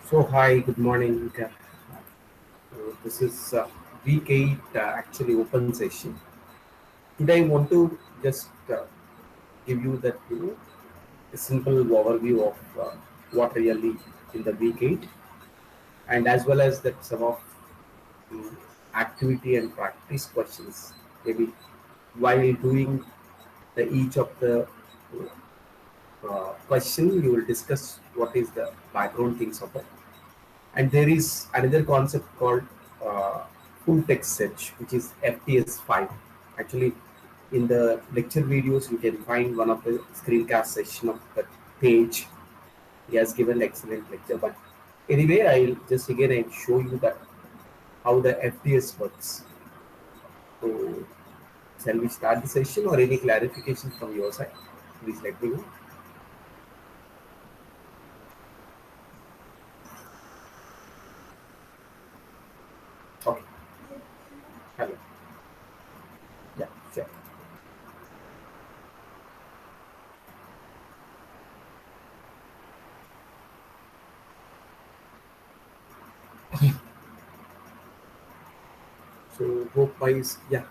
So hi, good morning. This is week 8 actually open session. Today I want to just give you that a simple overview of what really in the week 8, and as well as that some of the activity and practice questions maybe while doing the each of the question you will discuss what is the background things of it. And there is another concept called uh, full text search, which is FTS5. Actually, in the lecture videos, you can find one of the screencast session of that page. He has given excellent lecture. But anyway, I'll just again I'll show you that how the FTS works. So, shall we start the session or any clarification from your side? Please let me know. Okay. Hello. Yeah, sure. So, hope wise, yeah.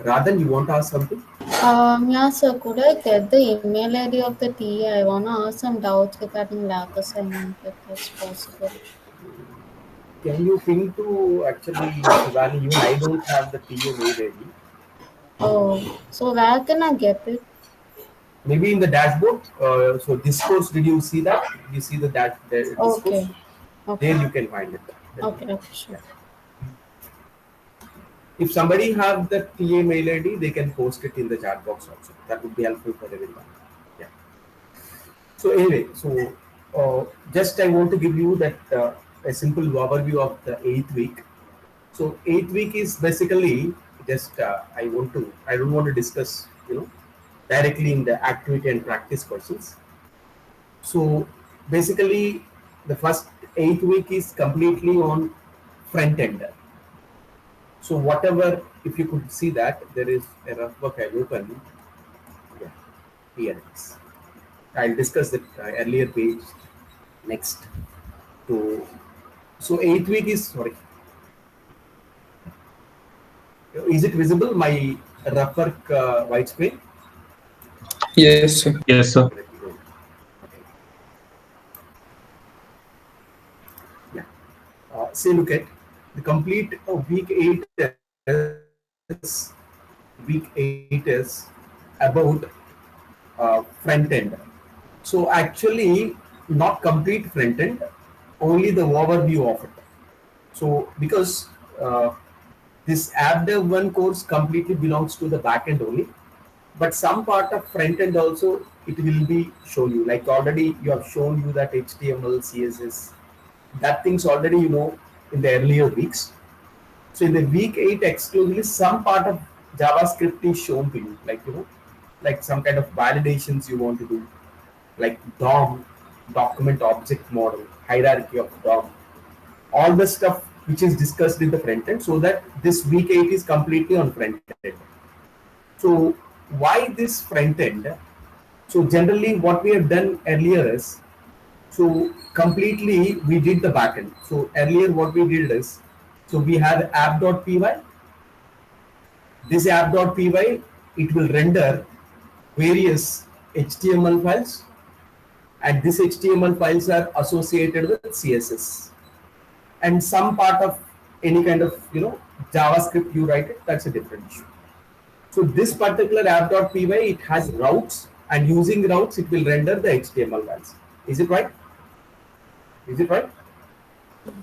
Radhan, you want to ask something? Yeah, sir, could I get the email ID of the TA? I want to ask some doubts regarding lab assignment if that's possible. Can you ping to actually Shivani? Even I don't have the TA mail ID. Oh, so where can I get it? Maybe in the dashboard. So discourse, did you see that? You see the discourse? Okay, There okay, you can find it. okay, sure. Yeah. If somebody have the TA mail ID, they can post it in the chat box also. That would be helpful for everyone. Yeah. So anyway, so just I want to give you that a simple overview of the eighth week. So eighth week is basically just I don't want to discuss directly in the activity and practice questions. So basically the first eighth week is completely on front end. So whatever, if you could see that there is a rough work I opened. Yeah, here it is. I'll discuss the earlier page next. To so eighth week is sorry. Is it visible my rough work white screen? Yes, sir. Yes, sir. Let me go. Okay. Yeah. Say look at the complete week 8 is about front end. So actually not complete front end, only the overview of it. So because this app dev one course completely belongs to the back end only, but some part of front end also it will be show you, like already you have shown you that HTML CSS, that things already in the earlier weeks. So in the week 8 exclusively some part of JavaScript is shown to you, like like some kind of validations you want to do, like DOM, document object model, hierarchy of DOM, all the stuff which is discussed in the front end, so that this week 8 is completely on front end. So why this front end? So generally what we have done earlier is, so completely we did the backend. So earlier what we did is, so we had app.py. This app.py, it will render various HTML files, and these HTML files are associated with CSS and some part of any kind of JavaScript you write it, that's a different issue. So this particular app.py, it has routes, and using routes it will render the HTML files. Is it right? Is it right?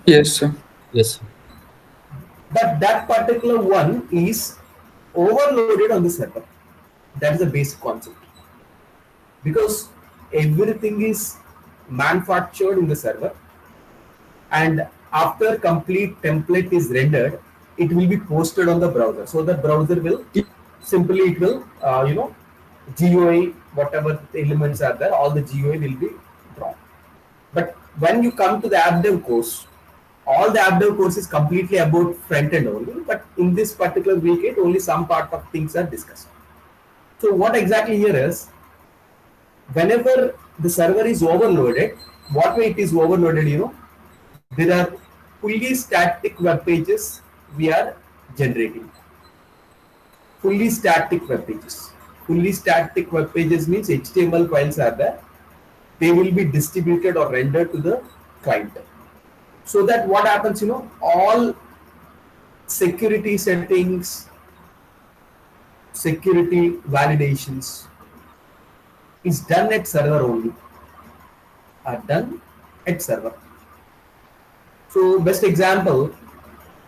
Yes, sir. Yes, sir. But that particular one is overloaded on the server. That is the basic concept. Because everything is manufactured in the server, and after complete template is rendered, it will be posted on the browser. So the browser will simply, it will GUI, whatever elements are there, all the GUI will be drawn. But when you come to the app dev course, all the app dev course is completely about front end only, but in this particular week it only some part of things are discussed. So what exactly here is, whenever the server is overloaded, what way it is overloaded, there are fully static web pages we are generating. Fully static web pages. Fully static web pages means HTML files are there. They will be distributed or rendered to the client. So that what happens, all security settings, security validations is done at server only. Are done at server. So best example,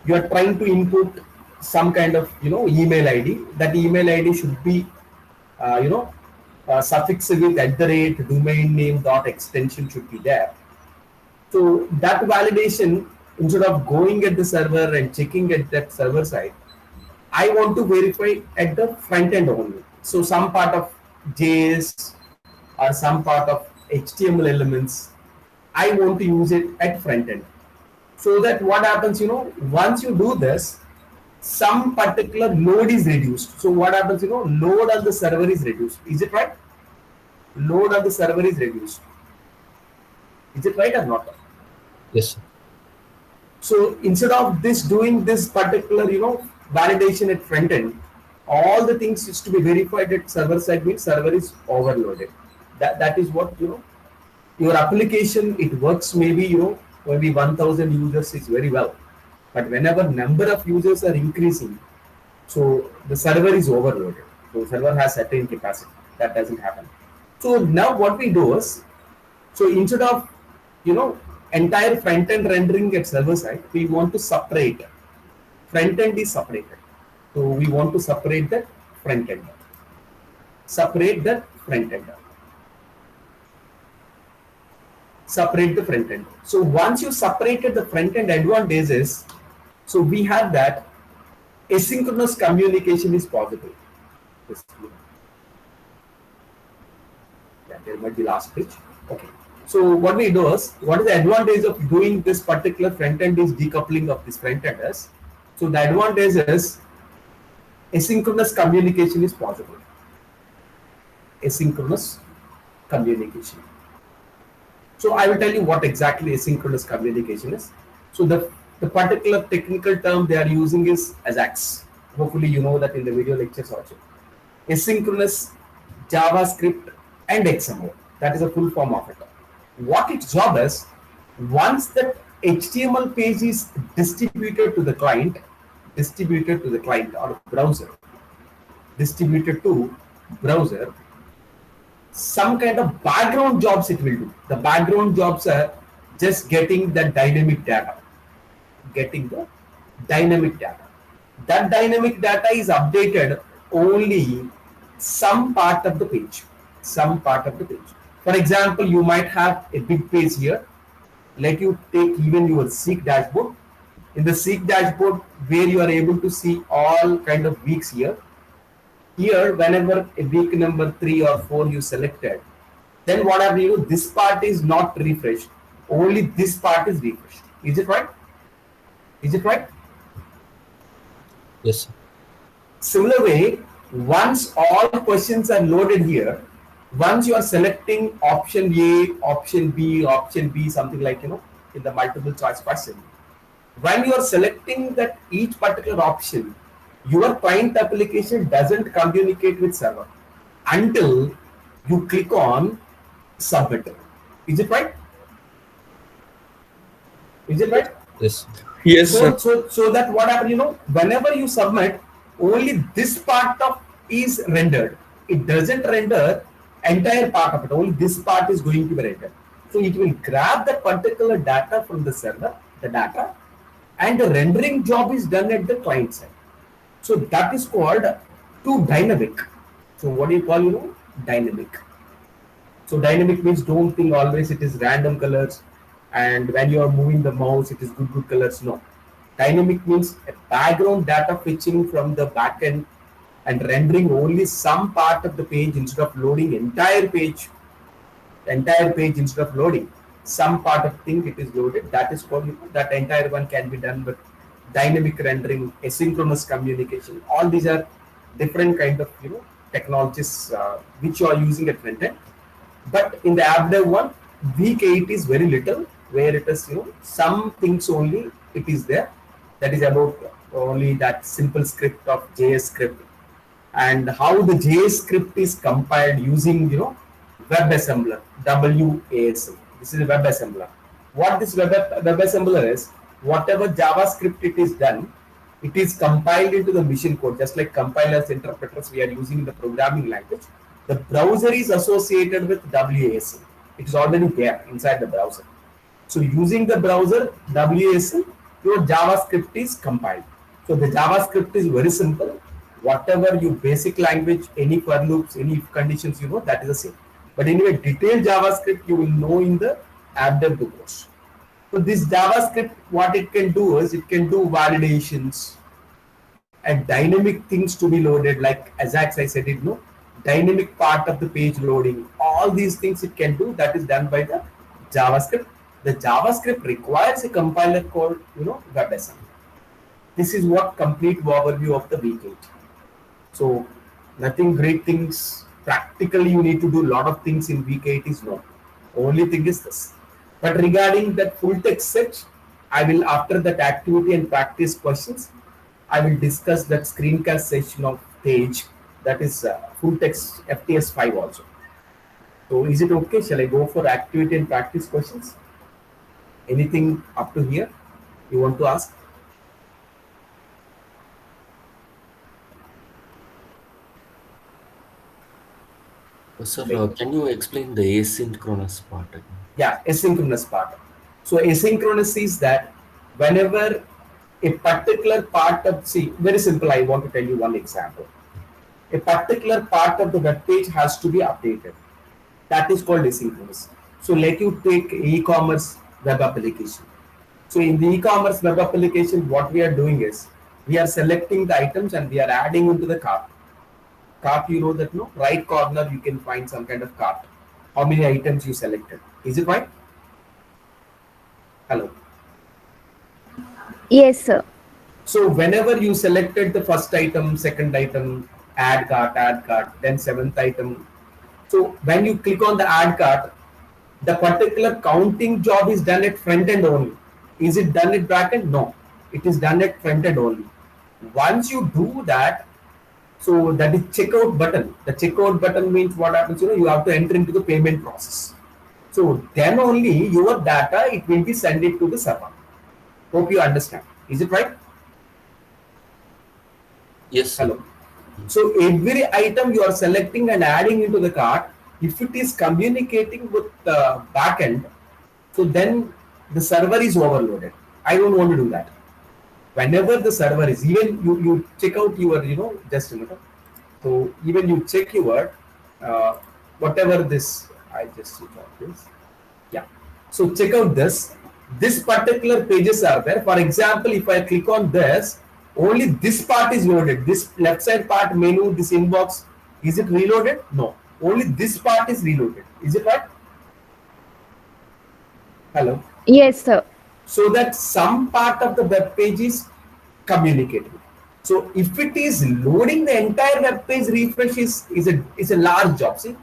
you are trying to input some kind of email ID. That email ID should be suffixed with @ domain name dot extension should be there. So that validation, instead of going at the server and checking at that server side, I want to verify at the front end only. So some part of JS or some part of HTML elements, I want to use it at front end. So that what happens, once you do this, some particular load is reduced. So what happens, load on the server is reduced. Is it right? Load on the server is reduced. Is it right or not? Yes. So instead of doing this particular, validation at front end, all the things is to be verified at server side means server is overloaded. That is what, your application, it works maybe, maybe 1000 users is very well. But whenever number of users are increasing, so the server is overloaded. So server has certain capacity. That doesn't happen. So now what we do is, so instead of, entire front end rendering at server side, we want to separate. Front end is separated. So we want to separate that front end. Separate that front end. Separate the front end. So once you separated the front end, advantage is, so we have that asynchronous communication is possible. Yeah, there might be last page. Okay. So what we do is, what is the advantage of doing this particular front end is decoupling of this front end is. So the advantage is asynchronous communication is possible. Asynchronous communication. So I will tell you what exactly asynchronous communication is. So the particular technical term they are using is AJAX. Hopefully you know that in the video lectures also. Asynchronous JavaScript and XML. That is a full form of it. What its job is, once that HTML page is distributed to the client or browser, some kind of background jobs it will do. The background jobs are just getting the dynamic data. That dynamic data is updated only some part of the page. For example, you might have a big page here. Let you take even your Seek dashboard. In the Seek dashboard, where you are able to see all kind of weeks here. Here, whenever a week number 3 or 4 you selected, then what have you? This part is not refreshed. Only this part is refreshed. Is it right? Yes. Similar way, once all questions are loaded here, once you are selecting option A, option B, something like, in the multiple choice question, when you are selecting that each particular option, your client application doesn't communicate with server until you click on submit. Is it right? Yes. Yes, sir. So that what happens, whenever you submit, only this part of is rendered. It doesn't render entire part of it. Only this part is going to be rendered. So it will grab the particular data from the server, and the rendering job is done at the client side. So that is called dynamic. So what do you call, dynamic? So dynamic means don't think always it is random colors, and when you are moving the mouse it is good colors. No. Dynamic means a background data fetching from the backend and rendering only some part of the page instead of loading entire page instead of loading some part of thing it is loaded. That is called, that entire one can be done with dynamic rendering, asynchronous communication. All these are different kind of technologies which you are using at front end. But in the app dev one, week 8 is very little. where it is, some things only it is there. That is about only that simple script of JS script, and how the JS script is compiled using, WebAssembler, WASM. This is a WebAssembler. What this WebAssembler is, whatever JavaScript it is done, it is compiled into the machine code, just like compilers, interpreters we are using in the programming language. The browser is associated with WASM. It is already there inside the browser. So using the browser WASM, your JavaScript is compiled. So the JavaScript is very simple. Whatever your basic language, any for loops, any if conditions, that is the same. But anyway, detailed JavaScript you will know in the app dev course. So this JavaScript, what it can do is it can do validations and dynamic things to be loaded, like AJAX I said it, dynamic part of the page loading. All these things it can do, that is done by the JavaScript. The JavaScript requires a compiler called, WebAssembly. This is what complete overview of the week 8. So nothing great things. Practically you need to do a lot of things in week 8 is no. Only thing is this. But regarding that full text set, I will, after that activity and practice questions, I will discuss that screencast session of page, that is full text FTS 5 also. So is it okay? Shall I go for activity and practice questions? Anything up to here you want to ask? Sir, can you explain the asynchronous part again? Yeah, asynchronous part. So asynchronous is that whenever a particular part of, see, very simple, I want to tell you one example. A particular part of the web page has to be updated. That is called asynchronous. So let you take e-commerce web application. So in the e-commerce web application, what we are doing is we are selecting the items and we are adding into the cart. Cart, you know that, no? Right corner you can find some kind of cart. How many items you selected? Is it right? Hello. Yes, sir. So whenever you selected the first item, second item, add cart, then seventh item. So when you click on the add cart, the particular counting job is done at front end only. Is it done at back end? No, it is done at front end only. Once you do that, so that is checkout button. The checkout button means what happens, you have to enter into the payment process. So then only your data, it will be sent it to the server. Hope you understand. Is it right? Yes, sir. Hello. So every item you are selecting and adding into the cart, if it is communicating with the backend, so then the server is overloaded. I don't want to do that. Whenever the server is, even you check out your, just a minute. So even you check your, whatever this, I just check out this. Yeah. So check out this. This particular pages are there. For example, if I click on this, only this part is loaded. This left side part menu, this inbox, is it reloaded? No. Only this part is reloaded. Is it right? Hello. Yes, sir. So that some part of the web page is communicating. So if it is loading the entire web page, refresh is a large job. See,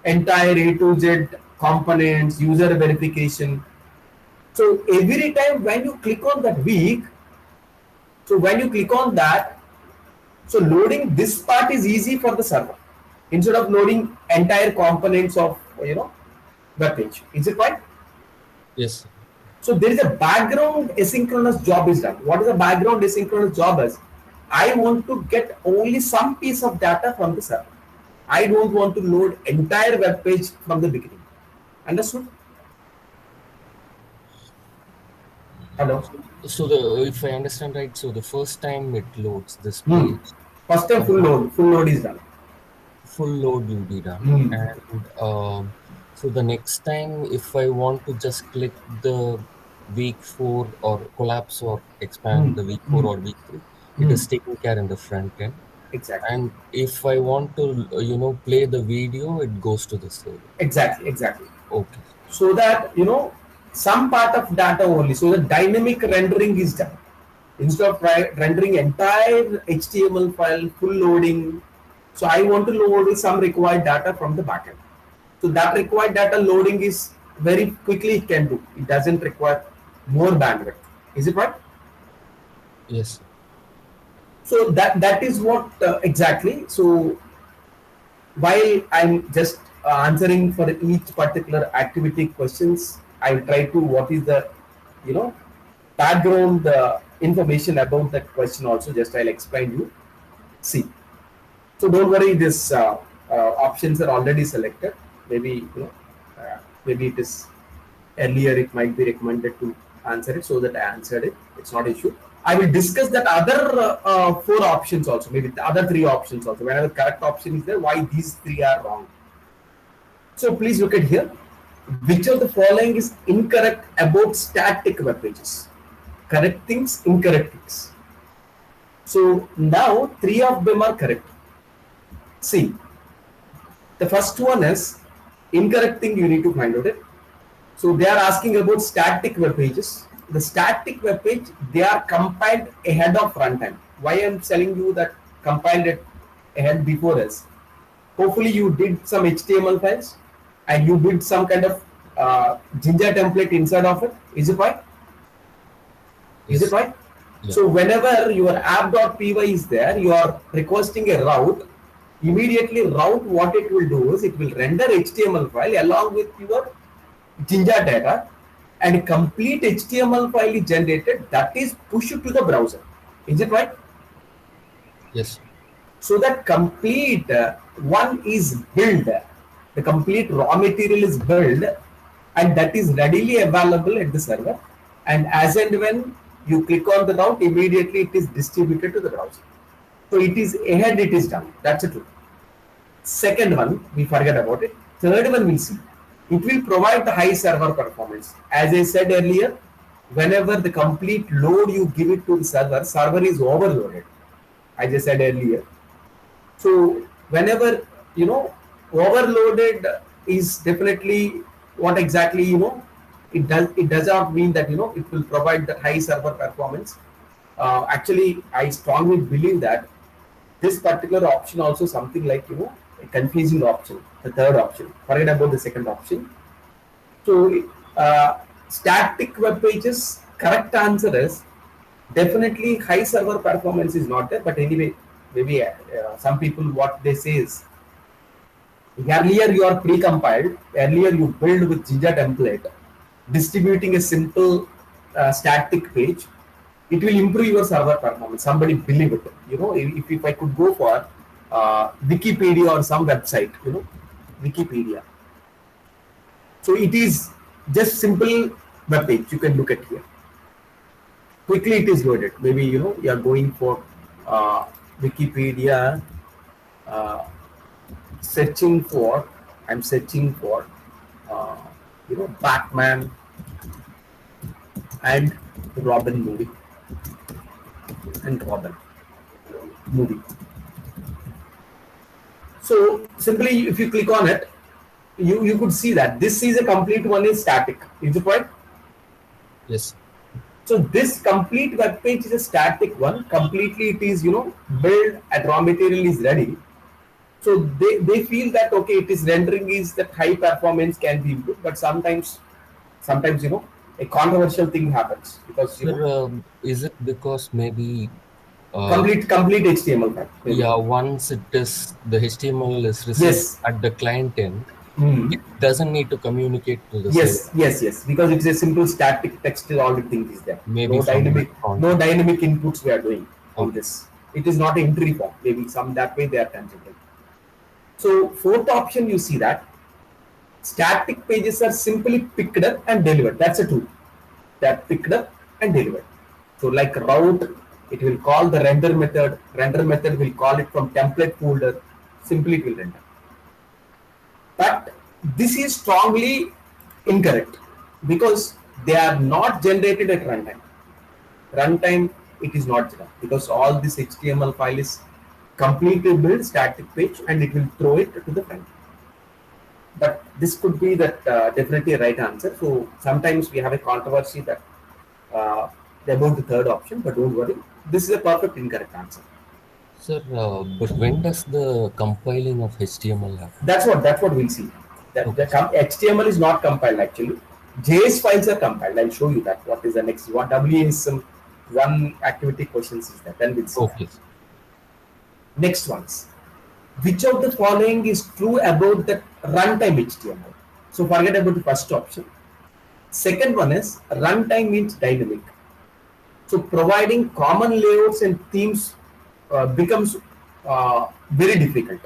entire A to Z components, user verification. So every time when you click on that week, so when you click on that, so loading this part is easy for the server instead of loading entire components of web page. Is it right? Yes, sir. So there is a background asynchronous job is done. What is a background asynchronous job is? I want to get only some piece of data from the server. I don't want to load entire web page from the beginning. Understood? Hello. So if I understand right, so the first time it loads this page, First time full load is done. full load will be done, and so the next time if I want to just click the week 4 or collapse or expand the week 4 or week 3, it is taken care in the front end. Exactly. And if I want to play the video, it goes to the server. Exactly. Okay. So that some part of data only. So the dynamic rendering is done. Instead of rendering entire HTML file, full loading. So I want to load some required data from the backend. So that required data loading is very quickly it can do. It doesn't require more bandwidth. Is it right? Yes. So that is what exactly. So while I'm just answering for each particular activity questions, I'll try to what is the you know background information about that question also. Just I'll explain you. See. So don't worry, this options are already selected. Maybe maybe it is earlier. It might be recommended to answer it, so that I answered it. It's not issue. I will discuss that other four options also. Maybe the other three options also. Whenever correct option is there, why these three are wrong. So please look at here. Which of the following is incorrect about static web pages? Correct things, incorrect things. So now three of them are correct. See, the first one is incorrect thing, you need to find out it. So they are asking about static web pages. The static web page, they are compiled ahead of runtime. Why I am telling you that compiled it ahead before is, hopefully you did some HTML files and you did some kind of Jinja template inside of it. Is it right? Is it right? Yeah. So whenever your app.py is there, you are requesting a route. Immediately route, what it will do is it will render HTML file along with your Jinja data, and a complete HTML file is generated that is pushed to the browser. Is it right? Yes. So that complete one is built, the complete raw material is built, and that is readily available at the server. And as and when you click on the route, immediately it is distributed to the browser. So it is ahead, it is done. That's the truth. Second one, we forget about it. Third one, we'll see. It will provide the high server performance. As I said earlier, whenever the complete load you give it to the server is overloaded. As I said earlier. So whenever overloaded is definitely what exactly it does not mean that it will provide the high server performance. Actually, I strongly believe that this particular option also something like a confusing option, the third option. Forget about the second option. So static web pages, correct answer is definitely high server performance is not there. But anyway, maybe some people what they say is, earlier you are pre-compiled, earlier you build with Jinja template, distributing a simple static page, it will improve your server performance. Somebody believe it. If I could go for Wikipedia or some website, Wikipedia. So it is just simple web page. You can look at here. Quickly it is loaded. Maybe you are going for Wikipedia, searching for. I'm searching for Batman and Robin movie. And Robin movie. So simply if you click on it, you could see that this is a complete one is static. Is it right? Yes. So this complete web page is a static one. Completely it is built at raw material is ready. So they feel that okay, it is rendering is that high performance can be improved, but sometimes a controversial thing happens because is it because maybe complete HTML file. Maybe. Yeah, once the HTML is received at the client end, it doesn't need to communicate to the server. Yes, because it's a simple static text, all the things is there. Maybe no dynamic inputs we are doing on this. It is not an entry form. Maybe some that way they are considering. So fourth option, you see that static pages are simply picked up and delivered. That's a tool that picked up and delivered. So like route, it will call the render method. Render method will call it from template folder. Simply it will render. But this is strongly incorrect because they are not generated at runtime. Runtime it is not done because all this HTML file is completely built static page and it will throw it to the front. But this could be that definitely a right answer. So sometimes we have a controversy that about the third option, but don't worry, this is a perfect incorrect answer. Sir, but when does the compiling of HTML happen? That's what we'll see. The HTML is not compiled actually. JS files are compiled. I'll show you that. What is the next one? WASM one activity questions is that. Then we'll see Okay. that. Next ones. Which of the following is true about the runtime HTML? So forget about the first option. Second one is runtime means dynamic. So providing common layouts and themes becomes very difficult.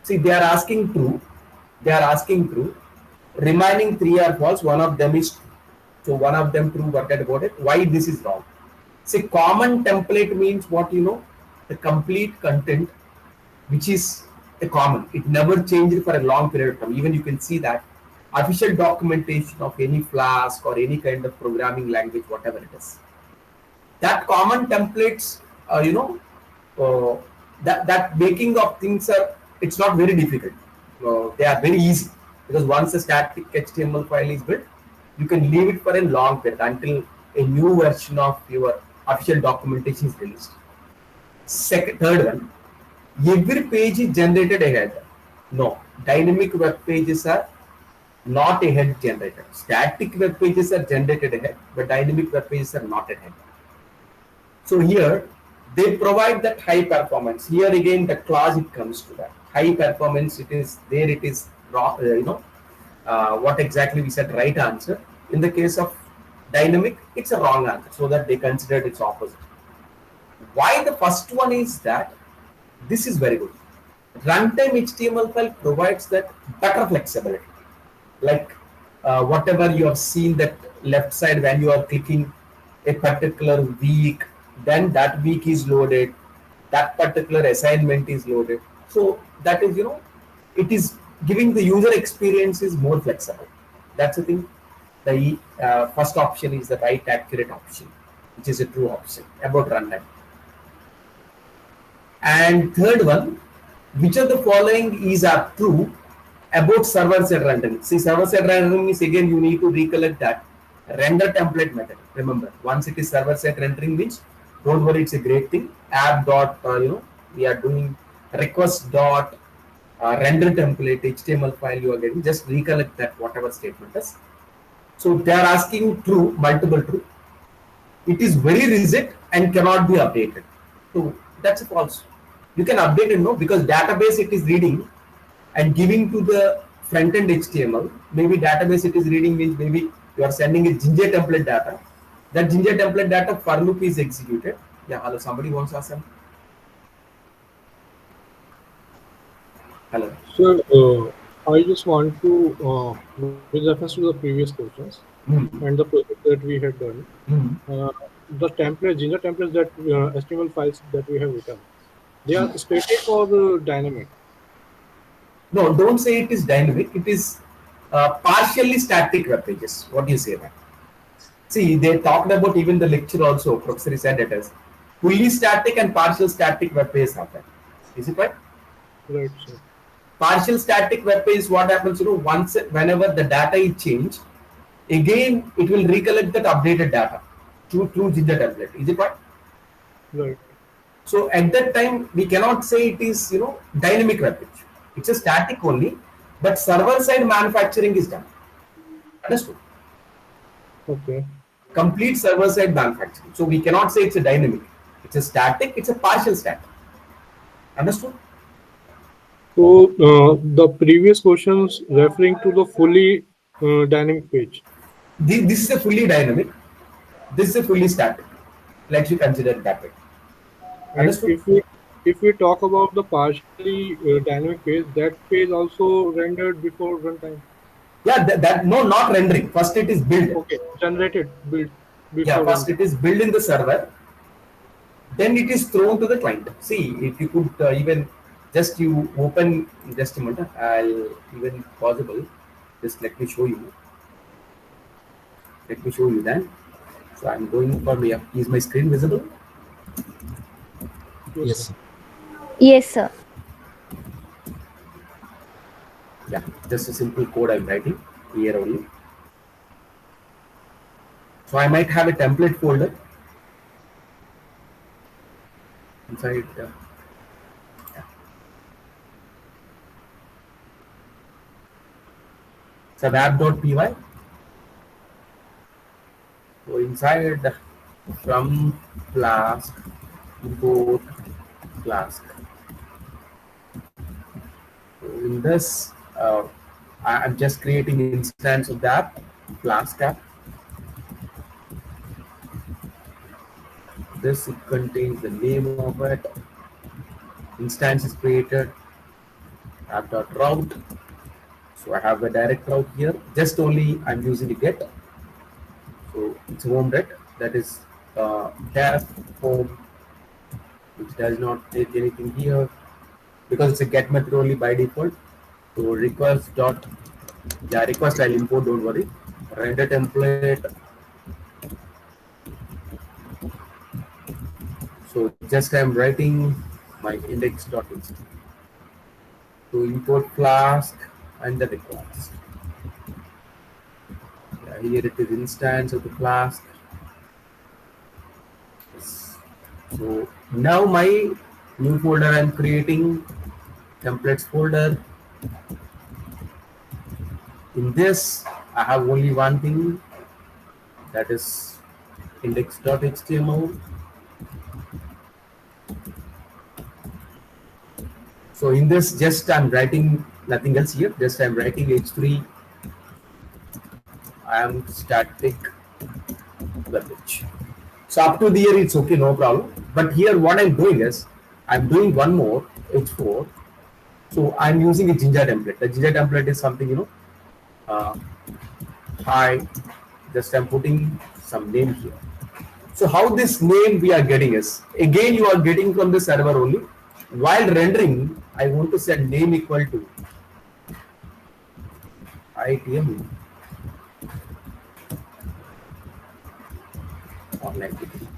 See, they are asking true. They are asking true. Remaining three are false. One of them is true. So one of them true. Forget about it. Why this is wrong? See, common template means what you know, the complete content, which is a common. It never changed for a long period of time. Even you can see that official documentation of any Flask or any kind of programming language, whatever it is. That common templates, uh, that making of things are, it's not very difficult. They are very easy because once a static HTML file is built, you can leave it for a long period until a new version of your official documentation is released. Third one, every page is generated a head. No, dynamic web pages are not a head generated. Static web pages are generated a head, but dynamic web pages are not a head. So here they provide that high performance. Here again the clause it comes to that high performance. It is there. It is wrong. What exactly we said right answer. In the case of dynamic, it's a wrong answer. So that they considered its opposite. Why the first one is that this is very good. Runtime HTML file provides that better flexibility. Like whatever you have seen that left side when you are clicking a particular week, then that week is loaded, that particular assignment is loaded. So that is, it is giving the user experience is more flexible. That's the thing. The first option is the right accurate option, which is a true option about runtime. And third one, which of the following is are true about server-side rendering? See, server-side rendering is again you need to recollect that render template method. Remember, once it is server-side rendering means don't worry, it's a great thing. App dot we are doing request dot render template HTML file you are getting. Just recollect that whatever statement is. So they are asking true, multiple true. It is very rigid and cannot be updated. So that's a false. You can update it, no, because database it is reading and giving to the front end HTML. Maybe database it is reading means maybe you are sending a Ginger template data. That Ginger template data for loop is executed. Yeah, hello. Somebody wants to ask something. Hello. So I just want to, with reference to the previous questions and the project that we had done, the template, Ginger templates that HTML files that we have written, they are static or dynamic? No, don't say it is dynamic. It is partially static web pages. What do you say that? See, they talked about even the lecture also. Professor said it as fully static and partial static web pages are there. Is it right? Right, sir. Partial static web page is what happens, once whenever the data is changed, again it will recollect that updated data through Ginger template. Is it right? Right. So at that time we cannot say it is dynamic web page. It's a static only, but server side manufacturing is done. Understood? Okay. Complete server side manufacturing. So we cannot say it's a dynamic. It's a static. It's a partial static. Understood? So the previous questions referring to the fully dynamic page. This is a fully dynamic. This is a fully static. Let's you consider it that way. And Understood? if we talk about the partially dynamic page, that page also rendered before runtime. Yeah, that no, not rendering. First it is built. Okay, generated, built before. Yeah, first runtime. it is built in the server. Then it is thrown to the client. See, if you could even just you open just a minute. I'll even possible. Just let me show you. Let me show you then. So I'm going for me. Is my screen visible? Yes, Yes. sir. Yes, sir. Yeah, just a simple code I'm writing here only. So I might have a template folder inside. Yeah. sub app.py. So inside from Flask import Flask. So in this, I'm just creating an instance of the app, Flask app. This, it contains the name of it. Instance is created. App.route. So I have a direct route here. Just only I'm using the get. So it's home direct. That is def home, which does not take anything here because it's a get method only by default. So request dot, yeah, request I'll import, don't worry. Render template. So just I'm writing my index.html to import Flask and the request. Yeah, here it is instance of the Flask. Yes. So now my new folder I'm creating, templates folder. In this I have only one thing, that is index.html. So in this, just I'm writing nothing else here, just I'm writing h3 I am static web page. So up to here it's okay, no problem. But here what I'm doing is I'm doing one more h4. So I'm using a Jinja template. The Jinja template is something, you know, hi, just I'm putting some name here. So how this name we are getting is, again you are getting from the server only. While rendering, I want to set name equal to ITM online degree.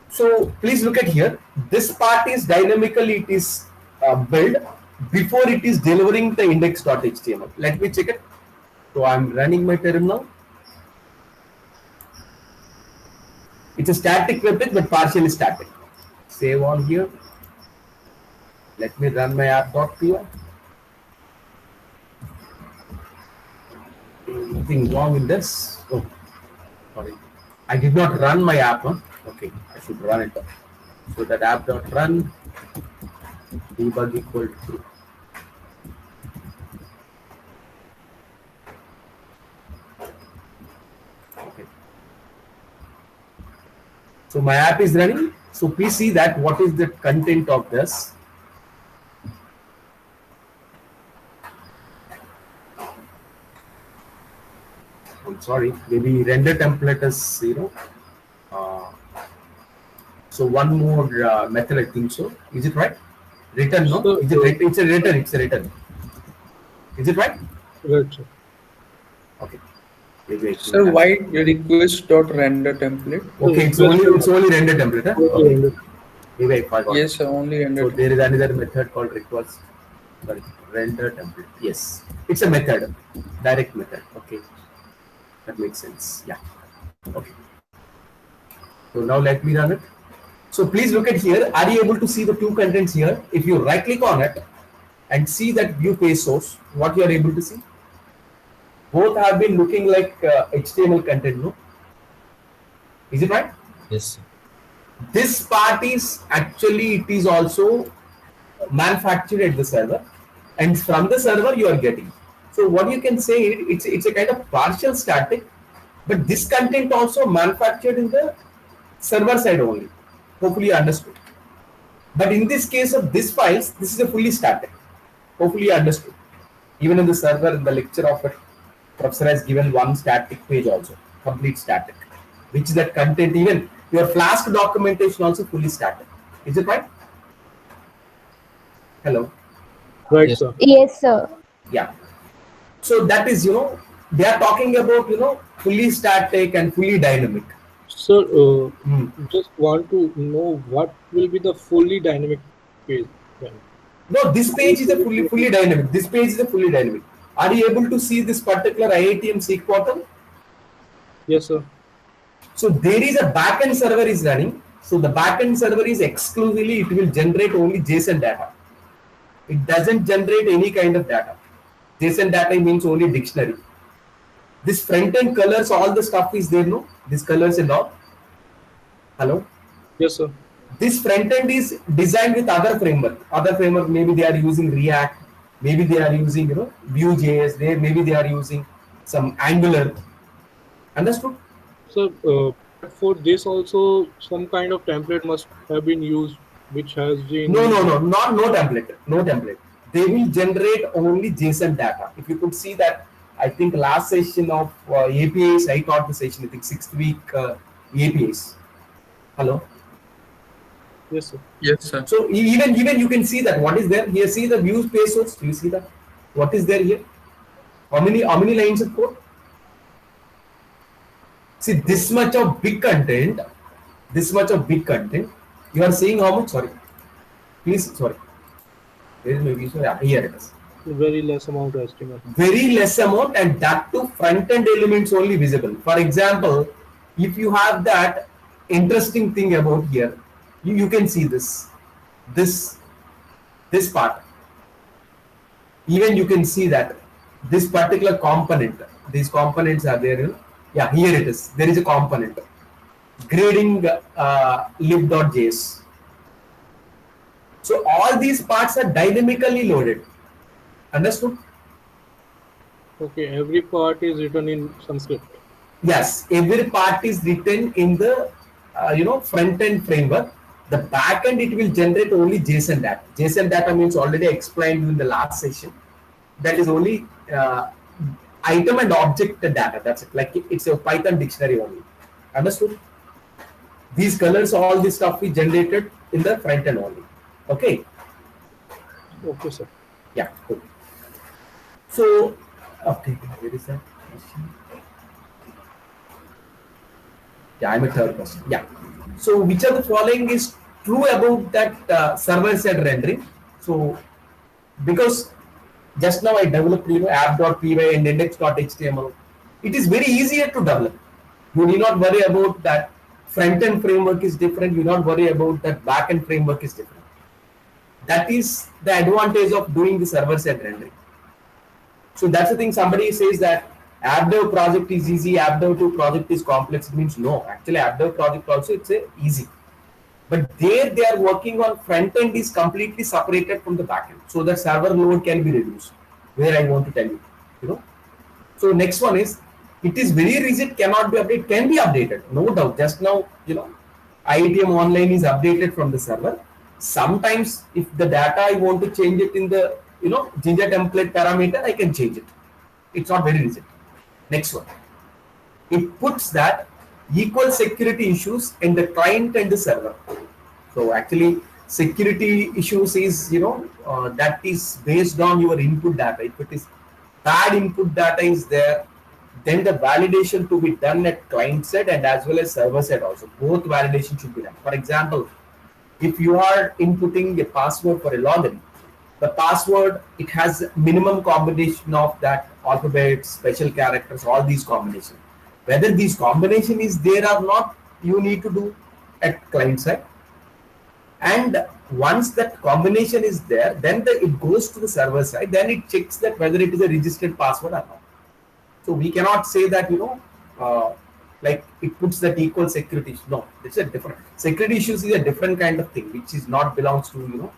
So please look at here. This part is dynamically, it is built before it is delivering the index.html. Let me check it. So I'm running my terminal. It's a static web page, but partially static. Save on here. Let me run my app.py. Anything wrong in this? Oh, sorry. I did not run my app. Huh? Okay, I should run it. So that app.run debug equal to true. Okay. So my app is running. So please see that what is the content of this. I'm sorry, maybe render template is, you know, so one more method, I think so. Is it right? Return, no? Is it right? It's a return. It's a return. Is it right? Right, sir. Okay. Maybe Sir, why request dot render template? Okay, it's only render template. Huh? Okay. Maybe I forgot. Yes, sir, only render. So there is another method called request. Sorry, render template. Yes, it's a method, direct method. Okay, that makes sense. Yeah. Okay. So now let me run it. So please look at here. Are you able to see the two contents here? If you right click on it and see that view page source, what you are able to see? Both have been looking like HTML content, no? Is it right? Yes. This part is actually, it is also manufactured at the server, and from the server you are getting. So what you can say, it's a kind of partial static, but this content also manufactured in the server side only. Hopefully you understood. But in this case of this files, this is a fully static. Hopefully you understood. Even in the server, in the lecture of it, professor has given one static page also, complete static, which is that content. Even your Flask documentation also fully static. Is it right? Hello. Right, Yes. sir. Yes, sir. Yeah. So that is, you know, they are talking about, you know, fully static and fully dynamic. Sir, just want to know what will be the fully dynamic page then? No, this page is a fully dynamic. This page is a fully dynamic. Are you able to see this particular IITM Seek portal? Yes, sir. So there is a backend server is running. So the backend server is exclusively, it will generate only JSON data. It doesn't generate any kind of data. JSON data means only dictionary. This front end colors, all the stuff is there, no? These colors and all. Hello? Yes, sir. This front end is designed with other framework. Other framework, maybe they are using React, maybe they are using, Vue.js, maybe they are using some Angular. Understood? So, but for this also, some kind of template must have been used, which has been. No template. No template. They will generate only JSON data. If you could see that, I think last session of APIs, I taught the session, I think 6th week APIs. Hello? Yes, sir. Yes, sir. So even you can see that what is there here. See the views page source. Do you see that? What is there here? How many lines of code? See this much of big content. This much of big content. You are seeing how much? Sorry. Please, sorry. There is maybe so yeah, here it is. Very less amount of HTML. Very less amount, and that too front end elements only visible. For example, if you have that interesting thing about here, you can see this part. Even you can see that this particular component, these components are there. Yeah, here it is. There is a component grading lib.js. So all these parts are dynamically loaded. Understood? Okay, every part is written in some script. Yes, every part is written in the front end framework. The back end, it will generate only JSON data. JSON data means already explained in the last session. That is only item and object data. That's it. Like it's a Python dictionary only. Understood? These colors, all this stuff is generated in the front end only. Okay. Okay, sir. Yeah. Cool. So, okay, where is that question? Yeah, I'm a third question. Yeah. So, which of the following is true about that server-side rendering? So, because just now I developed app.py and index.html, it is very easier to develop. You need not worry about that front-end framework is different. You not worry about that back-end framework is different. That is the advantage of doing the server-side rendering. So that's the thing. Somebody says that app dev project is easy, app dev 2 project is complex. It means no. Actually, app dev project also it's easy. But there they are working on front end is completely separated from the back end. So the server load can be reduced. Where I want to tell you, So next one is, it is very rigid, cannot be updated, can be updated. No doubt. Just now, IATM online is updated from the server. Sometimes if the data I want to change it in the Jinja template parameter, I can change it. It's not very rigid. Next one. It puts that equal security issues in the client and the server. So actually security issues is that is based on your input data. If it is bad input data is there, then the validation to be done at client side and as well as server side also. Both validation should be done. For example, if you are inputting a password for a login, the password, it has minimum combination of that alphabets, special characters, all these combinations. Whether this combination is there or not, you need to do at client side. And once that combination is there, then it goes to the server side, then it checks that whether it is a registered password or not. So we cannot say that, like it puts that equal security. No, it's a different security issues is a different kind of thing, which is not belongs to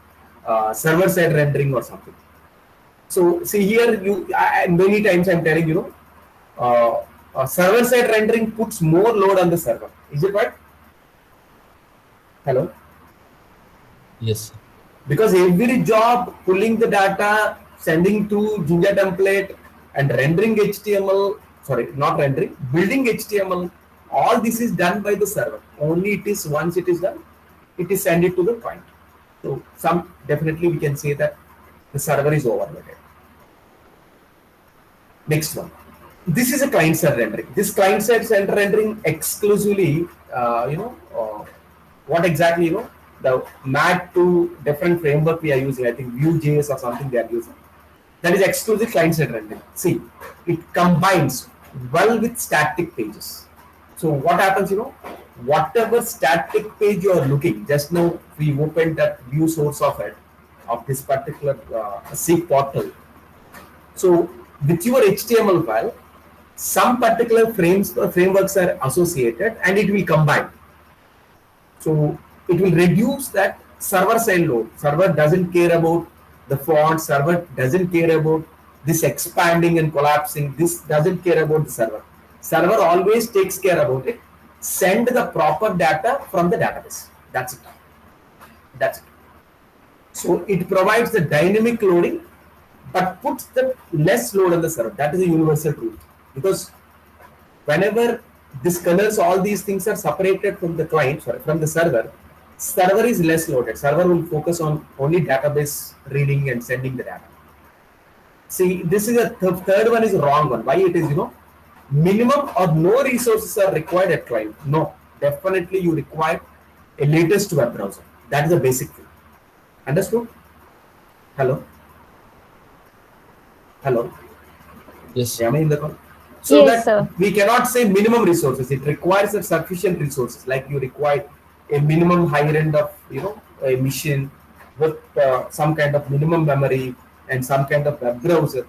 server side rendering or something. So see here, many times I'm telling server side rendering puts more load on the server. Is it right? Hello. Yes. Because every job pulling the data, sending to Jinja template and rendering HTML. Sorry, not rendering, building HTML, all this is done by the server. Only it is once it is done, it is sent it to the client. So definitely we can say that the server is overloaded. Next one. This is a client side rendering. This client side rendering exclusively, what exactly, the map to different framework we are using. I think Vue.js or something they are using. That is exclusive client side rendering. See, it combines well with static pages. So what happens, whatever static page you are looking, just now we opened that view source of this particular SIG portal. So with your HTML file, some particular frameworks are associated and it will combine. So it will reduce that server side load. Server doesn't care about the font, server doesn't care about this expanding and collapsing, this doesn't care about the server. Server always takes care about it. Send the proper data from the database. That's it. That's it. So it provides the dynamic loading, but puts the less load on the server. That is a universal truth. Because whenever this colors, all these things are separated from the client, sorry, from the server, server is less loaded. Server will focus on only database reading and sending the data. See, this is a third one is a wrong one. Why it is, minimum or no resources are required at client. No, definitely you require a latest web browser. That is a basic thing. Understood? Hello? Hello? Yes. Am I in the call? So Yes, that sir. we cannot say minimum resources. It requires a sufficient resources. Like you require a minimum higher end of, a machine with some kind of minimum memory and some kind of web browser.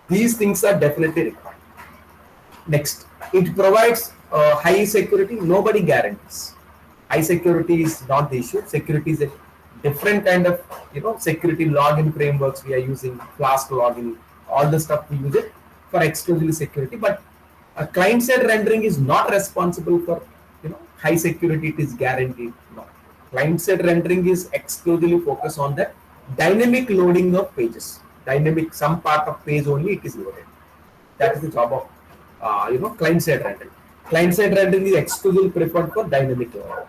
These things are definitely required. Next, it provides high security. Nobody guarantees. High security is not the issue. Security is a different kind of, security login frameworks we are using, Flask login, all the stuff we use it for exclusively security. But a client-side rendering is not responsible for, high security. It is guaranteed. No. Client-side rendering is exclusively focused on the dynamic loading of pages. Dynamic, some part of page only it is loaded. That is the job of, client-side rendering. Client-side rendering is exclusively preferred for dynamic loading.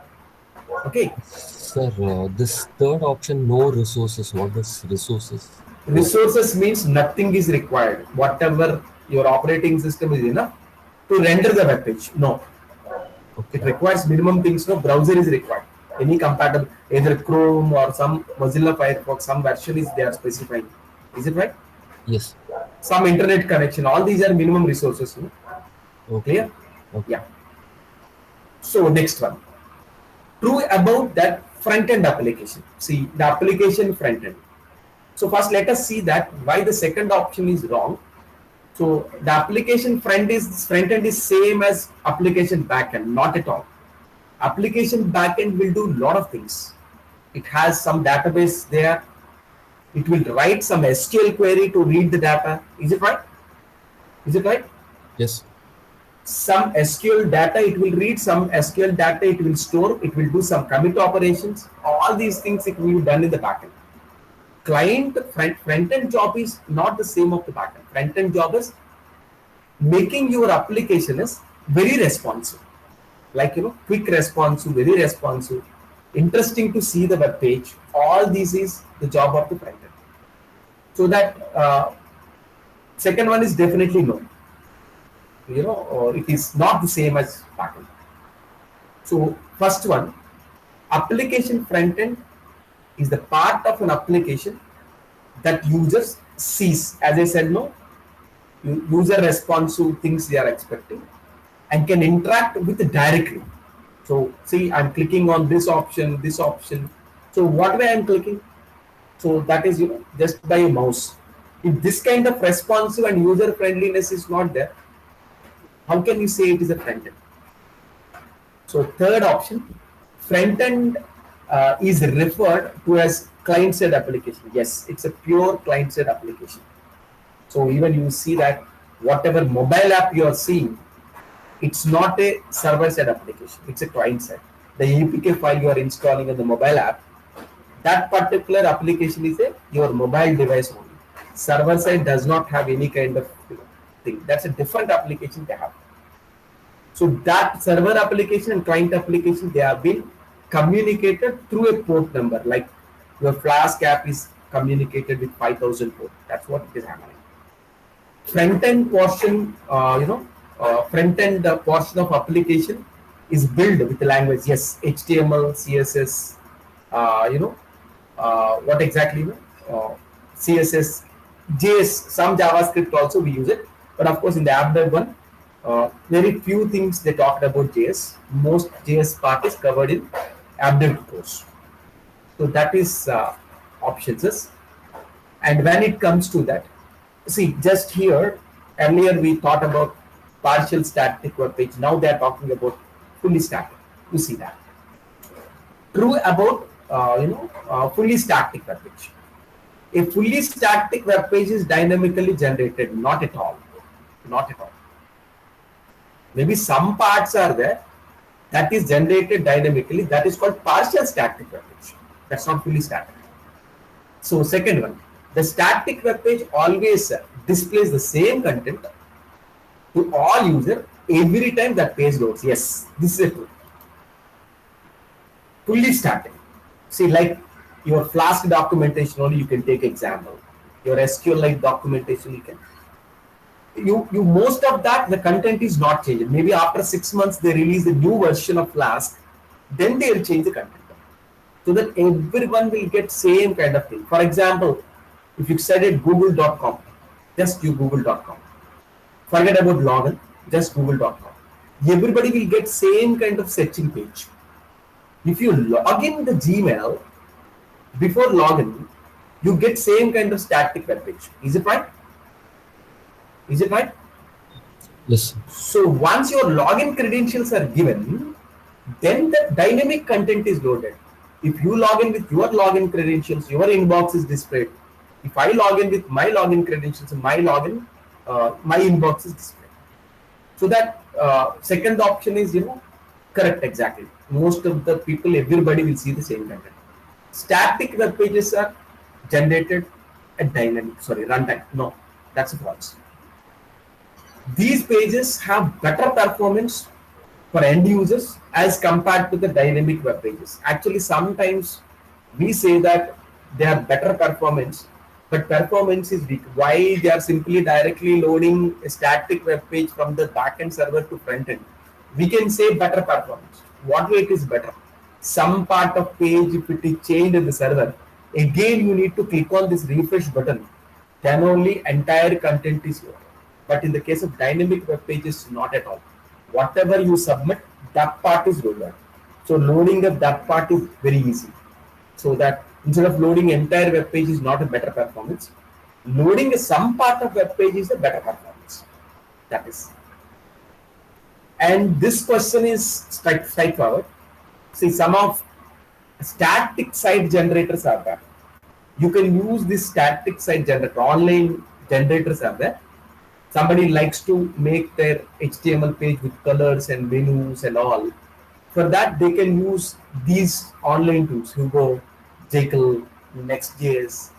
Okay. Sir, this third option, no resources. What is resources? Resources means nothing is required. Whatever your operating system is enough to render the web page. No. Okay. It requires minimum things. No browser is required. Any compatible, either Chrome or some Mozilla Firefox, some version is they are specifying. Is it right? Yes. Some internet connection. All these are minimum resources. No? Okay. Clear? Okay. Yeah. So next one. True about that front-end application. See the application front-end. So first let us see that why the second option is wrong. So the application front-end is same as application back-end, not at all. Application back-end will do a lot of things. It has some database there. It will write some SQL query to read the data. Is it right? Is it right? Yes. Some SQL data, it will read some SQL data, it will store, it will do some commit operations. All these things it will be done in the backend. Client front-end job is not the same of the backend. Front-end job is making your application is very responsive. Like, quick responsive, very responsive, interesting to see the web page. All this is the job of the front-end. So that second one is definitely no. It is not the same as backend. So first one, application front-end is the part of an application that users sees. As I said, no, user responsive things they are expecting and can interact with it directly. So see, I'm clicking on this option. So what way I'm clicking? So that is, just by a mouse. If this kind of responsive and user friendliness is not there, how can you say it is a front end? So third option, front end is referred to as client-side application. Yes, it's a pure client-side application. So even you see that whatever mobile app you are seeing, it's not a server-side application. It's a client-side. The APK file you are installing on the mobile app, that particular application is your mobile device only. Server-side does not have any kind of thing. That's a different application they have. So that server application and client application, they have been communicated through a port number. Like your Flask app is communicated with 5000 port. That's what it is happening. Front-end portion, front-end portion of application is built with the language. Yes, HTML, CSS. What exactly? CSS, JS, some JavaScript also we use it. But of course, in the app dev one, very few things they talked about JS. Most JS part is covered in app dev course. So that is options. And when it comes to that, See, just here, earlier we thought about partial static web page. Now they are talking about fully static. You see that. True about fully static web page. A fully static web page is dynamically generated. Not at all. Not at all. Maybe some parts are there that is generated dynamically. That is called partial static web page. That's not fully static. So second one, the static web page always displays the same content to all users every time that page loads. Yes, this is true. Fully static. See, like your Flask documentation only you can take example. Your SQLite documentation you can. You most of that the content is not changed. Maybe after 6 months they release a new version of Flask, then they will change the content. So that everyone will get same kind of thing. For example, if you said it google.com, just you google.com. Forget about login, just google.com. Everybody will get same kind of searching page. If you log in the Gmail, before login, you get same kind of static web page. Is it right? Is it right? Yes. So once your login credentials are given, then the dynamic content is loaded. If you log in with your login credentials, your inbox is displayed. If I log in with my login credentials, my inbox is displayed. So that second option is correct exactly. Most of the people, everybody will see the same content. Static web pages are generated at runtime. No, that's false. These pages have better performance for end users as compared to the dynamic web pages. Actually, sometimes we say that they are better performance, but performance is weak. Why? They are simply directly loading a static web page from the backend server to front end. We can say better performance. What way it is better? Some part of page, if it is changed in the server, again you need to click on this refresh button. Then only entire content is loaded. But in the case of dynamic web pages, not at all. Whatever you submit, that part is loaded. So loading of that part is very easy. So that instead of loading entire web page is not a better performance. Loading some part of web page is a better performance. That is. And this question is straightforward. See, some of static site generators are there. You can use this static site generator. Online generators are there. Somebody likes to make their HTML page with colors and menus and all. For that, they can use these online tools. Hugo, Jekyll, Next.js,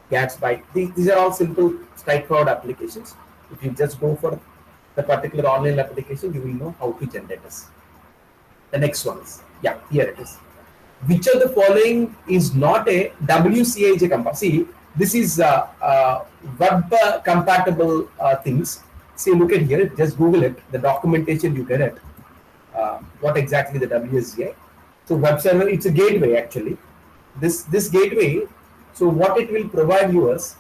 Gatsby. These are all simple, straightforward applications. If you just go for the particular online application, you will know how to generate this. The next one is, here it is. Which of the following is not a WCAG compatible? See, this is web compatible things. See, look at here, just Google it, the documentation you get it. What exactly the WSGI? So web server, it's a gateway actually. This gateway, so what it will provide you is,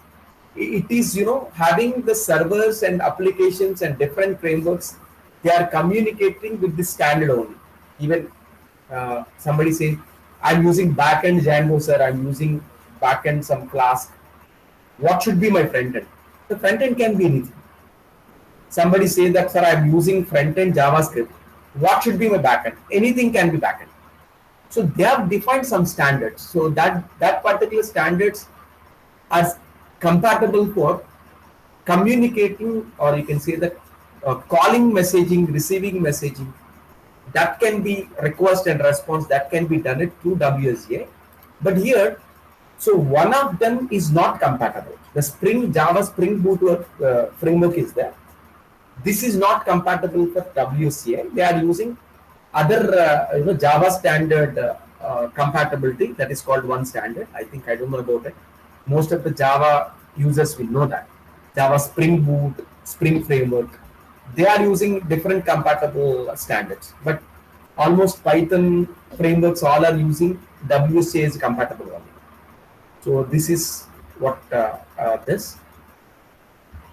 it is having the servers and applications and different frameworks, they are communicating with this standard only. Even somebody say, I'm using backend Django, sir, I'm using backend some Flask. What should be my front end? The front end can be anything. Somebody say that, sir, I'm using front end JavaScript. What should be my backend? Anything can be backend. So they have defined some standards. So that particular standards are compatible for communicating, or you can say that calling messaging, receiving messaging. That can be request and response. That can be done it through WSGI. But here, so one of them is not compatible. The Java Spring Boot framework is there. This is not compatible for WCA. They are using other Java standard compatibility, that is called one standard. I don't know about it. Most of the Java users will know that. Java Spring Boot, Spring Framework, they are using different compatible standards. But almost Python frameworks all are using WCA is compatible only. So this is what this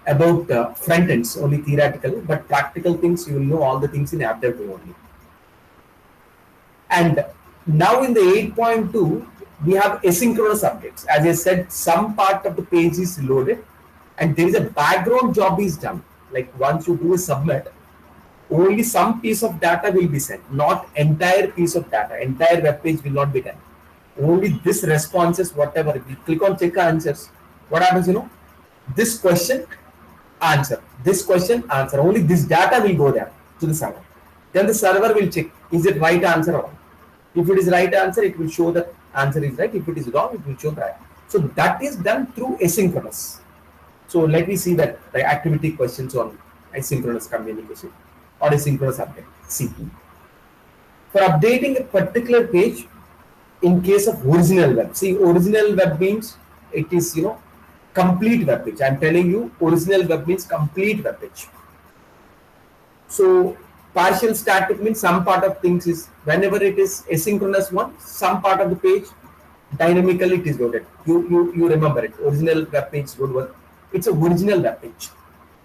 about front ends, only theoretical, but practical things you will know all the things in AppDev only. And now in the 8.2 we have asynchronous updates. As I said, some part of the page is loaded and there is a background job is done. Like once you do a submit, only some piece of data will be sent, not entire piece of data. Entire web page will not be done. Only this responses, whatever. If you click on check answers, what happens? This question, answer. This question, answer. Only this data will go there to the server. Then the server will check, is it right answer or wrong? If it is right answer, it will show that answer is right. If it is wrong, it will show right. So that is done through asynchronous. So let me see that the activity questions on asynchronous communication or asynchronous update. See, for updating a particular page in case of original web. See, original web means it is complete web page. I am telling you, original web means complete web page. So partial static means some part of things is, whenever it is asynchronous one, some part of the page dynamically it is loaded. You remember it. Original web page don't work. It's a original web page.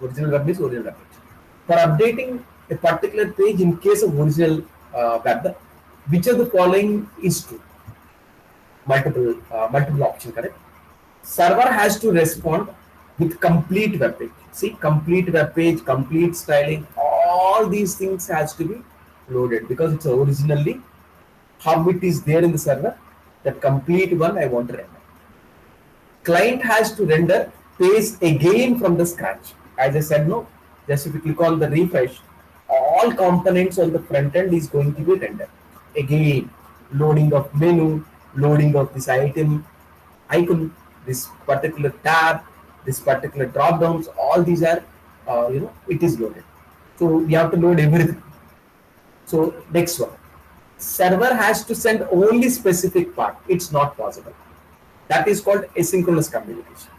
Original web means original web page. For updating a particular page in case of original web, which of the following is true? Multiple option, correct? Server has to respond with complete web page. See, complete web page, complete styling, all these things has to be loaded because it's originally how it is there in the server. That complete one I want to render. Client has to render page again from the scratch. As I said, no, just if you click on the refresh, all components on the front end is going to be rendered. Again, loading of menu, loading of this icon, this particular tab, this particular drop downs, all these are, it is loaded. So we have to load everything. So next one, server has to send only specific part. It's not possible. That is called asynchronous communication.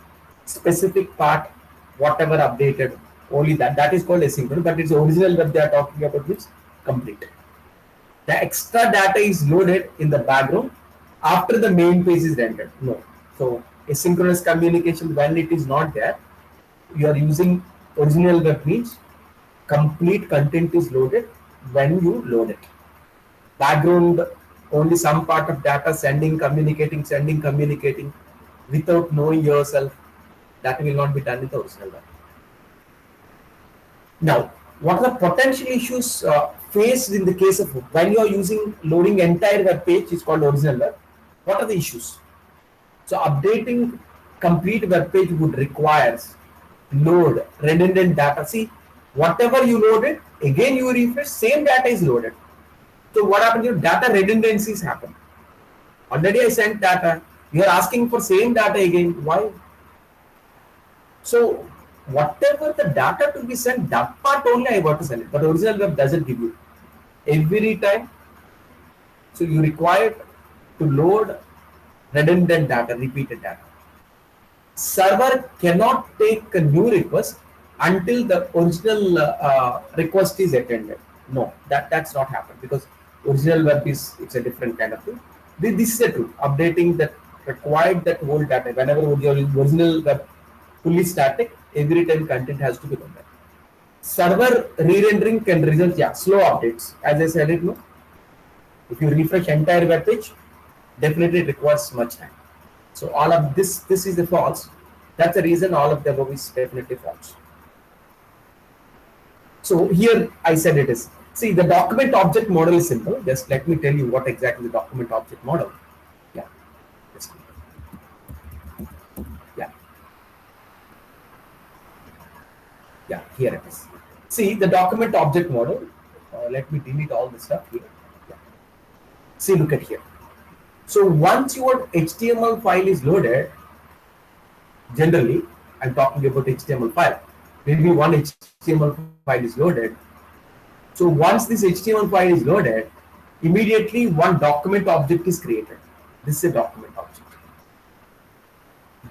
Specific part, whatever updated, only that is called asynchronous, but it's original web they are talking about, which complete. The extra data is loaded in the background after the main page is rendered. No. So asynchronous communication, when it is not there, you are using original web means complete content is loaded when you load it. Background, only some part of data sending, communicating without knowing yourself, that will not be done in the original web. Now, what are the potential issues faced in the case of when you are using loading entire web page is called original web? What are the issues? So updating complete web page would require load redundant data. See, whatever you loaded, again you refresh, same data is loaded. So what happens? Data redundancies happen. Already I sent data. You are asking for same data again. Why? So whatever the data to be sent, that part only I want to send it. But original web doesn't give you every time. So you require to load redundant data, repeated data. Server cannot take a new request until the original request is attended. No, that's not happen because original web it's a different kind of thing. This is the truth. Updating that required that whole data. Whenever your original web fully static, every time content has to be done there. Server re-rendering can result, slow updates. As I said it, no. If you refresh entire web page, definitely it requires much time. So all of this is the false. That's the reason all of the above is definitely false. So here I said it is. See, the document object model is simple. Just let me tell you what exactly the document object model. Yeah. Yeah, here it is. See, the document object model. Let me delete all this stuff here. Yeah. See, look at here. So once your HTML file is loaded, generally, I'm talking about HTML file. Maybe one HTML file is loaded. So once this HTML file is loaded, immediately one document object is created. This is a document object.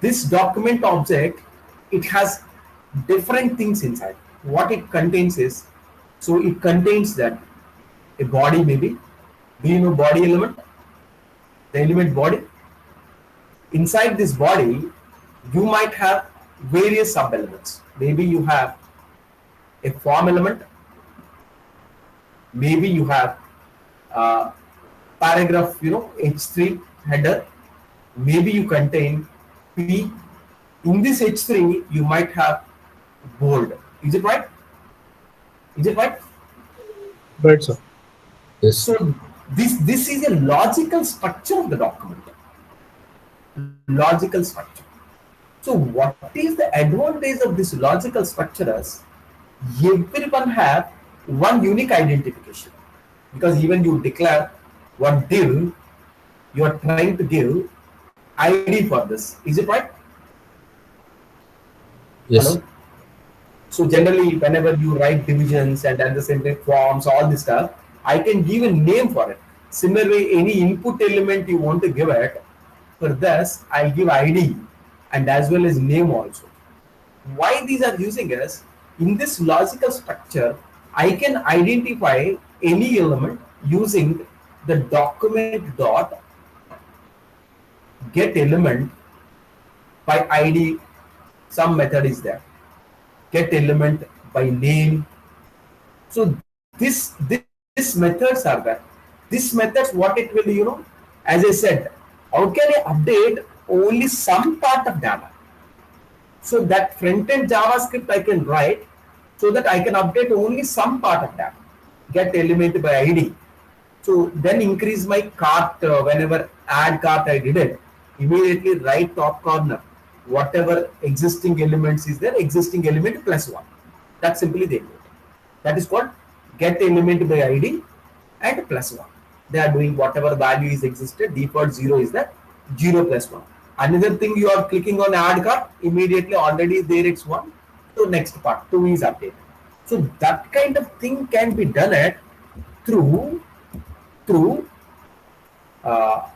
This document object, it has different things inside. What it contains is, so it contains that a body maybe. Do you know body element? The element body. Inside this body, you might have various sub-elements. Maybe you have a form element. Maybe you have paragraph, H3 header. Maybe you contain P, In this H3, you might have bold. Is it right? Is it right? Right, sir. Yes. So this is a logical structure of the document. Logical structure. So what is the advantage of this logical structure is everyone have one unique identification, because even you declare one div, you are trying to give ID for this. Is it right? Yes. Hello? So generally, whenever you write divisions and at the same time forms, all this stuff, I can give a name for it. Similarly, any input element you want to give it, for this, I'll give ID and as well as name also. Why these are using is, in this logical structure, I can identify any element using the document dot get element by ID. Some method is there. Get element by name. So this methods are there. This methods, what it will, as I said, how can I update only some part of data? So that front-end JavaScript I can write so that I can update only some part of that. Get element by ID. So then increase my cart, whenever add cart I did it, immediately right top corner, whatever existing elements is there, existing element plus one. That's simply the input. That is called get element by ID and plus one. They are doing whatever value is existed, default 0 is that 0 plus 1. Another thing, you are clicking on add cart, immediately already there it's 1. So next part 2 is updated. So that kind of thing can be done at through uh,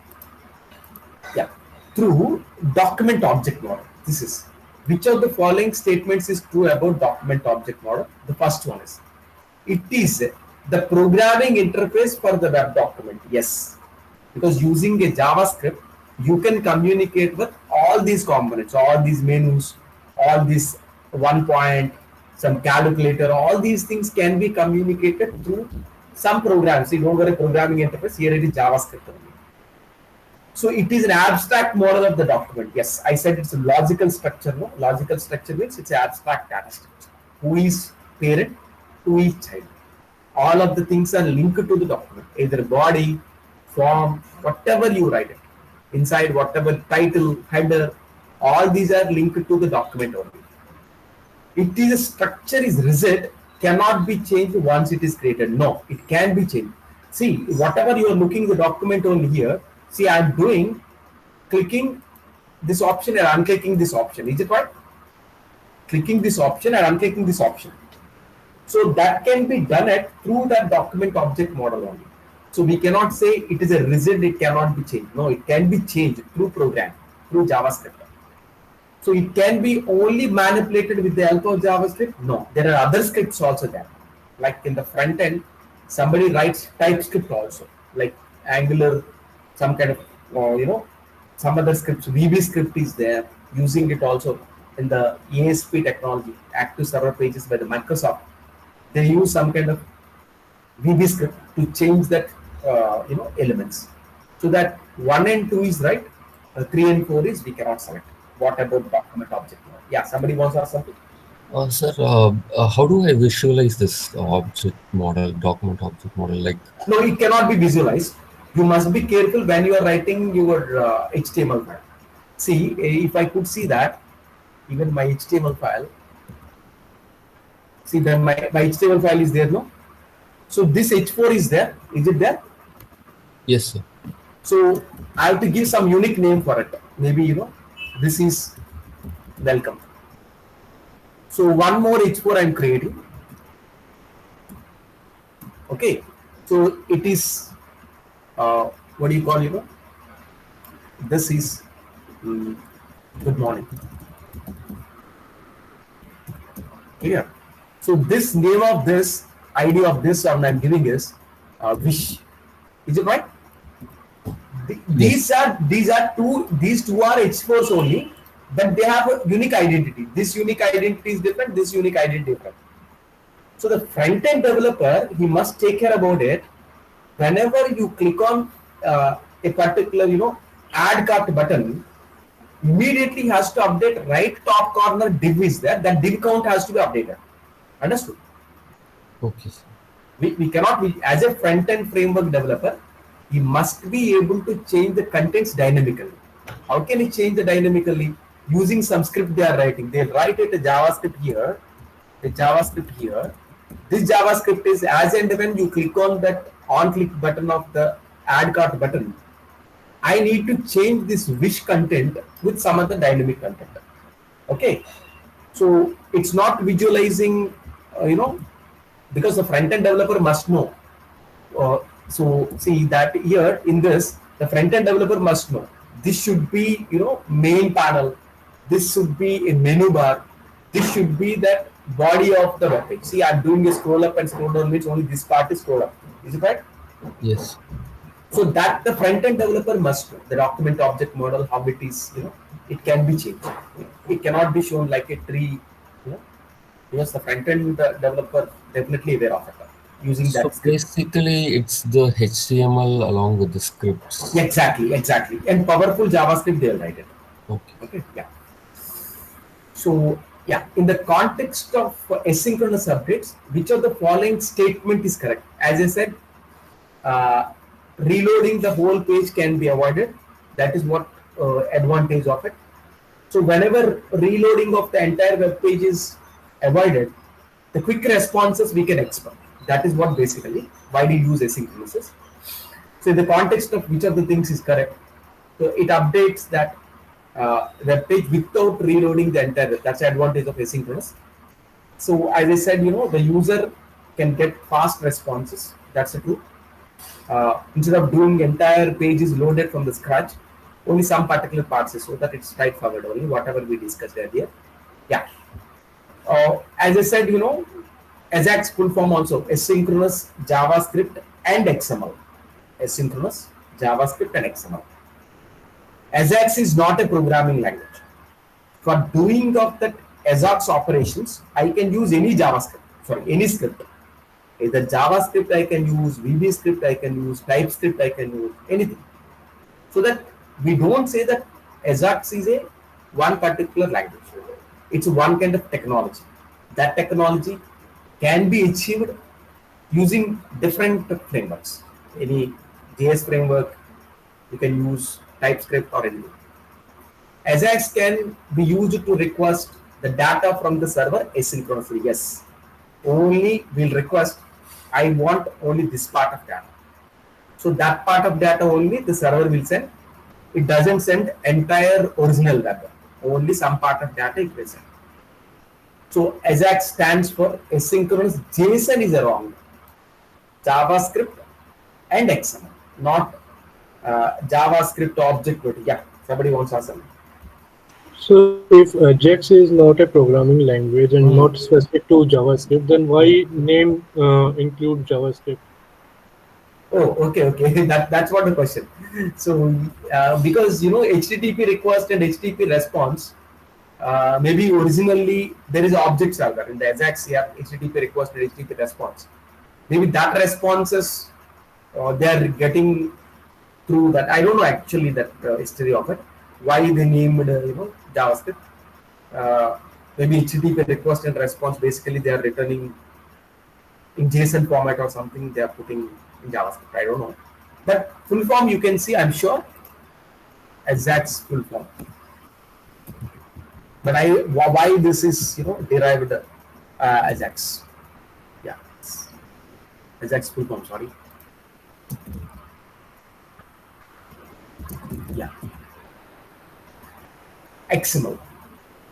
through document object model. This is, which of the following statements is true about document object model? The first one is, it is the programming interface for the web document. Yes, because using a JavaScript, you can communicate with all these components, all these menus, all these one point, some calculator, all these things can be communicated through some programs. You don't get a programming interface, here it is JavaScript only. So it is an abstract model of the document. Yes, I said it's a logical structure. No? Logical structure means it's an abstract data structure. Who is parent, who is child. All of the things are linked to the document, either body, form, whatever you write it. Inside whatever title, header, all these are linked to the document only. It is a structure is rigid, cannot be changed once it is created. No, it can be changed. See, whatever you are looking the document only here, see, I am doing clicking this option and unclicking this option. Is it right? Clicking this option and unclicking this option. So that can be done at through that document object model only. So we cannot say it is a rigid, it cannot be changed. No, it can be changed through program, through JavaScript. So it can be only manipulated with the help of JavaScript. No, there are other scripts also there. Like in the front end, somebody writes TypeScript also, like Angular, some kind of, some other scripts. VB script is there, using it also in the ASP technology, active server pages by the Microsoft. They use some kind of VB script to change that, elements. So that 1 and 2 is right, 3 and 4 is we cannot select. What about document object model? Yeah, somebody wants to ask something? Sir, how do I visualize this object model, document object model? Like, no, it cannot be visualized. You must be careful when you are writing your HTML file. See, if I could see that, even my HTML file, see then my HTML file is there, no? So this H4 is there, is it there? yes, sir. So I have to give some unique name for it. Maybe, this is welcome. So one more H4 I am creating. Okay, so it is, what do you call, this is good morning. Clear? So this name of this, ID of this one I'm giving is wish. Is it right? These two are H4s only, but they have a unique identity. This unique identity is different, this unique identity is different. So the front-end developer, he must take care about it. Whenever you click on a particular, add cart button, immediately has to update right top corner div is there. That div count has to be updated. Understood? Okay, sir. We cannot be, as a front end framework developer, he must be able to change the contents dynamically. How can he change the dynamically? Using some script they are writing. They write it a JavaScript here, a JavaScript here. This JavaScript is as and when you click on that on click button of the add cart button, I need to change this wish content with some other dynamic content. Okay, so it's not visualizing, because the front end developer must know. So see that here in this, the front end developer must know this should be main panel, this should be a menu bar, this should be that body of the web page. See, I'm doing a scroll up and scroll down, means only this part is scroll up. Is it right? Yes. So that the front end developer must know the document object model, how it is, it can be changed. It cannot be shown like a tree, because the front end developer definitely aware of it using So that script. basically, it's the HTML along with the scripts. Exactly. And powerful JavaScript they'll write it. Okay. Okay, yeah. So yeah, in the context of asynchronous updates, which of the following statement is correct? As I said, reloading the whole page can be avoided. That is what advantage of it. So whenever reloading of the entire web page is avoided, the quick responses we can expect. That is what basically why we use asynchronous. So in the context of which of the things is correct, so it updates that web page without reloading the entire web. That's the advantage of asynchronous. So as I said, the user can get fast responses. That's the truth. Instead of doing entire page is loaded from the scratch, only some particular parts is, so that it's straightforward only, whatever we discussed earlier. Yeah. As I said, AJAX full form also asynchronous JavaScript and XML. Asynchronous JavaScript and XML. AJAX is not a programming language. For doing of that AJAX operations, I can use any any script. Either JavaScript I can use, VB script I can use, TypeScript I can use, anything. So that we don't say that AJAX is a one particular language. It's one kind of technology. That technology can be achieved using different frameworks. Any JS framework, you can use TypeScript or anything. AJAX can be used to request the data from the server asynchronously. Yes, only will request, I want only this part of data. So that part of data only the server will send. It doesn't send entire original data. Only some part of data it will send. So AJAX stands for asynchronous. JSON is a wrong. JavaScript and XML, not JavaScript object. Yeah, somebody wants to ask something. So if AJAX is not a programming language and not specific to JavaScript, then why name include JavaScript? Oh, okay. That's what the question. So because HTTP request and HTTP response, maybe originally there is an object server in the AJAX here, HTTP request and HTTP response. Maybe that responses they are getting through that. I don't know actually that history of it. Why they named JavaScript? Maybe HTTP request and response. Basically, they are returning in JSON format or something. They are putting in JavaScript. I don't know. But full form you can see. I'm sure AJAX full form. But why this is derived AJAX? Yeah, AJAX full form. Sorry. Yeah. XML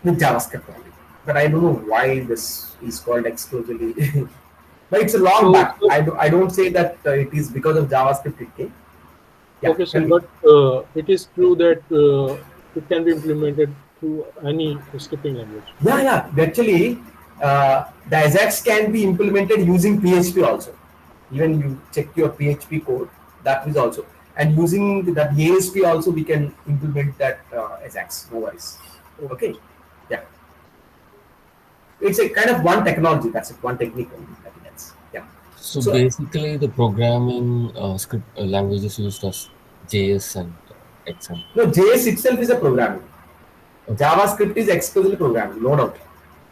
with JavaScript only. But I don't know why this is called exclusively. But it's a long back. I don't say that it is because of JavaScript it came. Yeah, okay, so but it is true that it can be implemented through any scripting language. Yeah. Actually, the AJAX can be implemented using PHP also. Even you check your PHP code, that is also. And using that ASP also, we can implement that AJAX. No worries. Okay. Yeah. It's a kind of one technology. That's it. One technique only. Yeah. So basically, the programming script languages used as JS and XML. No, JS itself is a programming. JavaScript is exclusively programming, no doubt.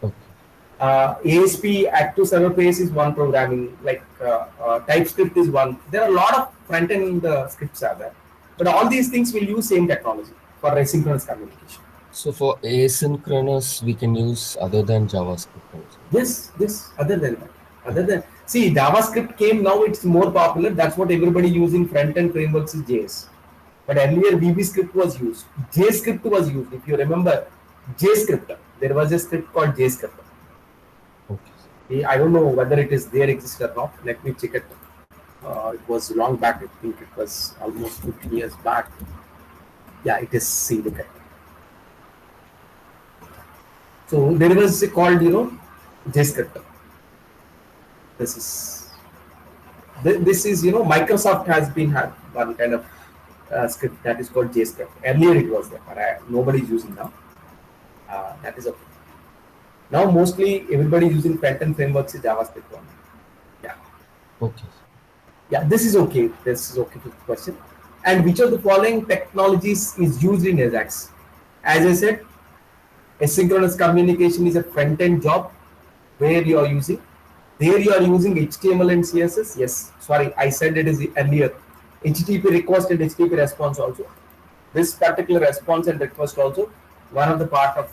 Okay. ASP active server page is one programming, like TypeScript is one. There are a lot of front end scripts are there, but all these things will use same technology for asynchronous communication. So for asynchronous, we can use other than JavaScript also. Yes. Other than that, see, JavaScript came now. It's more popular. That's what everybody using front end frameworks is JS. But earlier VB script was used. JScript was used. If you remember, JScript. There was a script called JScript. Okay. I don't know whether it is there exists or not. Let me check it. It was long back. I think it was almost 15 years back. Yeah, it is. See, look at it. So there was a called JScript. This is Microsoft has been had one kind of script that is called JScript. Earlier it was there, but nobody is using now. That is okay. Now mostly everybody using front-end frameworks is JavaScript one. Yeah. Okay. Yeah, this is okay. This is okay to the question. And which of the following technologies is used in AJAX? As I said, asynchronous communication is a front-end job where you are using. There you are using HTML and CSS. Yes, sorry, I said it is earlier. HTTP request and HTTP response also. This particular response and request also one of the part of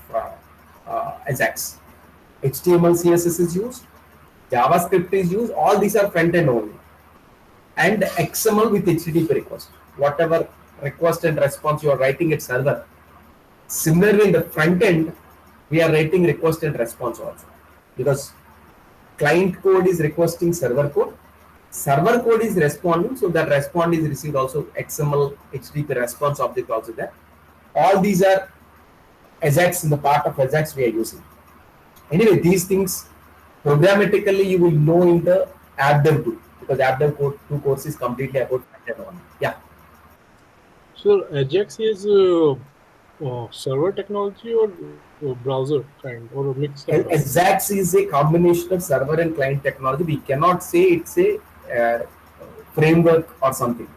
AJAX. HTML, CSS is used. JavaScript is used. All these are front end only. And XML with HTTP request. Whatever request and response you are writing at server. Similarly, in the front end, we are writing request and response also. Because client code is requesting server code. Server code is responding, so that response is received also. XML, HTTP response object also there. All these are AJAX. In the part of AJAX we are using. Anyway, these things programmatically you will know in the AppDev 2, because AppDev 2 course is completely about front-end only. Yeah. So AJAX is server technology or browser kind or a mix? AJAX is a combination of server and client technology. We cannot say it's a framework or something.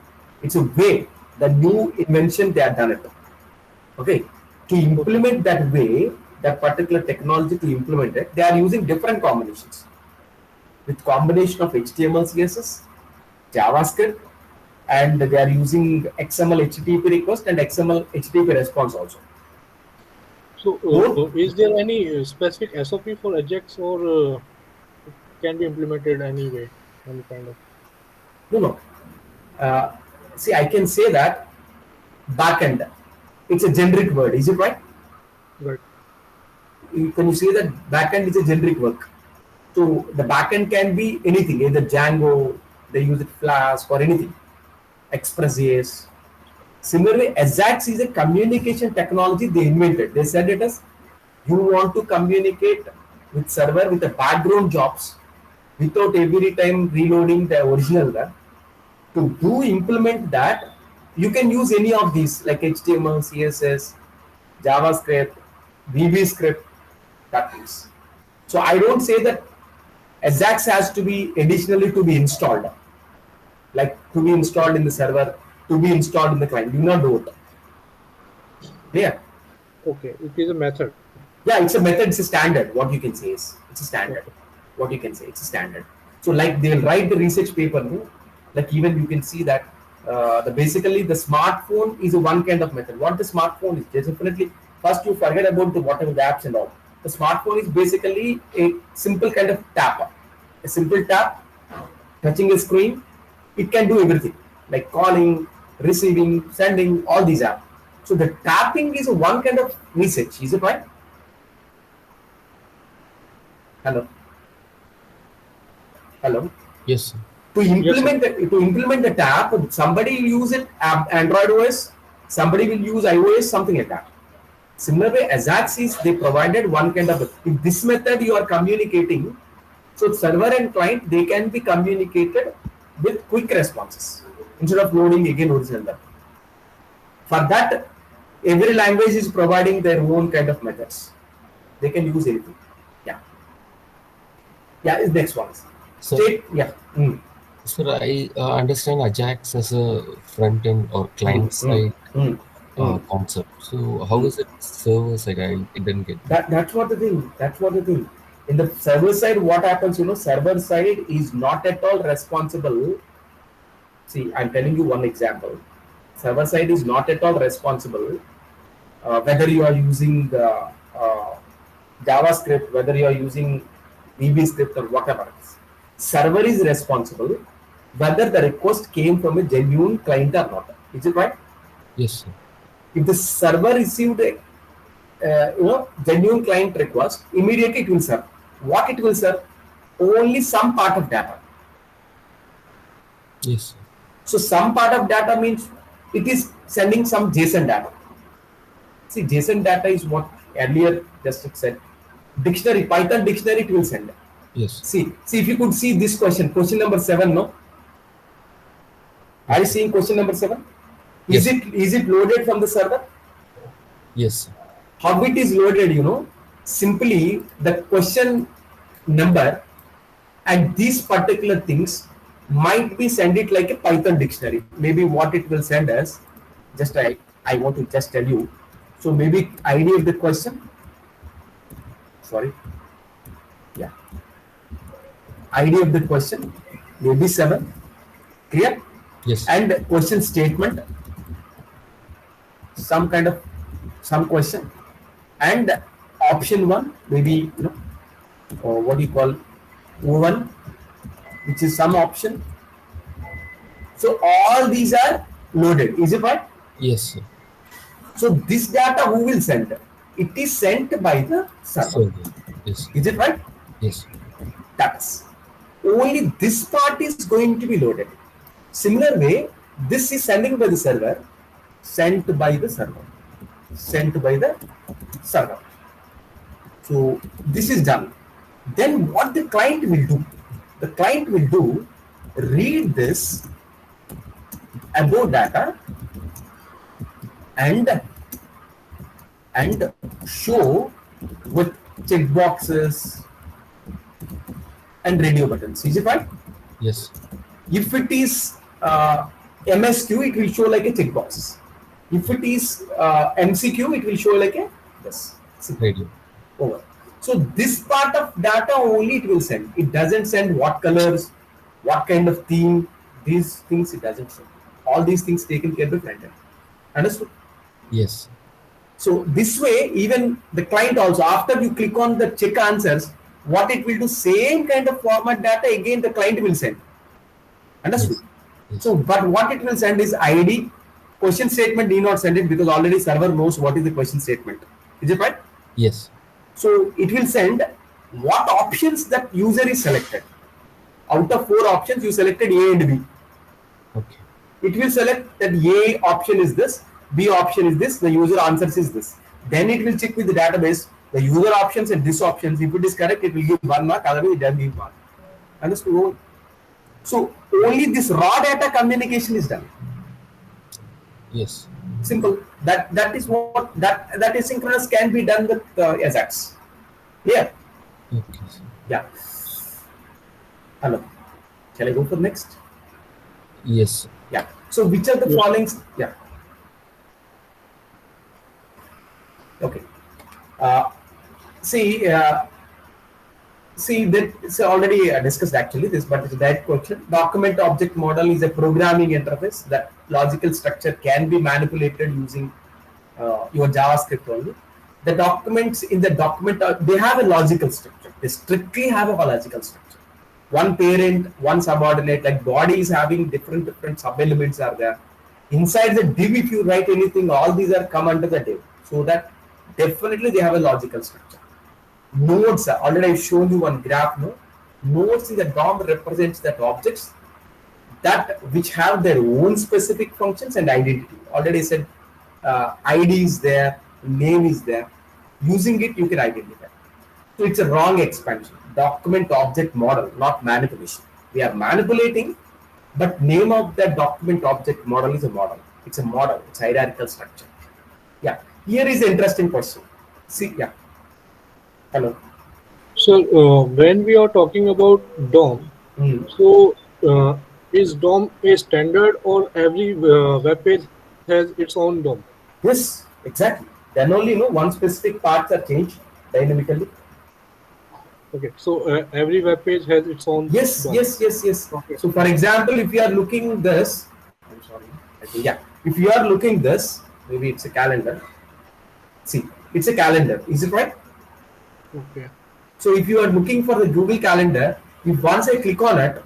It's a way, the new invention they have done it. Okay, to implement that way, that particular technology to implement it, they are using different combinations. With combination of HTML, CSS, JavaScript, and they are using XML HTTP request and XML HTTP response also. So, is there any specific SOP for AJAX, or can be implemented anyway? Any kind of? No. See, I can say that backend. It's a generic word. Is it right? Right. Can you say that backend is a generic work? So the backend can be anything, either Django, they use it Flask or anything. Express.js. Similarly, AJAX is a communication technology they invented. They said it as you want to communicate with server with the background jobs without every time reloading the original there. To implement that, you can use any of these like HTML, CSS, JavaScript, VB that is. So I don't say that AJAX has to be additionally to be installed, like to be installed in the server, to be installed in the client. Do not do it. Yeah. Okay, it is a method. Yeah, it's a method. It's a standard. What you can say is it's a standard. What you can say, it's a standard. So like they'll write the research paper, no? Like even you can see that basically the smartphone is a one kind of method. What the smartphone is, definitely first you forget about the whatever the apps and all. The smartphone is basically a simple kind of tap. A simple tap, touching a screen, it can do everything like calling, receiving, sending, all these apps. So the tapping is one kind of research. Is it right? Hello. Hello. Yes, sir. To implement the tap, somebody will use it Android OS, somebody will use iOS, something like that. Similarly, AJAX is they provided one kind of in this method you are communicating. So server and client they can be communicated with quick responses instead of loading again original data. For that, every language is providing their own kind of methods. They can use anything. Yeah. Yeah. Is next one. So, State. Yeah. Sir, I understand AJAX as a front end or client side concept. So how is it server side? I didn't get that. That's what the thing. That's what the thing. In the server side, what happens? Server side is not at all responsible. See, I'm telling you one example. Server side is not at all responsible whether you are using JavaScript, whether you are using VB script or whatever. Server is responsible whether the request came from a genuine client or not. Is it right? Yes, sir. If the server received a genuine client request, immediately it will serve. What it will serve? Only some part of data. Yes, sir. So some part of data means it is sending some JSON data. See, JSON data is what earlier just said. Dictionary, Python dictionary, it will send. Yes. See if you could see this question number 7, no? Are you seeing question number 7? Is it loaded from the server? Yes, sir. How it is loaded, simply the question number and these particular things might be send it like a Python dictionary. Maybe what it will send us, just I want to just tell you. So maybe ID of the question. Sorry. Yeah. ID of the question, maybe 7. Clear? Yes. And question statement, some question, and option 1, maybe or what do you call O1, which is some option. So all these are loaded. Is it right? Yes, sir. So this data who will send? It is sent by the server. Yes. Is it right? Yes. That's only this part is going to be loaded. Similar way, this is sending by the server, sent by the server, sent by the server. So this is done. Then what the client will do? The client will do, read this above data and show with checkboxes and radio buttons. Is it right? Yes. If it is MSQ, it will show like a checkbox. If it is MCQ, it will show like a Radio. Over. So this part of data only it will send. It doesn't send what colors, what kind of theme, these things it doesn't send. All these things taken care of the front end. Understood? Yes. So this way, even the client also, after you click on the check answers, what it will do, same kind of format data again the client will send. Understood? Yes. So, but what it will send is ID. Question statement need not send it because already server knows what is the question statement. Is it right? Yes. So it will send what options that user is selected. Out of 4 options, you selected A and B. Okay. It will select that A option is this, B option is this, the user answers is this. Then it will check with the database the user options and this options. If it is correct, it will give 1 mark. Otherwise, it doesn't give 1. Understood? So only this raw data communication is done. Yes. Simple. That is what that asynchronous can be done with AJAX. Yeah. Okay, sir. Yeah. Hello. Shall I go for next? Yes, sir. Yeah. So which are the following? Yeah. Okay. See that it's already discussed actually this, but it's that question. Document object model is a programming interface that logical structure can be manipulated using your JavaScript only. The documents in the document they have a logical structure. They strictly have a logical structure. One parent, one subordinate, like body is having different sub elements are there. Inside the div, if you write anything, all these are come under the div. So that definitely they have a logical structure. Nodes, already I've shown you one graph. Nodes in the DOM represents that objects that which have their own specific functions and identity. Already I said ID is there, name is there. Using it, you can identify. So it's a wrong expansion. Document object model, not manipulation. We are manipulating, but name of that document object model is a model. It's a model. It's a hierarchical structure. Yeah. Here is an interesting question. See, yeah. Hello. So when we are talking about DOM, so is DOM a standard or every web page has its own DOM? Yes, exactly. Then only one specific parts are changed dynamically. Okay, so every web page has its own Yes, DOM. yes, yes, yes. Okay. So for example, if you are looking this, I'm sorry, I think, yeah. If you are looking this, maybe it's a calendar. See, it's a calendar. Is it right? Okay. So if you are looking for the Google Calendar, if once I click on it,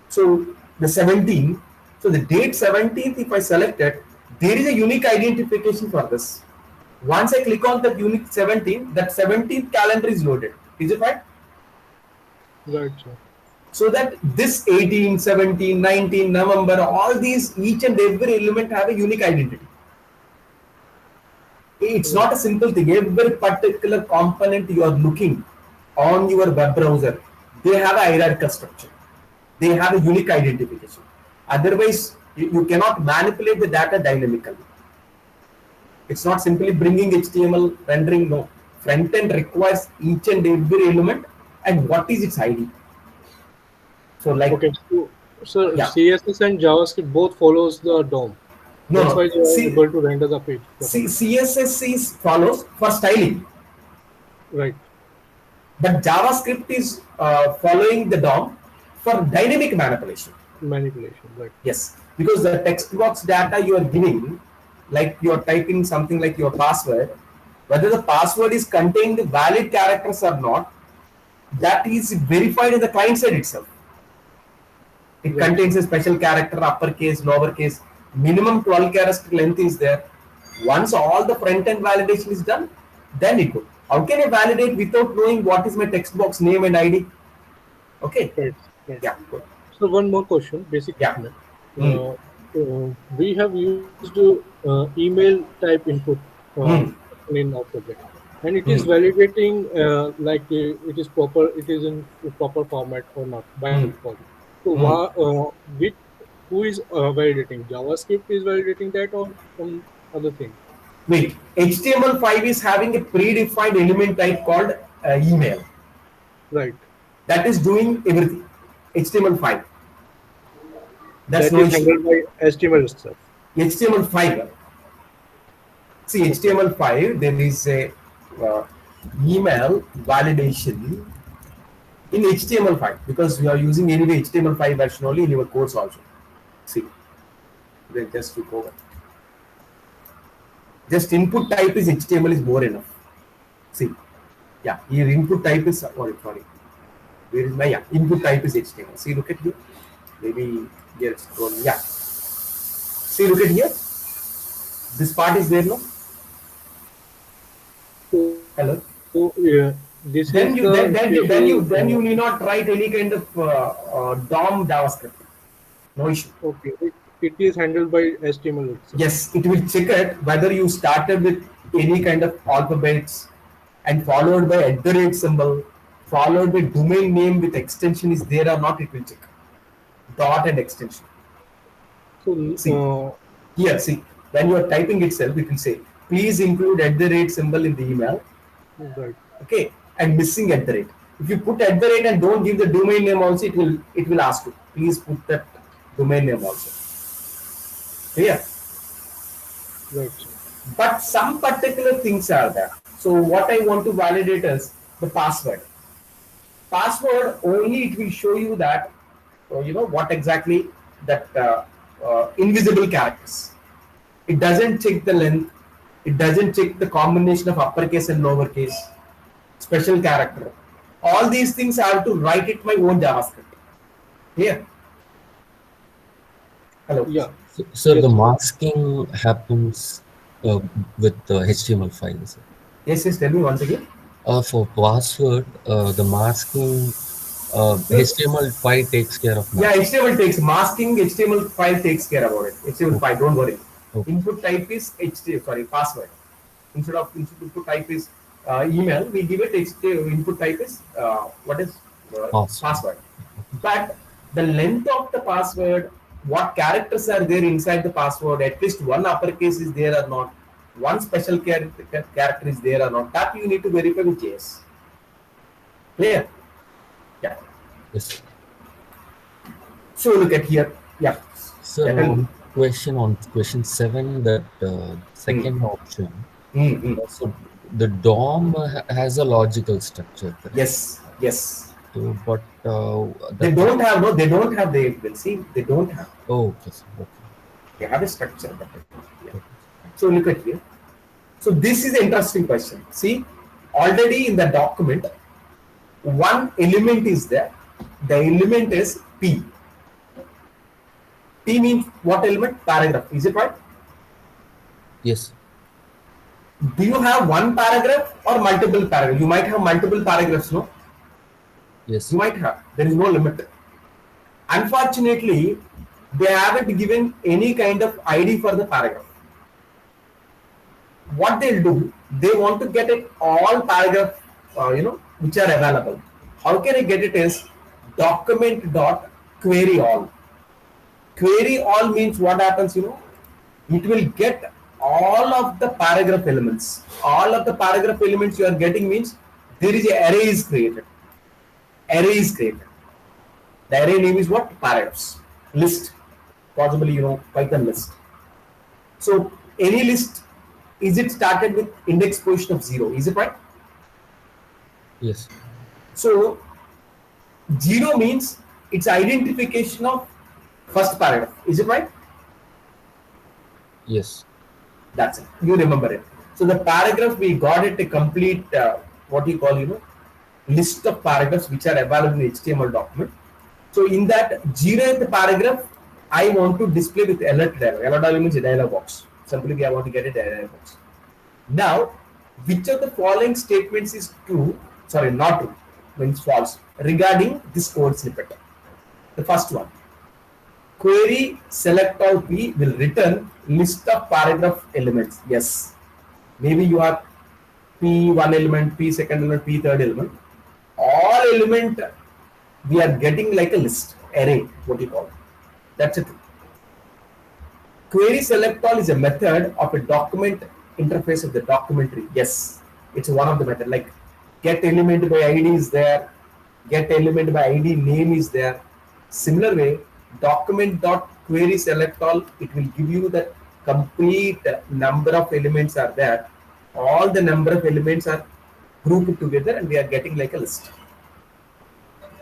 so the 17th, so the date 17th, if I select it, there is a unique identification for this. Once I click on that unique 17th, that 17th calendar is loaded. Is it right? Right, sir. So that this 18, 17, 19, November, all these, each and every element have a unique identity. It's Right. not a simple thing. Every particular component you are looking on your web browser, they have a hierarchical structure. They have a unique identification. Otherwise, you cannot manipulate the data dynamically. It's not simply bringing HTML rendering. No, front end requires each and every element and what is its ID. So, like, Okay, so yeah, CSS and JavaScript both follows the DOM. no, That's why no. they are able to render the page properly. CSS is follows for styling, Right. but JavaScript is following the DOM for dynamic manipulation. Manipulation. Right. Yes, because the text box data you are giving, like you are typing something like your password, whether the password is contained valid characters or not, that is verified in the client side itself. It Right. contains a special character, uppercase, lowercase, minimum 12 character length is there. Once all the front end validation is done, then it goes. How can I validate without knowing what is my text box name and ID? Okay. Right. Right. Yeah. Good. So one more question, basic Yeah. question. Hmm. We have used email type input Hmm. in our project, and it is validating like it is proper, it is in proper format or not by Hmm. default. So Hmm. which who is validating? JavaScript is validating that, or some other thing? Wait, HTML5 is having a predefined element type called email. Right. That is doing everything. HTML5. That's That no is issue. handled by HTML itself. HTML5. See, HTML5, there is a email validation in HTML5 because we are using anyway HTML5 version only in your course also. See, then just to go. Just input type is HTML is more enough. See, yeah, your input type is sorry. Where is my input type is HTML. See, look at here. Maybe here it's scrolling. Yeah. See, look at here. This part is there, no? So, Hello. this Then is you the then you need not write any kind of DOM JavaScript. No issue. okay. It is handled by HTML itself. Yes, it will check it whether you started with any kind of alphabets and followed by @ symbol, followed by domain name with extension is there or not. It will check dot and extension. So See here. See, when you are typing itself, it will say please include @ symbol in the email. right. Okay, and missing @. If you put @ and don't give the domain name also, it will ask you please put that domain name also. Clear? Right. But some particular things are there. So what I want to validate is the password. Password only it will show you that what exactly that invisible characters. It doesn't check the length. It doesn't check the combination of uppercase and lowercase. Special character. All these things I have to write it my own JavaScript. Here. Hello. Yeah. So Yes. the masking happens with the HTML5. Sir. Yes. Tell me once again. For password, the masking, HTML5 takes care of Yeah, masking. HTML takes masking. HTML5 takes care about it. HTML5, don't worry. Okay. Input type is password. Instead of input type is email, we give it input type is what is password. But the length of the password, what characters are there inside the password, at least one uppercase is there or not, one special character is there or not, that you need to verify with JS. Clear? Yeah. Yes. So look at here. Yeah. So question on question 7, that second option. So the DOM has a logical structure, correct? Yes, yes. So, but They don't have, no, they don't have, they will see, they don't have. Oh, okay, sir. Okay. They have a structure. But yeah. Okay. So look at here. So this is an interesting question. See, already in the document, one element is there. The element is P. P means what element? Paragraph. Is it right? Yes. Do you have one paragraph or multiple paragraphs? You might have multiple paragraphs, no? Yes. You might have. There is no limit. Unfortunately, they haven't given any kind of ID for the paragraph. What they'll do, they want to get it all paragraph, which are available. How can I get it is document dot query all. Query all means what happens, it will get all of the paragraph elements. All of the paragraph elements you are getting means there is an array is created. Array is created. The array name is what? Paragraphs. List. Possibly, Python list. So any list, is it started with index position of 0? Is it right? Yes. So 0 means it's identification of first paragraph. Is it right? Yes. That's it. You remember it. So the paragraph, we got it a complete, what you call, list of paragraphs which are available in HTML document. So in that 0th paragraph, I want to display with alert dialog. Alert dialog means a dialog box. Simply I want to get a dialog box. Now, which of the following statements is true? Sorry, not true, means false, regarding this code snippet. The first one. Query select all P will return list of paragraph elements. Yes. Maybe you have P1 element, P second element, P third element. All element we are getting like a list, array, what you call it. That's it. Query select all is a method of a document interface of the documentary. Yes, it's one of the method. Like get element by ID is there, get element by ID name is there. Similar way, document dot query select all, it will give you the complete number of elements are there. All the number of elements are grouped together and we are getting like a list.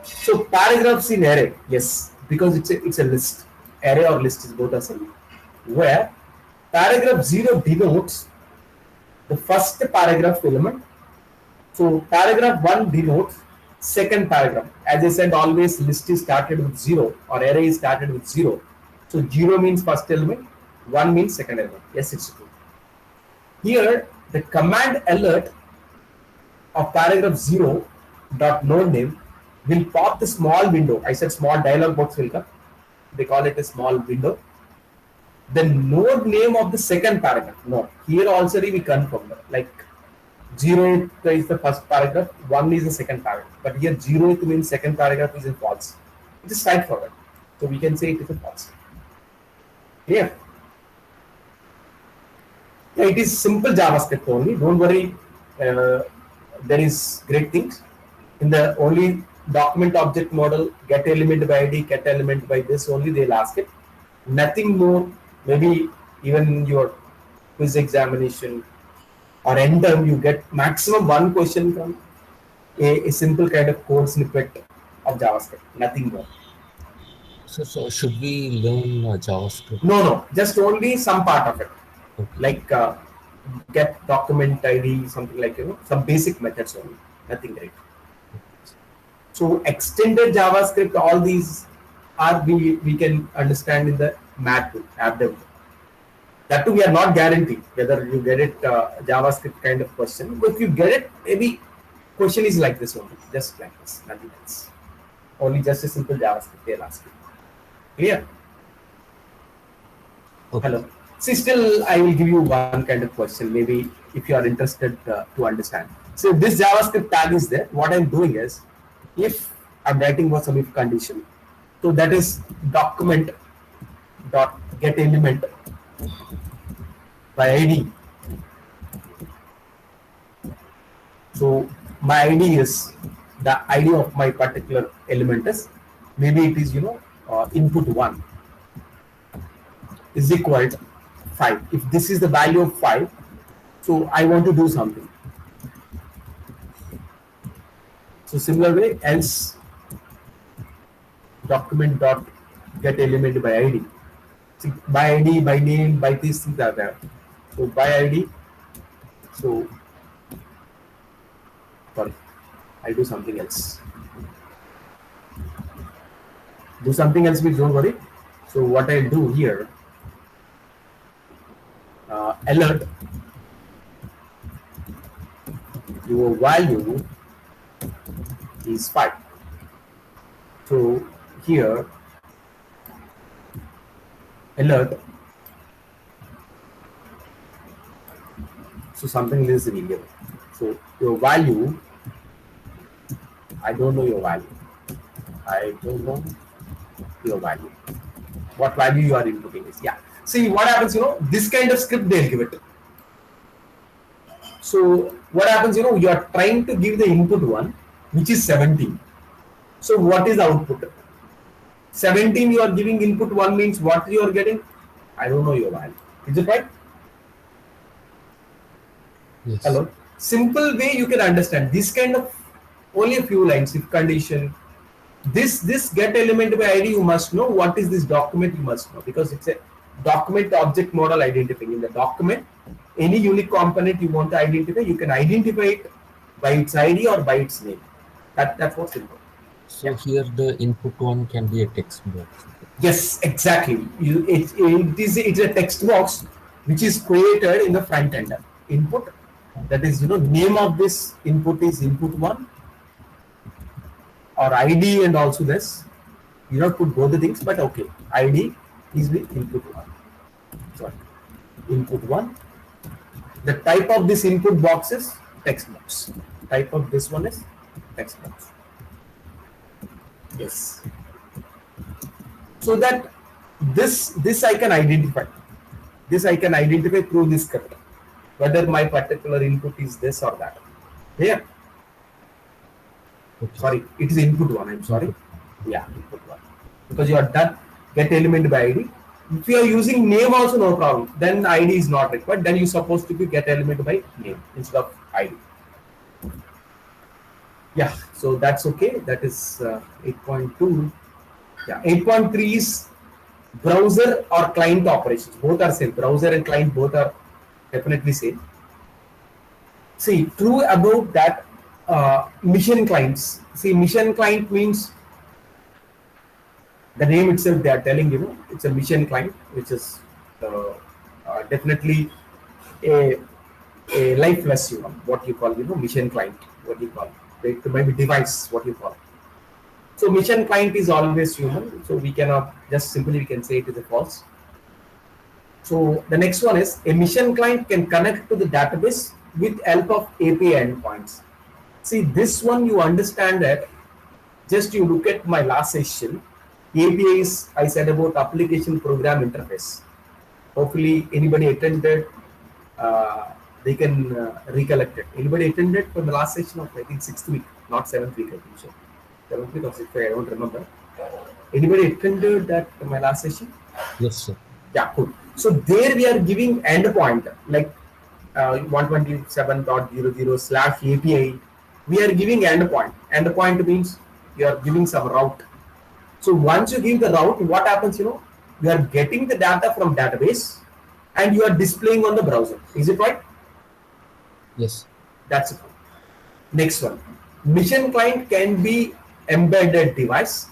So paragraphs in array, yes, because it's a list. Array or list is both the same. Where paragraph 0 denotes the first paragraph element. So paragraph 1 denotes second paragraph. As I said, always list is started with 0 or array is started with 0. So 0 means first element, 1 means second element. Yes, it's true. Here the command alert of paragraph 0 dot node name will pop the small window. I said small dialog box will come. They call it a small window. The node name of the second paragraph. No, here also we confirm that. Like 0th is the first paragraph, 1 is the second paragraph. But here 0th means second paragraph is a false. It is straightforward. So we can say it is a false. Clear? Yeah, it is simple JavaScript only. Don't worry. There is great things. In the only document object model, get element by ID, get element by this only they'll ask it. Nothing more. Maybe even your quiz examination or end term, you get maximum one question from a simple kind of code snippet of JavaScript. Nothing more. So should we learn JavaScript? No, just only some part of it. Okay. Like get document ID, something like some basic methods only. Nothing great. So extended JavaScript, all these are we can understand in the math app dev. That too we are not guaranteed whether you get it JavaScript kind of question. But if you get it, maybe question is like this only, just like this, nothing else. Only just a simple JavaScript they'll ask you. Clear? Okay. Hello. See, still I will give you one kind of question, maybe if you are interested to understand. So this JavaScript tag is there. What I'm doing is, if I'm writing for some if condition, so that is document dot get element by ID. So my ID is the ID of my particular element is, maybe it is input 1. is equal to 5. If this is the value of 5, so I want to do something. So similar way, else document dot get element by ID. See, by ID, by name, by these things are there. So by ID, so sorry, I do something else. Do something else, please don't worry. So what I'll do here, alert your value is 5. So here alert, so something is given. So your value, I don't know your value. I don't know your value. What value you are inputting is, yeah. See what happens, this kind of script they'll give it. So what happens, you are trying to give the input one, which is 17. So what is the output? 17 you are giving input 1 means what you are getting? I don't know your value. Is it right? Yes. Hello. Simple way you can understand this kind of only a few lines. If condition, this get element by ID, you must know what is this document, you must know, because it's a document object model identifying. In the document, any unique component you want to identify, you can identify it by its ID or by its name. That's what's important. So here the input one can be a text box. Yes, exactly. It's a text box which is created in the front end input. That is, name of this input is input one or ID, and also this. You not put both the things, but okay. ID is the input one. Sorry, input one. The type of this input box is text box. Type of this one is text box. Yes. So that this I can identify. This I can identify through this script, whether my particular input is this or that. Here. Okay. Sorry, it is input one. I'm sorry. Yeah, input one. Because you are done get element by ID. If you are using name also, no problem. Then ID is not required. Then you supposed to be get element by name instead of ID. Yeah, so that's okay. That is 8.2. Yeah, 8.3 is browser or client operations. Both are same. Browser and client both are definitely same. See, true about that mission clients. See, mission client means the name itself they are telling, it's a mission client, which is definitely a lifeless, what you call, mission client, what you call. It might be device, what you call. So mission client is always human. So we cannot just simply we can say it is a false. So the next one is a mission client can connect to the database with help of API endpoints. See, this one you understand that just you look at my last session. API is I said about application program interface. Hopefully anybody attended, they can recollect it. Anybody attended from the last session of I think 6th week, not 7th week I think so. 7th week or 6th week, I don't remember. Anybody attended that my last session? Yes, sir. Yeah, cool. So there we are giving endpoint like 127.00/API. We are giving endpoint. Endpoint means you are giving some route. So once you give the route, what happens? You are getting the data from database and you are displaying on the browser. Is it right? Yes. That's it. Next one. Mission client can be embedded device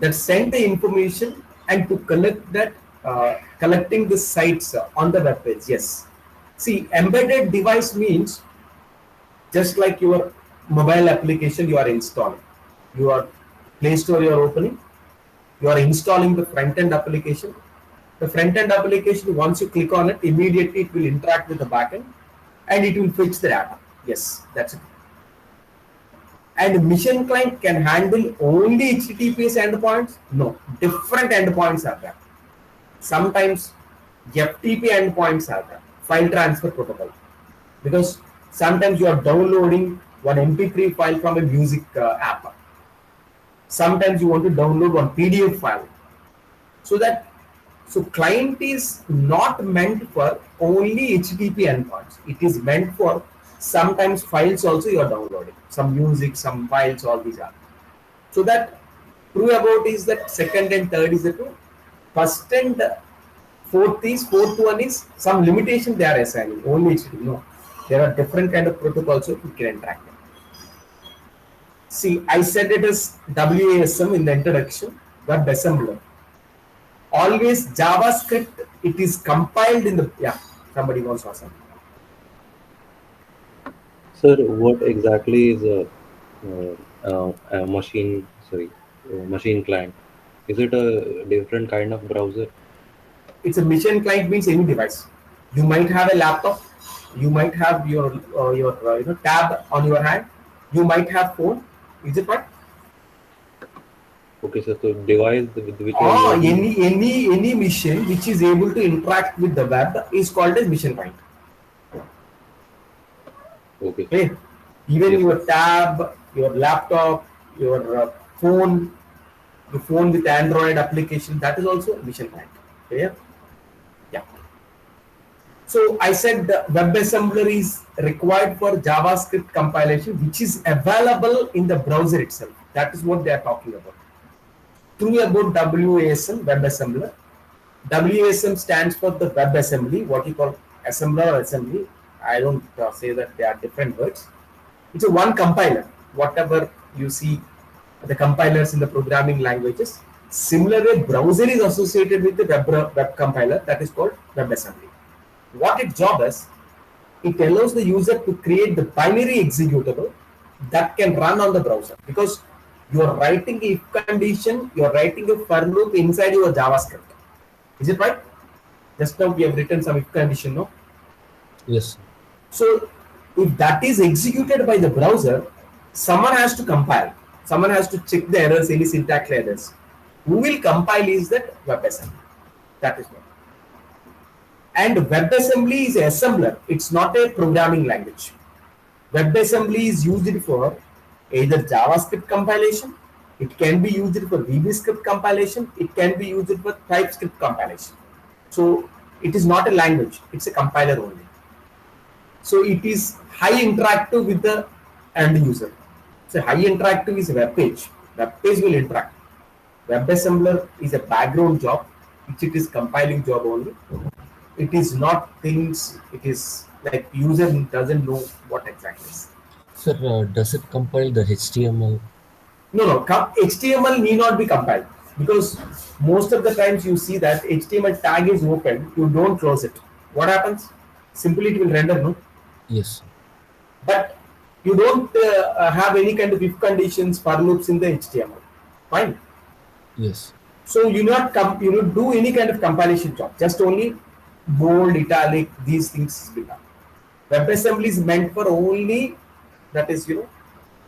that send the information and to collect that collecting the sites on the web page. Yes. See, embedded device means just like your mobile application you are installing. Your Play Store you are opening. You are installing the front end application. The front end application, once you click on it, immediately it will interact with the backend and it will fetch the data. Yes, that's it. And mission client can handle only HTTPS endpoints? No, different endpoints are there. Sometimes FTP endpoints are there, file transfer protocol. Because sometimes you are downloading one MP3 file from a music app. Sometimes you want to download one PDF file. So that So client is not meant for only HTTP endpoints. It is meant for sometimes files also you are downloading. Some music, some files, all these are. So that true about is that second and third is the true. First and fourth one is some limitation they are assigning. Only HTTP. No. There are different kind of protocols you can interact with. See, I said it is WASM in the introduction, web assembler. Always JavaScript, it is compiled in the, yeah, somebody wants to ask something. Sir, what exactly is a machine client? Is it a different kind of browser? It's a machine client means any device. You might have a laptop, you might have your tab on your hand, you might have phone. Is it right? Okay, sir. So device with which are any machine which is able to interact with the web is called as machine client. Okay. Even Yes, your tab, your laptop, your phone, the phone with Android application, that is also machine client. Okay? Yeah. So I said the WebAssembler is required for JavaScript compilation, which is available in the browser itself. That is what they are talking about. True about WASM, WebAssembler. WASM stands for the WebAssembly, what you call assembler or assembly. I don't say that they are different words. It's a one compiler. Whatever you see, the compilers in the programming languages. Similarly, browser is associated with the web compiler that is called WebAssembly. What its job is, it allows the user to create the binary executable that can run on the browser, because you are writing if condition, you are writing a for loop inside your JavaScript. Is it right? Just now we have written some if condition, no? Yes. So if that is executed by the browser, someone has to compile. Someone has to check the errors, any syntax errors. Who will compile is that WebAssembly. That is what. And WebAssembly is an assembler. It's not a programming language. WebAssembly is used for either JavaScript compilation, it can be used for VBScript compilation, it can be used for TypeScript compilation. So it is not a language, it's a compiler only. So it is high interactive with the end user. So high interactive is a web page. Web page will interact. WebAssembler is a background job, which it is compiling job only. It is not things, it is like user doesn't know what exactly is. Sir, does it compile the HTML? No, HTML need not be compiled, because most of the times you see that HTML tag is open, you don't close it. What happens? Simply it will render, no? Yes. But you don't have any kind of if conditions, for loops in the HTML. Fine. Yes. So you not do any kind of compilation job. Just only bold, italic, these things will be done. WebAssembly is meant for only, that is,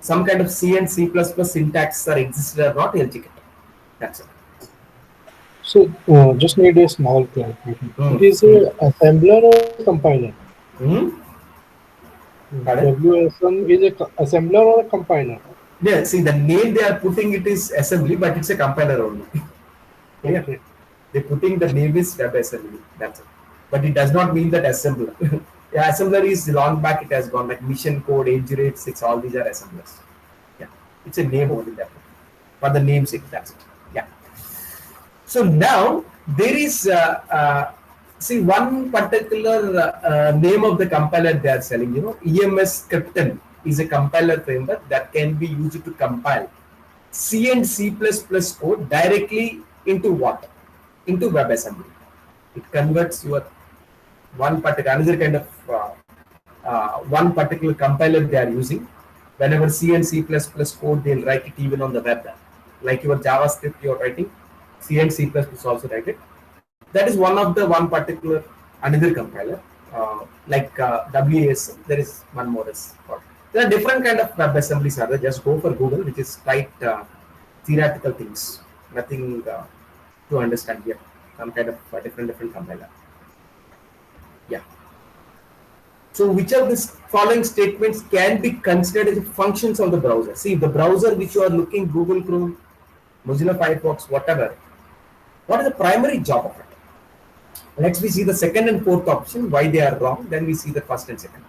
some kind of C and C++ syntax are existed or not, LG kit. That's it. So just need a small clarification. It is a assembler or a compiler? WSM is a assembler or a compiler? Yeah, see the name they are putting it is assembly, but it's a compiler only. Yeah. Okay. They're putting the name is WebAssembly. That's it. But it does not mean that assembler. Yeah, assembler is long back, it has gone like mission code, AJAX, all these are assemblers. Yeah, it's a name only that. For the namesake, that's it. Yeah. So now there is see one particular name of the compiler they are selling. EMS Scripton is a compiler framework that can be used to compile C and C++ code directly into what? Into WebAssembly. It converts your one particular compiler they are using. Whenever C and C++ code, they'll write it even on the web. Like your JavaScript you're writing, C and C++ also write it. That is one particular another compiler. Like WASM, there is one more is called. There are different kind of WebAssemblies are there. Just go for Google, which is quite theoretical things. Nothing to understand here. Some kind of different compiler. Yeah. So which of these following statements can be considered as functions of the browser? See, the browser which you are looking, Google Chrome, Mozilla Firefox, whatever, what is the primary job of it? Next, we see the second and fourth option, why they are wrong. Then we see the first and second.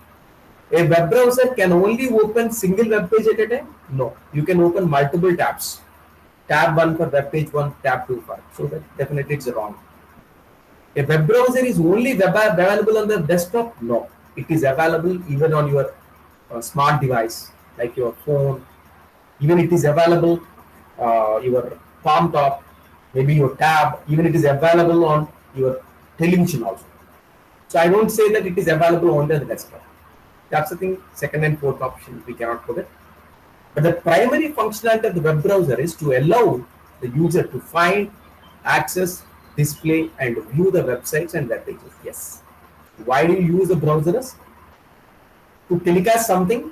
A web browser can only open single web page at a time? No. You can open multiple tabs. Tab 1 for web page 1, tab 2 for. So that definitely it's wrong. A web browser is only available on the desktop? No. It is available even on your smart device, like your phone. Even it is available your palm top, maybe your tab. Even it is available on your television also. So I don't say that it is available only on the desktop. That's the thing, second and fourth option, we cannot put it. But the primary functionality of the web browser is to allow the user to find, access, display, and view the websites and web pages. Yes. Why do you use the browsers? To telecast something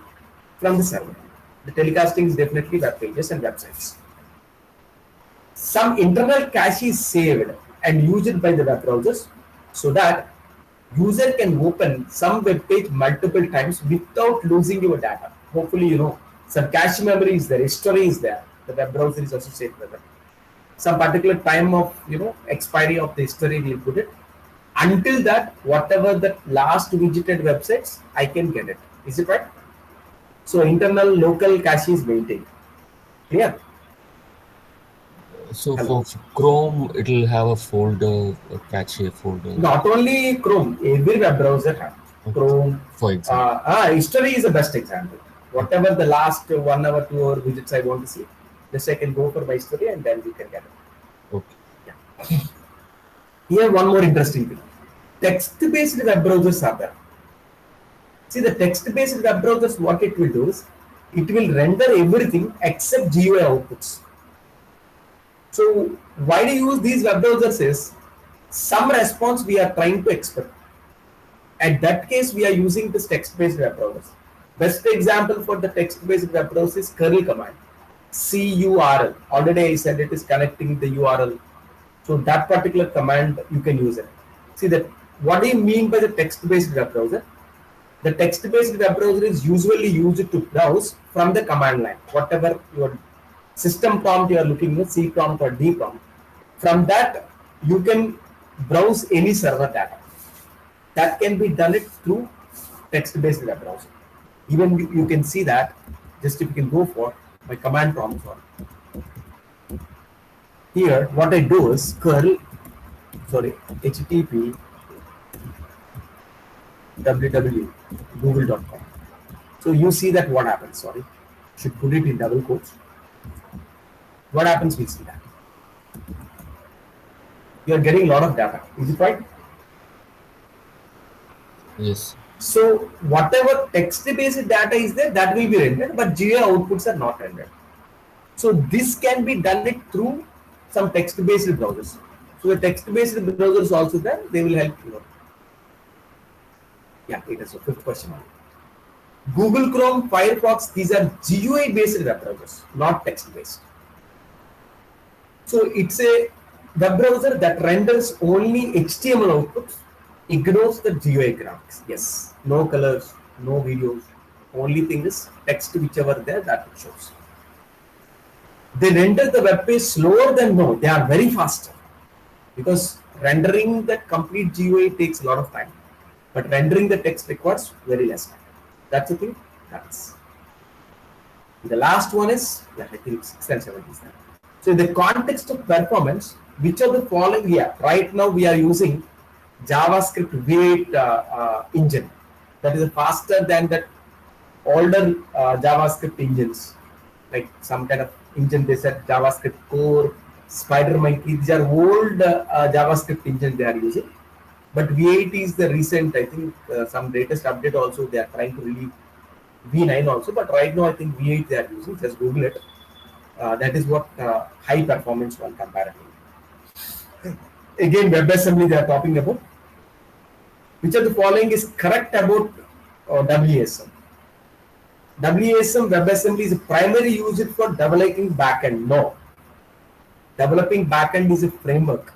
from the server. The telecasting is definitely web pages and websites. Some internal cache is saved and used by the web browsers so that user can open some web page multiple times without losing your data. Hopefully, you know, some cache memory is there, history is there. The web browser is associated with it. Some particular time of, you know, expiry of the history we'll put it. Until that, whatever the last visited websites, I can get it. Is it right? So internal local cache is maintained. Clear? So for Chrome, it will have a folder, a cache folder. Not only Chrome, every web browser has. Chrome. For example. History is the best example. Whatever the last 1 hour, 2 hour visits I want to see, just I can go for my history and then we can get it. Okay. Yeah. Here one more interesting thing. Text-based web browsers are there. See, the text-based web browsers, what it will do is, it will render everything except GUI outputs. So why do you use these web browsers is, some response we are trying to expect. At that case, we are using this text-based web browsers. Best example for the text-based web browser is curl command. CURL. Already I said it is connecting the URL. So that particular command, you can use it. See that, what do you mean by the text-based web browser? The text-based web browser is usually used to browse from the command line. Whatever your system prompt you are looking at, C prompt or D prompt. From that, you can browse any server data. That can be done it through text-based web browser. Even you can see that, just if you can go for my command prompt. Here, what I do is HTTP www google.com. So you see that what happens, should put it in double quotes. What happens, we see that. You are getting a lot of data, is it right? Yes. So whatever text-based data is there, that will be rendered, but GUI outputs are not rendered. So this can be done it through some text-based browsers. So the text-based browsers also there, they will help you. Yeah, it is a fifth question. Google Chrome, Firefox, these are GUI-based web browsers, not text-based. So it's a web browser that renders only HTML outputs, ignores the GUI graphics. Yes, no colors, no videos. Only thing is text, whichever there, that it shows. They render the web page slower than they are very fast, because rendering the complete GUI takes a lot of time, but rendering the text requires very less time. That's the thing. That's the last one is, yeah, I think 6 and 7 is there. So in the context of performance, which of the following? Yeah, right now we are using JavaScript V8 engine that is faster than that older JavaScript engines, like some kind of engine they said JavaScript Core, Spider Monkey. These are old JavaScript engines they are using, but V8 is the recent. I think some latest update also they are trying to release V9 also, but right now I think V8 they are using. Just Google it. That is what high performance one comparatively. Again, WebAssembly they are talking about. Which of the following is correct about WASM? WASM, WebAssembly, is primarily used for developing backend. No. Developing backend is a framework.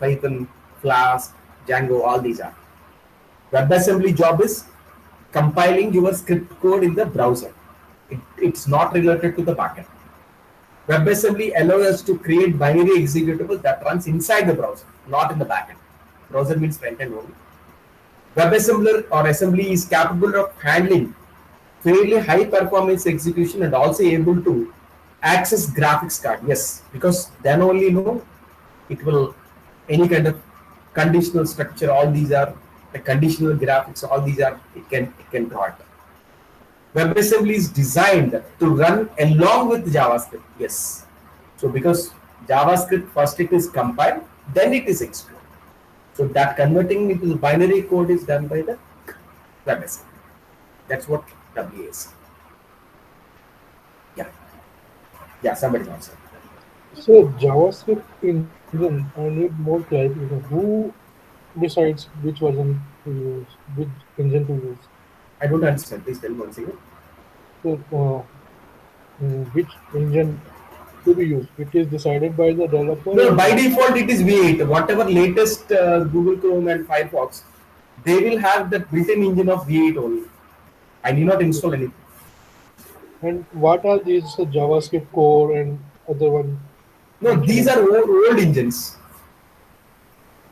Python, Flask, Django, all these are. WebAssembly job is compiling your script code in the browser. It's not related to the backend. WebAssembly allows us to create binary executable that runs inside the browser, not in the backend. Browser means front end only. WebAssembler or assembly is capable of handling fairly high performance execution and also able to access graphics card. Yes, because then only it will any kind of conditional structure. All these are the conditional graphics. All these are it can draw it. WebAssembly is designed to run along with JavaScript. Yes, so because JavaScript first it is compiled, then it is executed. So that converting into the binary code is done by the WebAssembly. That's what WA is. Yeah, somebody wants it. So JavaScript engine, I need more clarification. Who decides which version to use, which engine to use? I don't understand. Please tell me once again. So which engine to be used? It is decided by the developer. No, by default it is V8. Whatever latest Google Chrome and Firefox, they will have the built-in engine of V8 only. I need not install anything. And what are these JavaScript core and other one? No, these are old engines.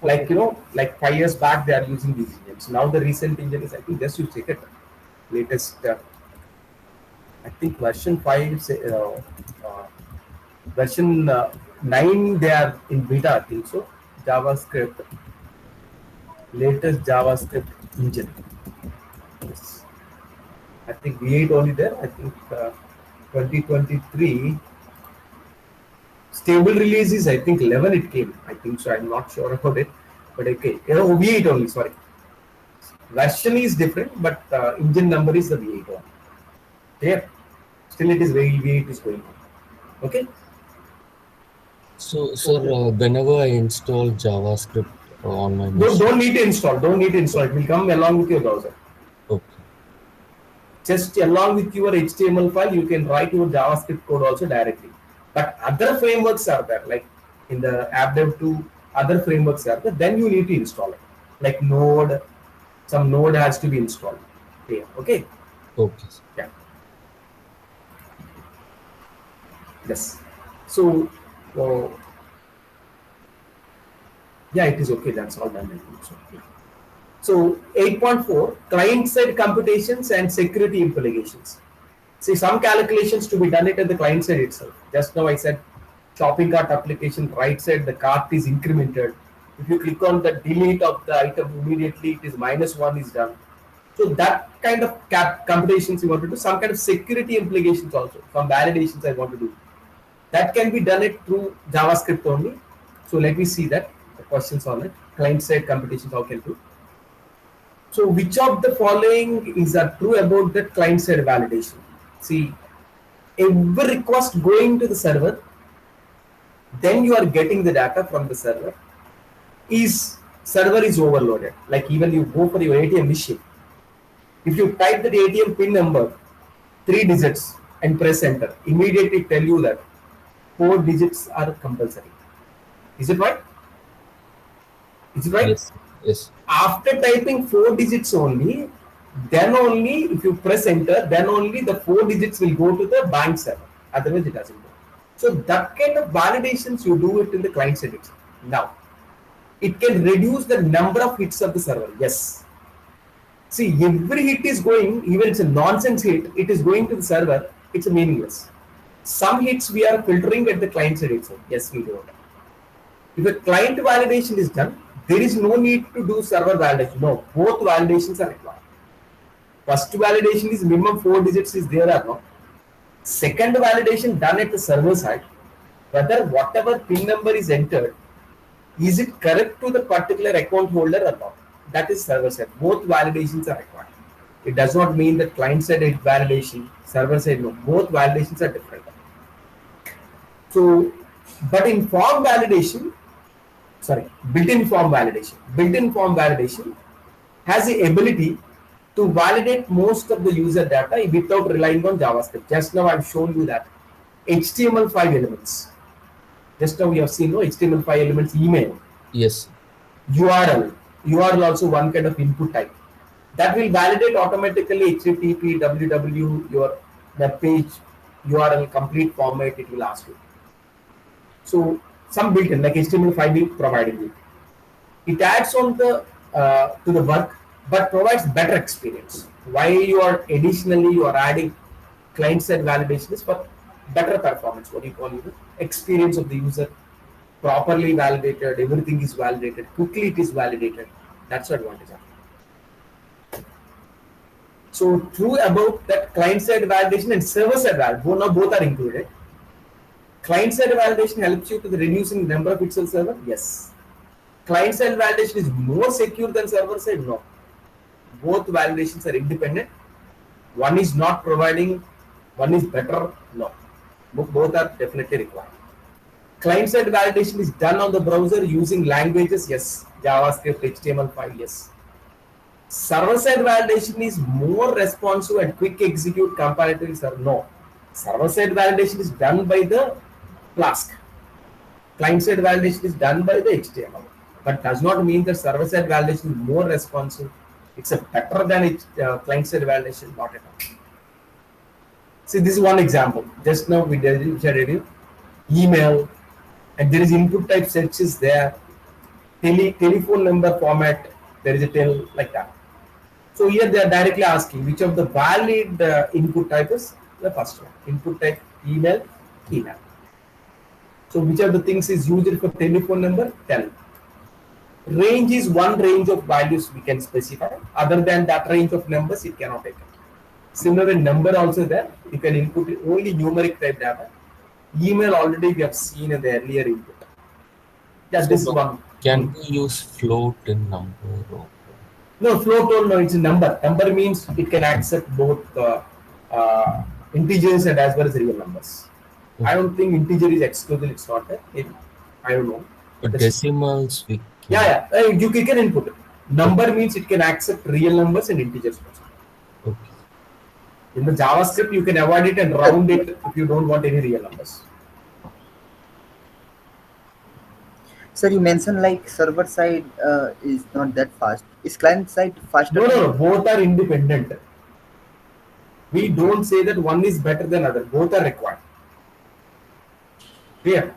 Like like 5 years back they are using these engines. Now the recent engine is, I think, just you check it. Latest, I think version 5, version 9 they are in beta. I think so. JavaScript, latest JavaScript engine. Yes. I think V8 only there. I think 2023 stable release is, I think, 11 it came. I think so. I'm not sure about it, but okay. V8 only. Sorry, version is different, but engine number is the V8 one. There, still it is V8 is going on. Okay. So, sir, whenever I install JavaScript on my machine, Don't need to install. Don't need to install. It will come along with your browser. okay. Just along with your HTML file, you can write your JavaScript code also directly. But other frameworks are there, like in the AppDev2, other frameworks are there. Then you need to install it. Like Node, some Node has to be installed. Yeah. Okay. Okay. Yeah. Yes. So, yeah, it is okay. That's all done. So 8.4, client-side computations and security implications. See, some calculations to be done it at the client side itself. Just now I said shopping cart application, right side the cart is incremented. If you click on the delete of the item, immediately it is -1 is done. So that kind of computations you want to do, some kind of security implications also, some validations I want to do. That can be done it through JavaScript only. So let me see that, the questions on it. Client-side computations how can do. So which of the following is true about the client-side validation? See, every request going to the server, then you are getting the data from the server. Server is overloaded. Like even you go for your ATM machine. If you type the ATM PIN number, 3 digits and press enter, immediately tell you that 4 digits are compulsory. Is it right? Is it right? Yes. Yes. After typing 4 digits only, then only if you press enter, then only the 4 digits will go to the bank server. Otherwise, it doesn't go. So that kind of validations you do it in the client side itself. Now, it can reduce the number of hits of the server. Yes. See, every hit is going, even it's a nonsense hit, it is going to the server. It's meaningless. Some hits we are filtering at the client side itself. Yes, we do it. If a client validation is done, there is no need to do server validation. No, both validations are required. First validation is minimum 4 digits is there or not. Second validation done at the server side, whether whatever PIN number is entered, is it correct to the particular account holder or not? That is server side. Both validations are required. It does not mean that client side is validation, server side no. Both validations are different. So, but in form validation, built-in form validation has the ability to validate most of the user data without relying on JavaScript. Just now I've shown you that HTML5 elements. Just now we have seen HTML5 elements, email, Yes. URL also one kind of input type. That will validate automatically HTTP, www, your web page, URL, complete format it will ask you. So some built-in like HTML5 will providing you. It adds on the to the work, but provides better experience. Why you are adding client side validation is for better performance. What do you call it? Experience of the user, properly validated. Everything is validated. Quickly it is validated. That's the advantage of it. So true about that client side validation and server side validation. Now both are included. Client side validation helps you to the reducing number of pixel server. Yes. Client side validation is more secure than server side. No. Both validations are independent. One is not providing. One is better. No. Both are definitely required. Client side validation is done on the browser using languages. Yes. JavaScript, HTML5. Yes. Server side validation is more responsive and quick execute comparatively. No. Server side validation is done by the Flask. Client side validation is done by the HTML. But does not mean that server side validation is more responsive. It's a better than client side validation. Not at all. See, this is one example. Just now we did email, and there is input type search is there. Telephone number format, there is a tel like that. So here they are directly asking which of the valid input type is the first one. Input type email. So which of the things is used for telephone number? Tel. Range is one range of values we can specify. Other than that range of numbers, it cannot take it. Similar number also there. You can input only numeric type data. Email already we have seen in the earlier input. Yeah, so this one. Can we use float in number? Or... No, float or no, it's a number. Number means it can accept both integers and as well as real numbers. I don't think integer is exclusive. It's not there. I don't know. But decimals we can... Yeah. You can input it. Number means it can accept real numbers and integers also. Okay. In the JavaScript, you can avoid it and round it if you don't want any real numbers. Sir, you mentioned like server side is not that fast. Is client side faster? No. Both are independent. We don't say that one is better than other. Both are required. Clear?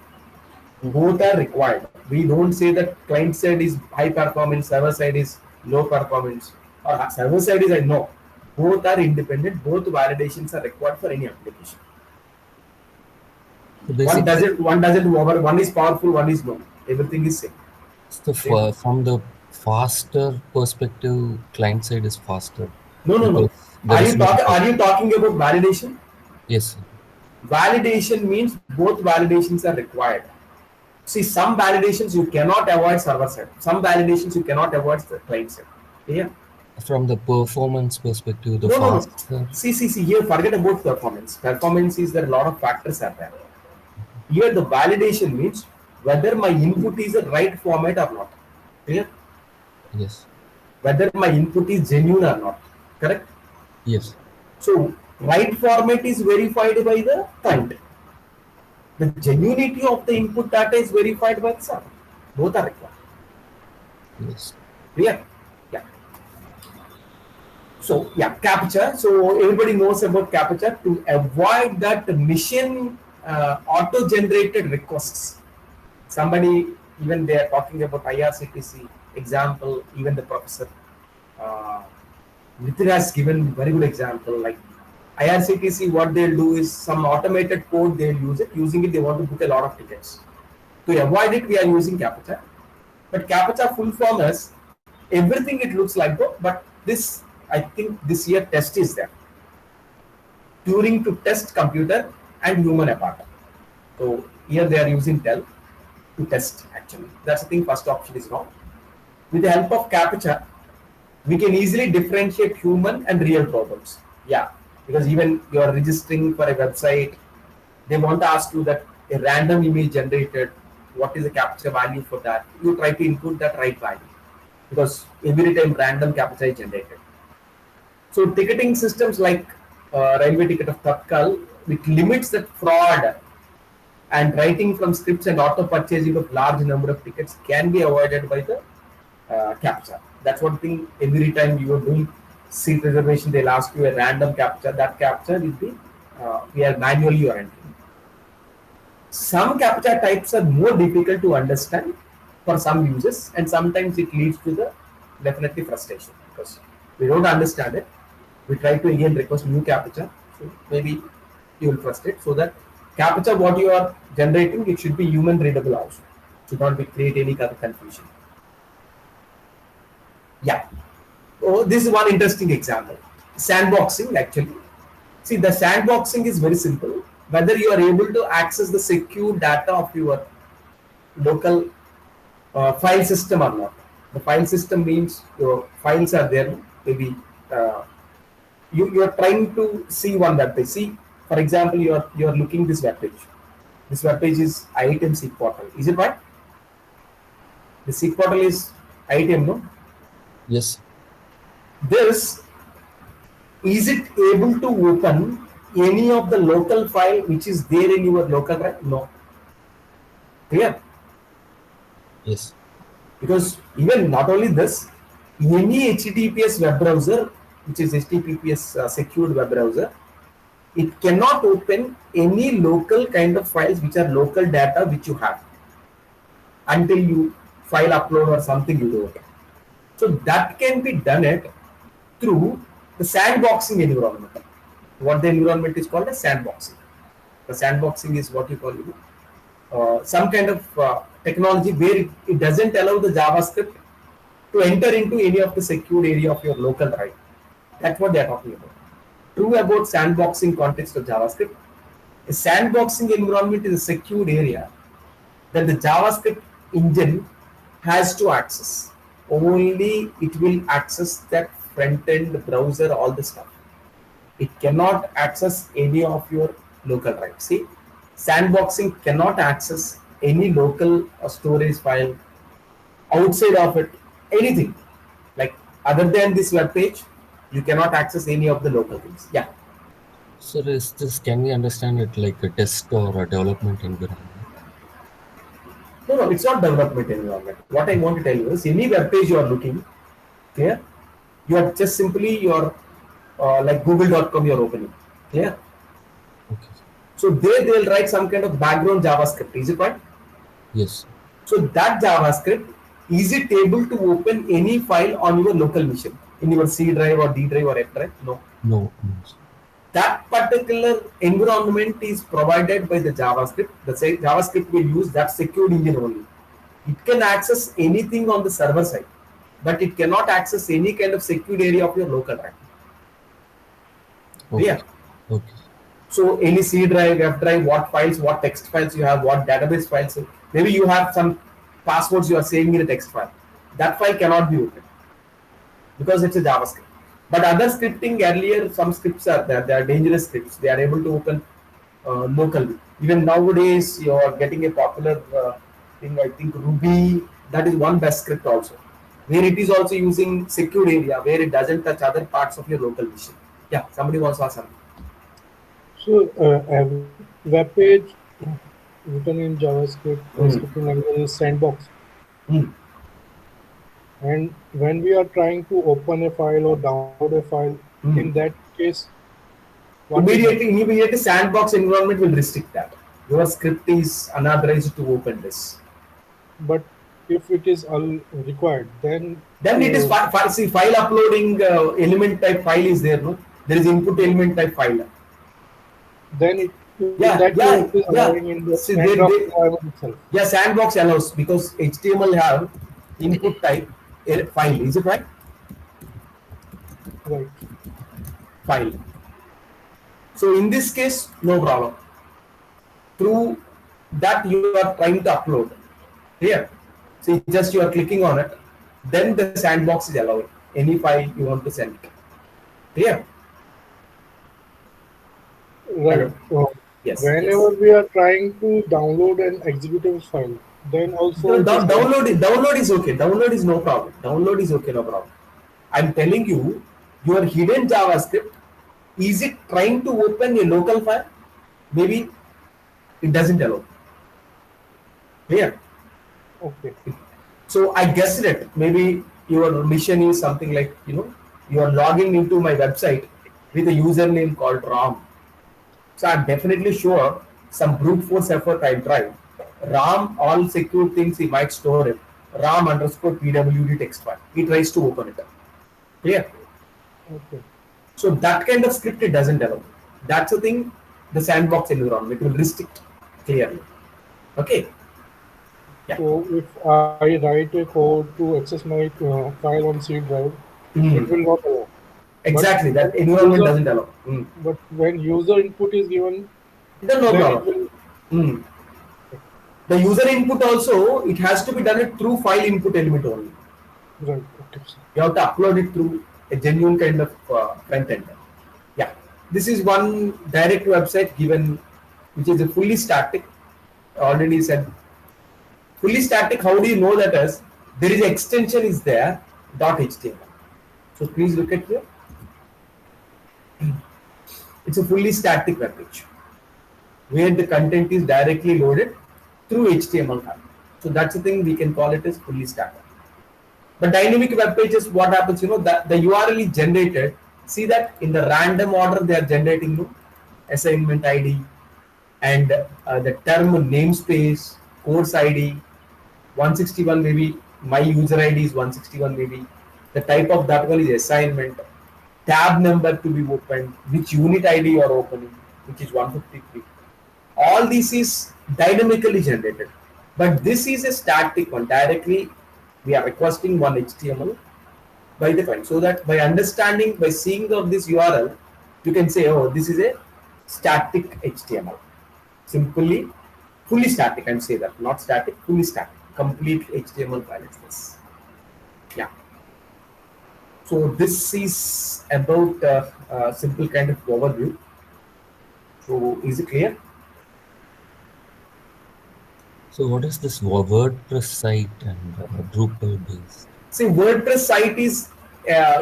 Both are required. We don't say that client side is high performance, server side is low performance, or server side is no. Both are independent. Both validations are required for any application. So one doesn't over. One is powerful. One is no. Everything is same. So from the faster perspective, client side is faster. No. Are you talking about validation? Yes, sir. Validation means both validations are required. See, some validations you cannot avoid server side. Some validations you cannot avoid the client side. Yeah. From the performance perspective, No. See. Here, forget about performance. Performance is there a lot of factors are there. Here, the validation means whether my input is the right format or not. Clear? Yes. Whether my input is genuine or not. Correct? Yes. So, right format is verified by the client. The genuinity of the input data is verified by the server. Both are required. Yes. Clear? Yeah. So, yeah, CAPTCHA. So, everybody knows about CAPTCHA. To avoid that machine auto-generated requests. Somebody, even they are talking about IRCTC example, even the professor Nitin has given very good example. Like IRCTC, what they'll do is some automated code they'll use it. Using it, they want to book a lot of tickets. To avoid it, we are using CAPTCHA. But CAPTCHA full form is everything it looks like though, but this, I think this year test is there. Turing to test computer and human apart. So here they are using TEL to test actually. That's the thing, first option is wrong. With the help of CAPTCHA, we can easily differentiate human and real problems. Yeah, because even you are registering for a website, they want to ask you that a random image generated, what is the CAPTCHA value for that? You try to input that right value because every time random CAPTCHA is generated. So ticketing systems like railway ticket of Tatkal, which limits that fraud and writing from scripts and auto purchasing of large number of tickets can be avoided by the CAPTCHA. That's one thing. Every time you are doing seat reservation, they'll ask you a random CAPTCHA. That CAPTCHA will be we are manually entering. Some CAPTCHA types are more difficult to understand for some users, and sometimes it leads to the definitely frustration because we don't understand it. We try to again request new captcha, so maybe you will frustrate. So that captcha what you are generating, it should be human readable also. Should not be create any kind of confusion. Yeah. Oh, this is one interesting example. Sandboxing actually. See, the sandboxing is very simple. Whether you are able to access the secure data of your local file system or not. The file system means your files are there. Maybe uh, you are trying to see one web page. See, for example, you are looking this web page. This web page is IITM SEEK portal. Is it right? The SEEK portal is IITM, no? Yes. This, is it able to open any of the local file which is there in your local drive? No. Clear? Yes. Because even not only this, any HTTPS web browser, which is HTTPS secured web browser, it cannot open any local kind of files which are local data which you have until you file upload or something you do it. So that can be done through the sandboxing environment. What the environment is called as sandboxing. The sandboxing is what you call some kind of technology where it doesn't allow the JavaScript to enter into any of the secured area of your local drive. That's what they are talking about. True about sandboxing context of JavaScript. A sandboxing environment is a secured area that the JavaScript engine has to access. Only it will access that front-end browser, all the stuff. It cannot access any of your local drive. See, sandboxing cannot access any local storage file outside of it, anything. Like other than this web page, you cannot access any of the local things. Yeah. Sir, is this, can we understand it like a test or a development environment? No, it's not development environment. What I want to tell you is any web page you are looking, clear? You are just simply your like google.com you are opening. Clear? Okay. So they'll write some kind of background JavaScript. Is it right? Yes. So that JavaScript, is it able to open any file on your local machine? In your C drive or D drive or F drive? No. No. That particular environment is provided by the JavaScript. The JavaScript will use that secured engine only. It can access anything on the server side, but it cannot access any kind of secured area of your local drive. Okay. Yeah. Okay. So any C drive, F drive, what files, what text files you have, what database files. Maybe you have some passwords you are saving in a text file. That file cannot be opened because it's a JavaScript. But other scripting earlier, some scripts are there. They are dangerous scripts. They are able to open locally. Even nowadays, you are getting a popular thing. I think Ruby. That is one best script also, where it is also using secured area where it doesn't touch other parts of your local machine. Yeah, somebody wants to ask something. So every web page written in JavaScript scripting language is sandbox. And when we are trying to open a file or download a file, in that case, immediately sandbox environment will restrict that. Your script is unauthorized to open this. But if it is required, then it is file uploading element type file is there. No, there is input element type file. Then it sandbox allows because HTML have input type file. Is it right? Right. File. So in this case, no problem. Through that you are trying to upload. Here, see, just you are clicking on it, then the sandbox is allowed. Any file you want to send. Here. Right. Yes. Whenever we are trying to download an executable file, then also download is okay. Download is no problem. Download is okay, no problem. I'm telling you, your hidden JavaScript, is it trying to open a local file? Maybe it doesn't allow. Clear? Okay. So I guessed it. Maybe your mission is something like, you are logging into my website with a username called Ram. So I'm definitely sure some brute force effort I'll try. RAM, all secure things he might store it. ram underscore pwd text file. He tries to open it up. Clear? Okay. So that kind of script it doesn't allow. That's the thing. The sandbox environment will restrict clearly. Okay. Yeah. So if I write a code to access my file on C drive, it will not allow. But Exactly. That when environment user, doesn't allow. but when user input is given, Then no then it problem. will. The user input also, it has to be done it through file input element only. Right. Okay. You have to upload it through a genuine kind of front end. Yeah, this is one direct website given, which is a fully static. Already said fully static. How do you know that? As there is extension is there .html. So please look at here. It's a fully static web page where the content is directly loaded through HTML content. So that's the thing we can call it as fully static. But dynamic web pages, what happens? That the URL is generated. See that in the random order they are generating assignment ID and the term namespace, course ID, 161 maybe. My user ID is 161 maybe. The type of that one is assignment. Tab number to be opened, which unit ID you are opening, which is 153. All this is dynamically generated, but this is a static one. Directly we are requesting one HTML by the client, so that by understanding, by seeing of this URL, you can say, oh, this is a static HTML. Simply fully static, and say that, not static, fully static, complete HTML file is this. Yeah. So this is about simple kind of overview. So is it clear? So what is this WordPress site and Drupal base? See, WordPress site is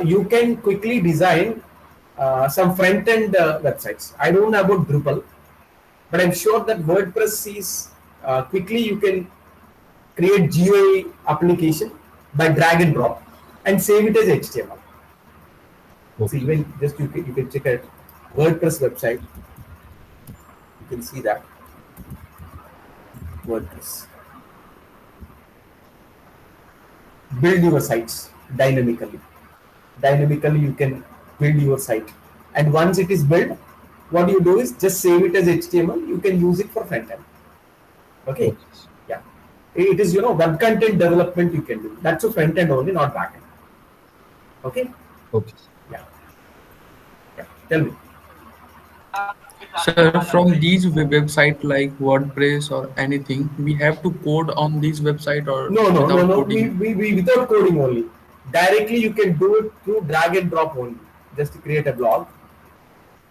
you can quickly design some front-end websites. I don't know about Drupal, but I'm sure that WordPress is quickly you can create GUI application by drag and drop and save it as HTML. Okay. See, even just you can check out WordPress website. You can see that WordPress. Build your sites dynamically. Dynamically, you can build your site, and once it is built, what you do is just save it as HTML. You can use it for front end. Okay. Yeah. It is web content development you can do. That's a front end only, not back end. Okay. Okay. Yeah. Yeah. Tell me. Sir, from these website like WordPress or anything, we have to code on this website or No. without coding? We without coding only. Directly you can do it through drag and drop only. Just to create a blog.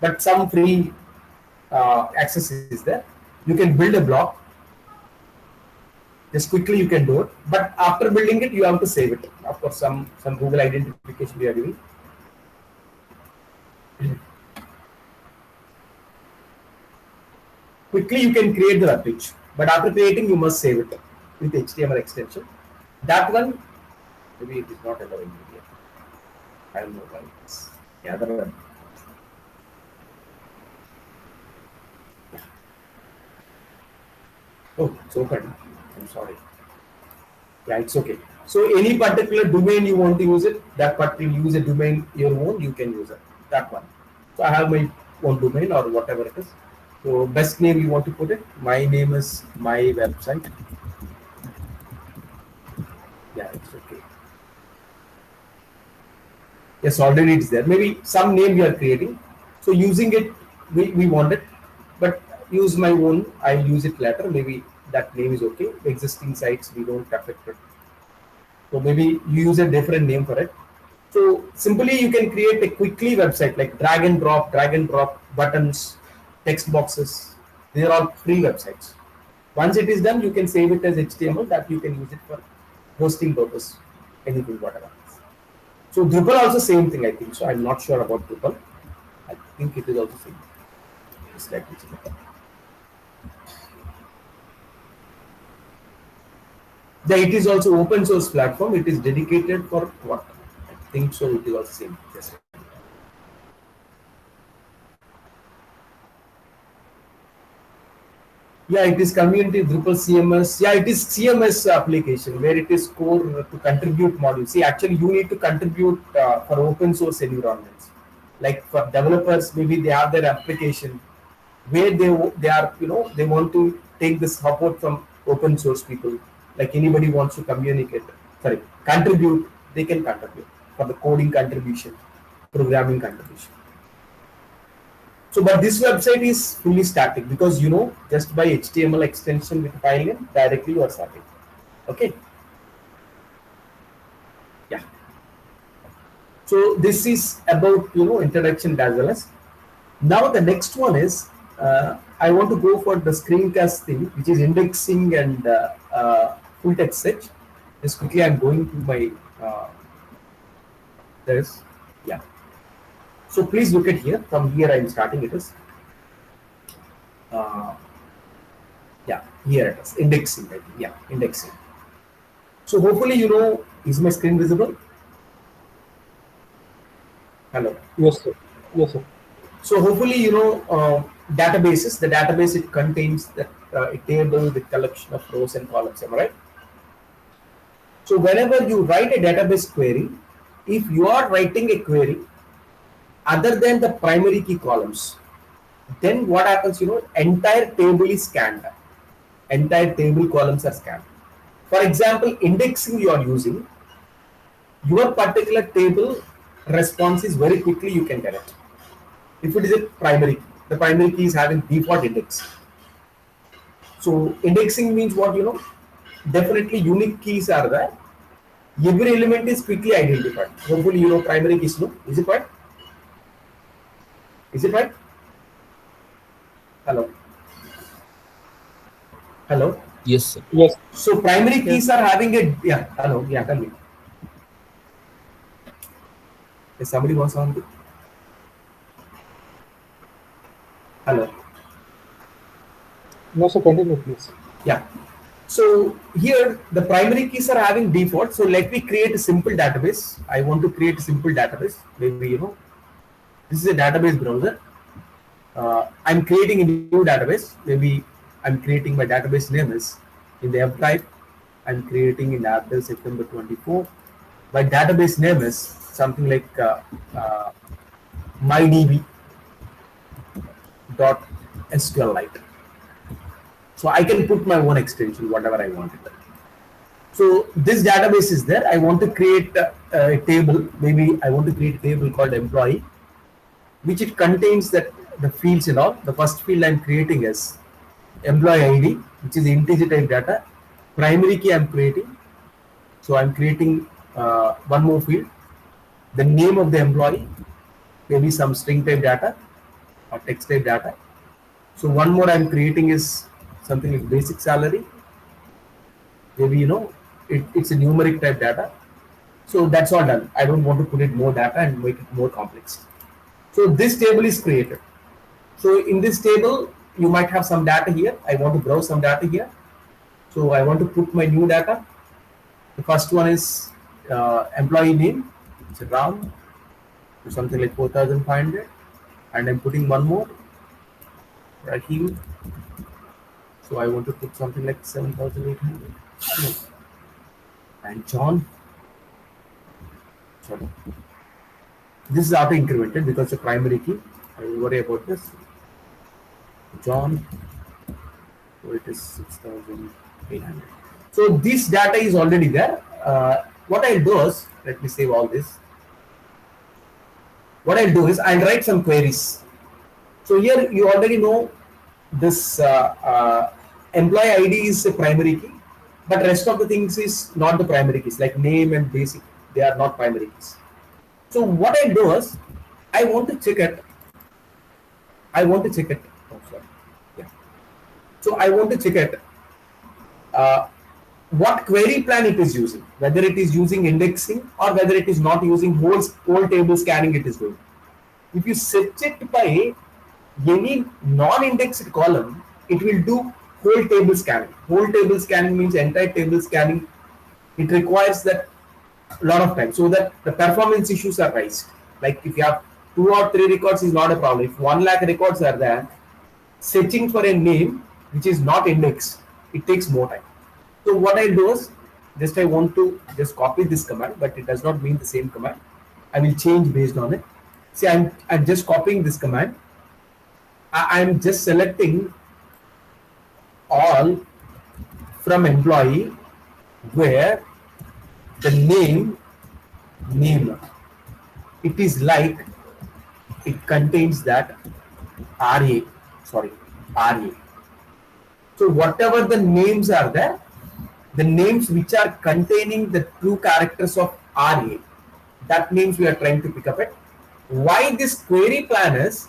But some free access is there. You can build a blog. Just quickly you can do it. But after building it, you have to save it. Of course, some Google identification we are doing. Quickly you can create the web page, but after creating you must save it with HTML extension. That one maybe it is not allowing me here. I don't know why it's the other one. Oh, it's open. I'm sorry. Yeah, it's okay. So any particular domain you want to use it, that particular use a domain your own, you can use it. That one. So I have my own domain or whatever it is. So best name you want to put it. My name is my website. Yeah, it's okay. Yes, already it's there. Maybe some name we are creating. So using it, we want it, but use my own. I'll use it later. Maybe that name is okay. Existing sites we don't affect it. So maybe you use a different name for it. So simply you can create a quickly website like drag and drop buttons, text boxes. These are all free websites. Once it is done, you can save it as HTML that you can use it for hosting purpose, anything, whatever. So Drupal also same thing, I think. So I'm not sure about Drupal. I think it is also same. Just like this. Yeah, it is also open source platform. It is dedicated for what? I think so. It is also same. Yes. Yeah, it is community Drupal CMS. Yeah, it is CMS application where it is core to contribute modules. See, actually, you need to contribute for open source environments. Like for developers, maybe they have their application where they are, they want to take this support from open source people. Like anybody wants to communicate, sorry, contribute, they can contribute for the coding contribution, programming contribution. So, but this website is fully static because just by HTML extension with file name directly you are starting. Okay. Yeah. So this is about introduction as well as. Now the next one is I want to go for the screencast thing, which is indexing and full text search. Just quickly, I'm going to my this. Yeah. So please look at here. From here, I'm starting it is. Yeah, here it is. Indexing. Right? Yeah, indexing. So hopefully, is my screen visible? Hello. Yes, sir. Yes, sir. So hopefully, databases. The database, it contains a table with collection of rows and columns. Am I right? So whenever you write a database query, if you are writing a query other than the primary key columns, then what happens, entire table is scanned. Entire table columns are scanned. For example, indexing you are using, your particular table response is very quickly you can get it. If it is a primary key, the primary key is having default index. So indexing means what, definitely unique keys are there. Every element is quickly identified. Hopefully, primary keys, no? Is it right? Is it right? Hello? Hello? Yes, sir. Yes. So primary keys are having a, yeah, hello, yeah, tell me. Is somebody wants something? Hello? No, sir. Continue, please. Yeah. So here the primary keys are having default. So let me create a simple database. I want to create a simple database. Maybe, this is a database browser. I'm creating a new database. Maybe I'm creating my database name is in the F drive. I'm creating in April, September 24. My database name is something like mydb.sqlite. So I can put my own extension, whatever I want. So this database is there. I want to create a table. Maybe I want to create a table called employee, which it contains that the fields and all. The first field I'm creating is employee ID, which is integer type data. Primary key I'm creating. So I'm creating one more field, the name of the employee, maybe some string type data or text type data. So one more I'm creating is something like basic salary. Maybe it's a numeric type data. So that's all done. I don't want to put it more data and make it more complex. So this table is created. So in this table, you might have some data here. I want to browse some data here. So I want to put my new data. The first one is employee name. It's a Ram, something like 4,500. And I'm putting one more right here. So I want to put something like 7,800. And John. Sorry. This is auto incremented because the primary key. I will worry about this. John. So it is 6,800. So this data is already there. What I'll do is, let me save all this. What I'll do is I'll write some queries. So here you already know this employee ID is a primary key, but rest of the things is not the primary keys, like name and basic. They are not primary keys. So what I do is I want to check it. Oh, sorry. Yeah. So I want to check it. What query plan it is using, whether it is using indexing or whether it is not using whole table scanning it is doing. If you set it by any non-indexed column, it will do whole table scanning. Whole table scanning means entire table scanning. It requires that a lot of time so that the performance issues are raised. Like if you have 2 or 3 records is not a problem. If 1 lakh records are there, searching for a name which is not indexed, it takes more time. So what I'll do is, just I want to just copy this command, but it does not mean the same command. I will change based on it. See, I'm just copying this command. I'm just selecting all from employee where the name it is like it contains that RA. So whatever the names are there, the names which are containing the true characters of RA, that names we are trying to pick up it. Why this query plan is,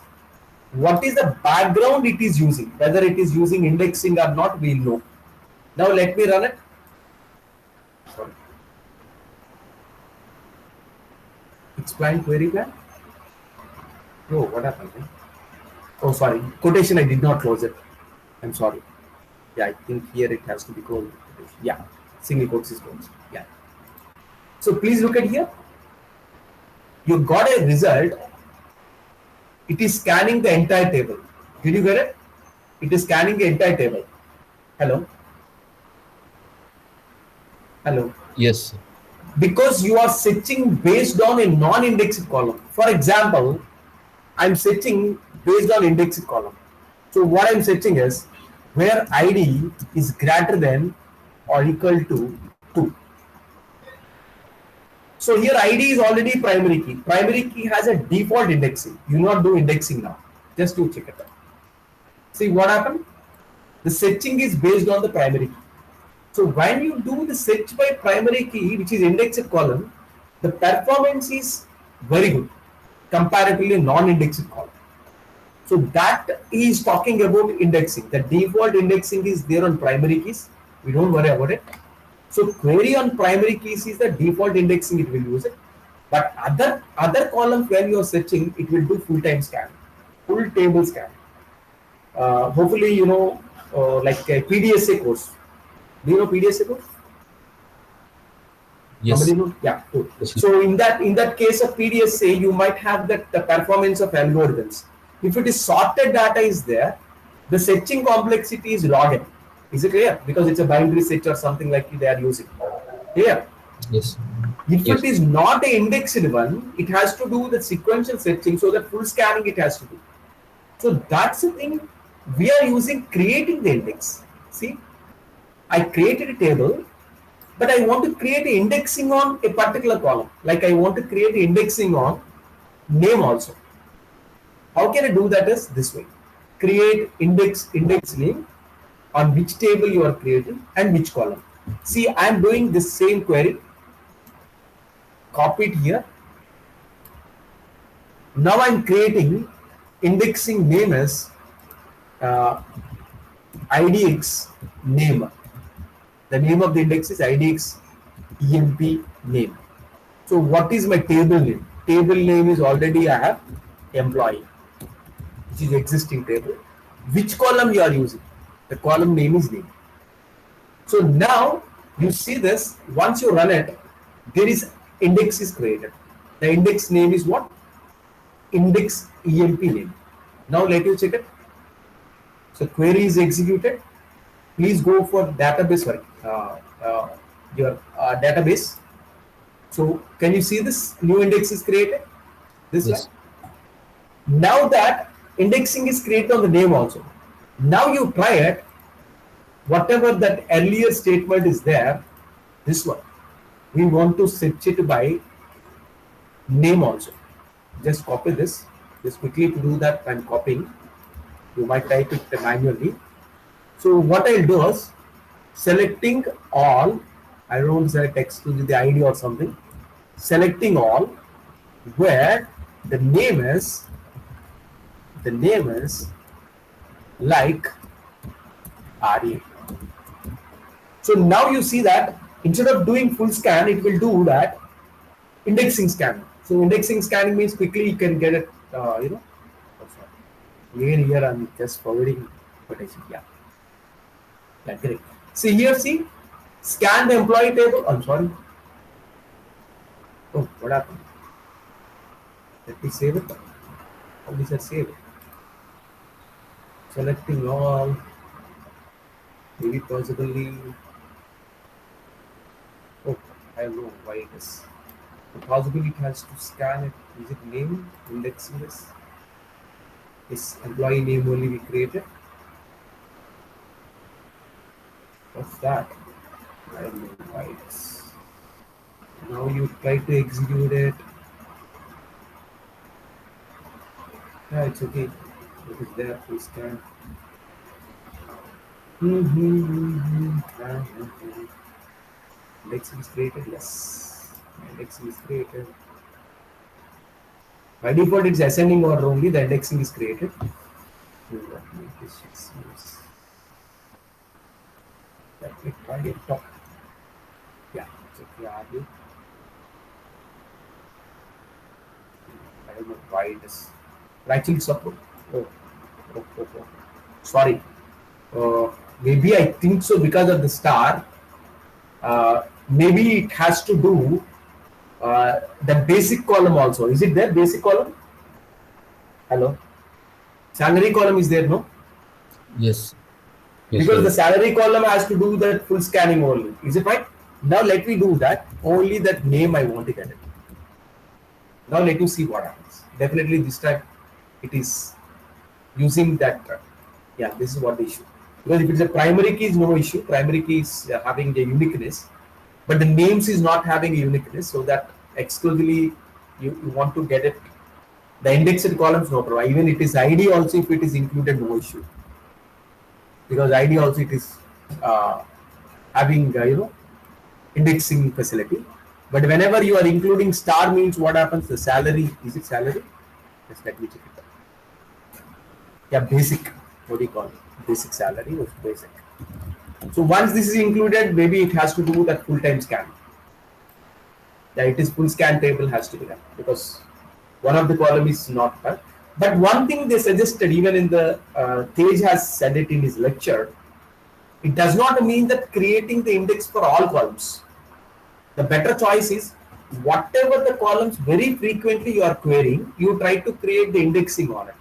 what is the background it is using, whether it is using indexing or not, we'll know. Now let me run it. Sorry. Explain query plan. Oh, what happened? Oh, sorry. Quotation, I did not close it. I'm sorry. Yeah, I think here it has to be closed. Yeah, single quotes is closed. Yeah. So please look at here. You got a result. It is scanning the entire table. Did you get it? It is scanning the entire table. Hello? Hello? Yes. Because you are searching based on a non-indexed column. For example, I'm searching based on indexed column. So what I'm searching is where ID is greater than or equal to 2. So here ID is already primary key. Primary key has a default indexing. You not do indexing now. Just to check it out. See what happened? The searching is based on the primary key. So when you do the search by primary key, which is indexed column, the performance is very good comparatively non-indexed column. So that is talking about indexing. The default indexing is there on primary keys. We don't worry about it. So query on primary keys is the default indexing, it will use it. But other columns when you are searching, it will do full-time scan, full table scan. Hopefully you know like a PDSA course. Do you know PDSA course? Yes. Somebody know? Yeah. Good. Yes. So in that case of PDSA, you might have the performance of algorithms. If it is sorted data is there, the searching complexity is log n. Is it clear? Because it's a binary search or something like they are using. Clear? Yes. If Yes. it is not a indexed one, it has to do the sequential searching, so that full scanning it has to do. So that's the thing we are using, creating the index. See, I created a table, but I want to create an indexing on a particular column. Like I want to create an indexing on name also. How can I do that? Is this way: create index name on which table you are creating and which column. See, I am doing this same query. Copy it here. Now I am creating indexing name as IDX name. The name of the index is IDX EMP name. So what is my table name? Table name is already I have employee, which is existing table. Which column you are using? The column name is name. So now you see this, once you run it, there is index is created. The index name is what? Index EMP name. Now let you check it. So query is executed. Please go for database, sorry, your database. So can you see this new index is created? This Yes. way. Now that indexing is created on the name also. Now you try it. Whatever that earlier statement is there, this one. We want to search it by name also. Just copy this. Just quickly to do that, I'm copying. You might type it manually. So what I'll do is selecting all. I don't want to select exclusively the ID or something. Selecting all, where the name is like RA. So now you see that instead of doing full scan, it will do that indexing scan. So indexing scanning means quickly you can get it. You know. Oh, sorry. Here I'm just forwarding quotation. Yeah. Yeah, great. See here, see, scan the employee table. I'm sorry. Oh, what happened? Let me save it. How does that save it? Selecting all. Maybe possibly. Oh, I don't know why it is. Possibly it has to scan it. Is it name indexing this? Is employee name only we created? What's that? I don't know why it's. Now you try to execute it. Yeah, it's okay. It is there. Full scan. Indexing is created. Yes. Indexing is created. By default, it's ascending order only. The indexing is created. Let me try it top. Yeah, it's okay. I don't know why it is. Actually, support. Oh. Sorry. Maybe I think so because of the star. Maybe it has to do the basic column also. Is it there? Basic column? Hello. Salary column is there, no? Yes. Yes, Because sir. the salary column has to do that full scanning only. Is it right? Now let me do that. Only that name I want to get it. Now let me see what happens. Definitely this time it is using that. Yeah, this is what the issue. Because if it's a primary key, is no issue. Primary key is having a uniqueness, but the names is not having a uniqueness. So that exclusively you want to get it. The indexed columns, no problem. Even it is ID also, if it is included, no issue. Because ID also it is having indexing facility. But whenever you are including star means what happens? The salary, is it salary? Just let me check it out. Yeah, basic. What do you call it? Basic salary was basic. So once this is included, maybe it has to do that full-time scan. Yeah, it is full scan table has to be done because one of the column is not done. But one thing they suggested, even in the Tej has said it in his lecture, it does not mean that creating the index for all columns. The better choice is whatever the columns very frequently you are querying, you try to create the indexing on it.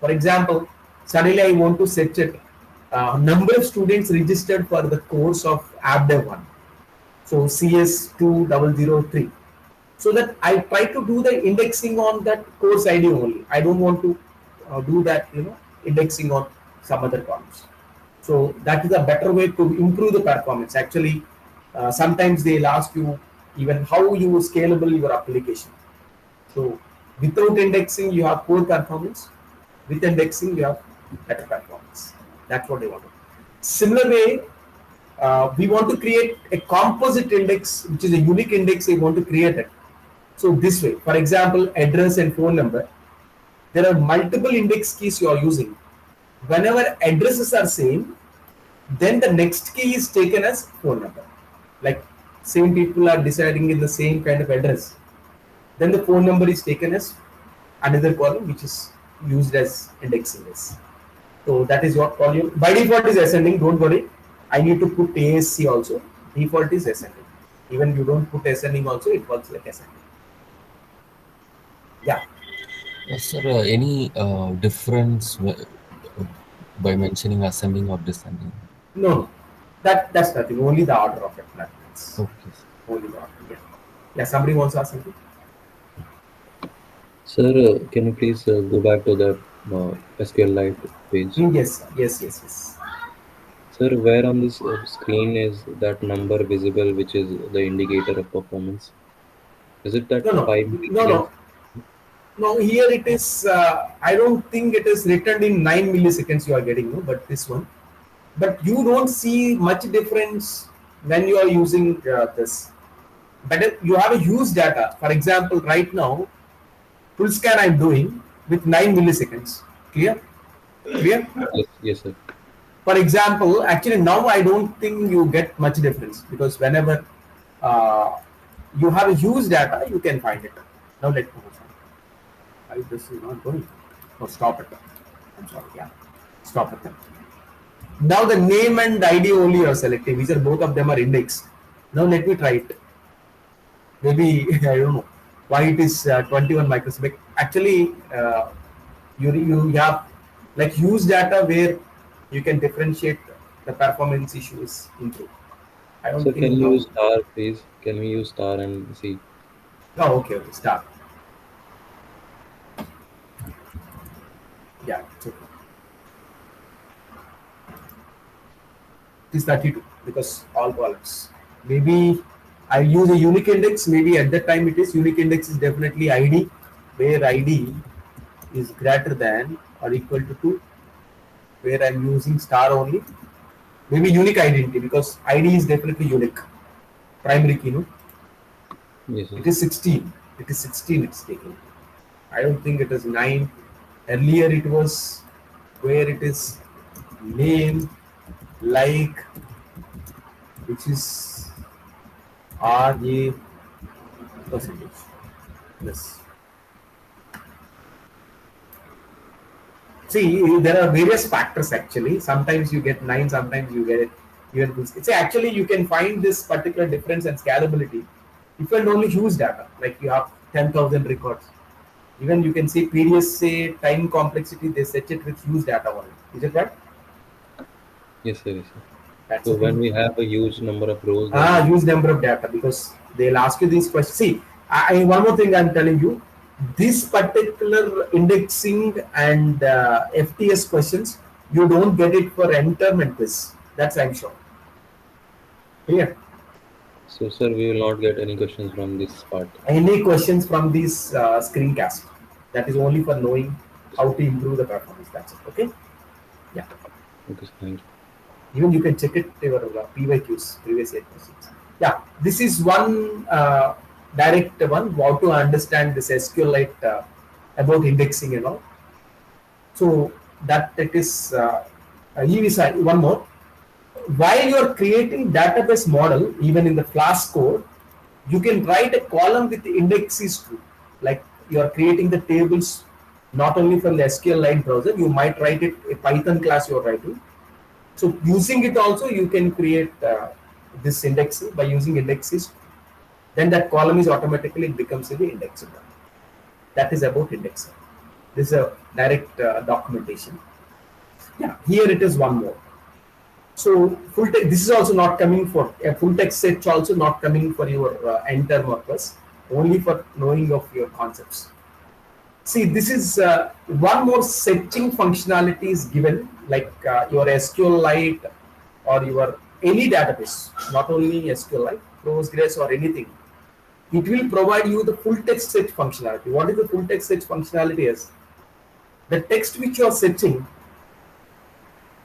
For example, suddenly I want to set it number of students registered for the course of AppDev 1. So CS2003. So that I try to do the indexing on that course ID only. I don't want to do that, indexing on some other columns. So that is a better way to improve the performance. Actually, sometimes they'll ask you even how you scalable your application. So without indexing, you have poor performance. With indexing, you have better performance. That's what they want to do. Similar way, we want to create a composite index, which is a unique index. We want to create it. So this way, for example, address and phone number. There are multiple index keys you are using. Whenever addresses are same, then the next key is taken as phone number. Like same people are deciding in the same kind of address. Then the phone number is taken as another column, which is used as indexing list. So that is what column. By default is ascending. Don't worry. I need to put ASC also. Default is ascending. Even you don't put ascending also, it works like ascending. Yeah. Yes, sir. Any difference by mentioning ascending or descending? No. That's nothing. Only the order of it. That's Okay. only the order. Yeah. Yeah. Somebody wants to ask something. Sir, can you please go back to that SQLite page? Yes. Sir, where on this screen is that number visible, which is the indicator of performance? Is it that No. 5 milliseconds? No, here it is. I don't think it is written in 9 milliseconds you are getting, no, but this one. But you don't see much difference when you are using this. But you have a huge data. For example, right now, full scan I am doing with 9 milliseconds. Clear? Yes, sir. For example, actually now I don't think you get much difference because whenever you have a huge data, you can find it. Now let me go. This is not going. No, stop it. I'm sorry. Yeah, stop it. Now the name and ID only are selected. These are both of them are indexed. Now let me try it. Maybe I don't know why it is 21 microsecond. Actually, you have like huge data where you can differentiate the performance issue is improved. I don't So think can you now. use star, please? Can we use star and see? Oh, okay, okay, start. Yeah, it's okay. It is 32 because all columns. Maybe I use a unique index. Maybe at that time it is unique index is definitely ID, where ID is greater than or equal to 2, where I'm using star only. Maybe unique identity because ID is definitely unique. Primary key, no? Yes, It yes. is 16. It is 16 it's taking. I don't think it is 9. Earlier it was where it is name, like, which is RA percentage. Yes. See, there are various factors actually. Sometimes you get 9, sometimes you get it even two. See, actually you can find this particular difference and scalability if you only huge data, like you have 10,000 records. Even you can see previous say time complexity, they set it with huge data only. Is it right? Yes, sir. Yes, sir. That's So the when thing. we have a huge number of rows, then we Huge number of data because they'll ask you these questions. See, one more thing I'm telling you, this particular indexing and FTS questions, you don't get it for term and quiz. That's I'm sure. Clear? so sir, we will not get any questions from this part. Any questions from these screencast? That is only for knowing how to improve the performance. That's it. Okay. Yeah. Okay, sir, thank you. Even you can check it your PYQs, previous year questions. Yeah, this is one direct one. How to understand this SQLite about indexing and all. So that it is one more. While you are creating database model, even in the Flask code, you can write a column with the index is true. Like you are creating the tables not only from the SQLite browser, you might write it a Python class you are writing. So using it also you can create this indexing by using indexes. Then that column is automatically becomes the indexable. That is about indexing. This is a direct documentation. Yeah, here it is one more. So full text. This is also not coming for a full text set. Also not coming for your end term purpose. Only for knowing of your concepts. See, this is one more setching functionality is given, like your SQLite or your any database, not only SQLite, Postgres or anything. It will provide you the full text set functionality. What is the full text set functionality is? The text which you are setching,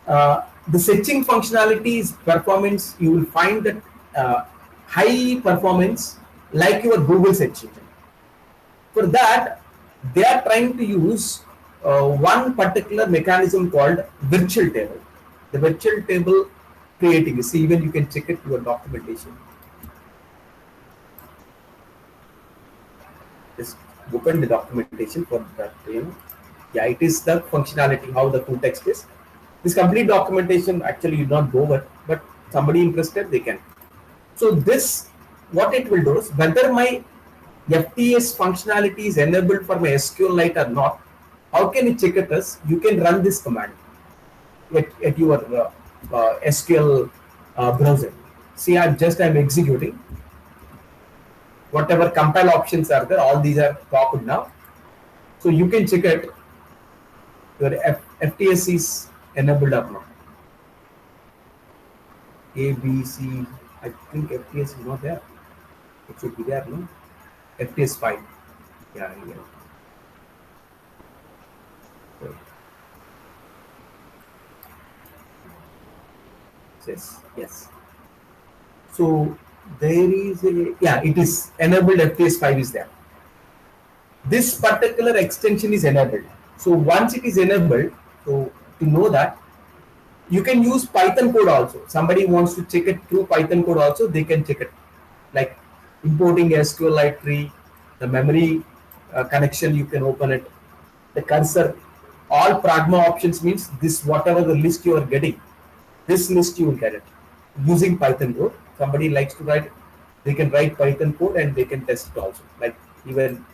the setching functionality is performance. You will find that high performance like your Google search engine. For that, they are trying to use one particular mechanism called virtual table. The virtual table creating, you see, even you can check it your documentation. Just open the documentation for that. Yeah, it is the functionality how the full text is. This complete documentation actually you not go over, but somebody interested they can. So this, what it will do is whether my FTS functionality is enabled for my SQLite or not. How can you check it as? You can run this command at your SQL browser. See, I'm executing. Whatever compile options are there, all these are popped now. So you can check it. Your FTS is enabled or not. A, B, C. I think FTS is not there. It should be there, no? FTS 5. Yeah. Yes. So there is a, yeah, it is enabled. FTS 5 is there. This particular extension is enabled. So once it is enabled, so to know that, you can use Python code also. Somebody wants to check it through Python code also, they can check it. Like importing SQLite tree, the memory connection, you can open it. The cursor, all pragma options means this, whatever the list you are getting, this list you will get it using Python code. Somebody likes to write, they can write Python code and they can test it also. Like even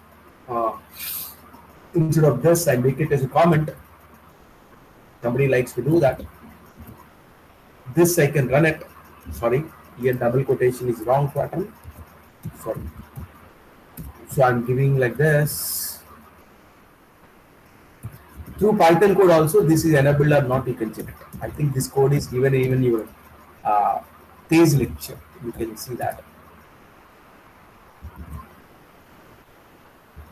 instead of this, I make it as a comment. Somebody likes to do that. This I can run it. Sorry, here double quotation is wrong pattern. Sorry. So I'm giving like this. Through Python code also, this is enabled or not, you can check it. I think this code is given even your uh, page lecture. You can see that.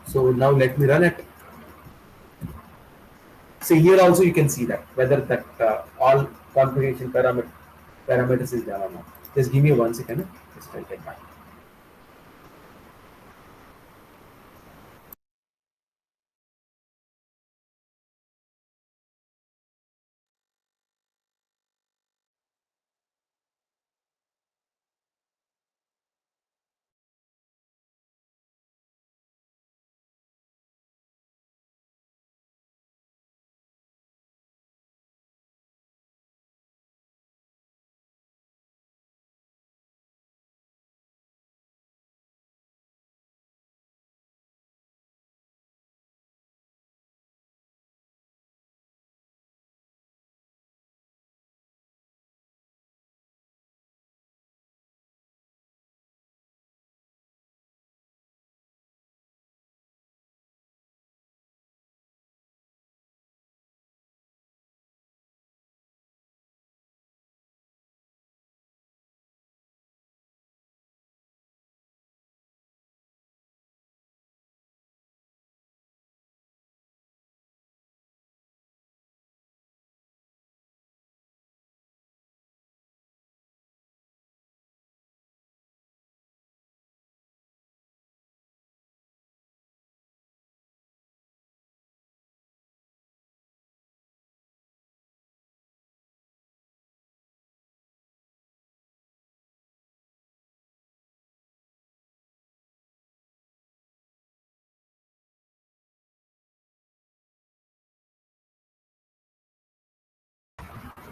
So now let me run it. See here also you can see that whether that all configuration parameters is done or not. Just give me 1 second. Just I'll get back.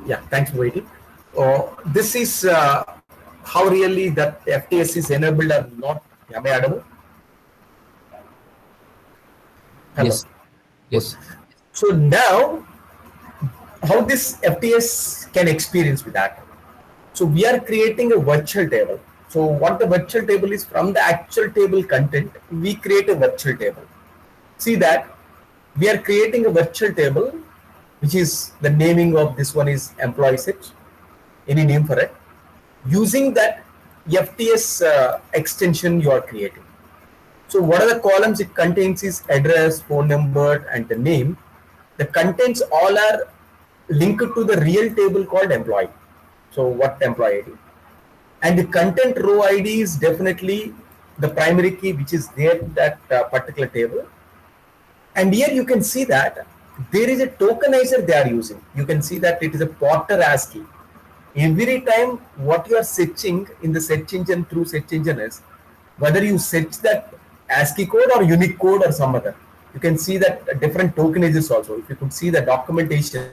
Yeah, thanks for waiting. This is how really that FTS is enabled or not. Am I audible? Hello. Yes. Yes. So now, how this FTS can experience with that? So we are creating a virtual table. So what the virtual table is, from the actual table content, we create a virtual table. See that we are creating a virtual table, which is the naming of this one is employee set, any name for it. Using that FTS extension you are creating. So what are the columns it contains is address, phone number, and the name. The contents all are linked to the real table called employee. So what employee ID? And the content row ID is definitely the primary key which is there in that particular table. And here you can see that there is a tokenizer they are using. You can see that it is a Porter ASCII. Every time what you are searching in the search engine through search engine is whether you search that ASCII code or unique code or some other. You can see that different tokenizers also. If you could see the documentation,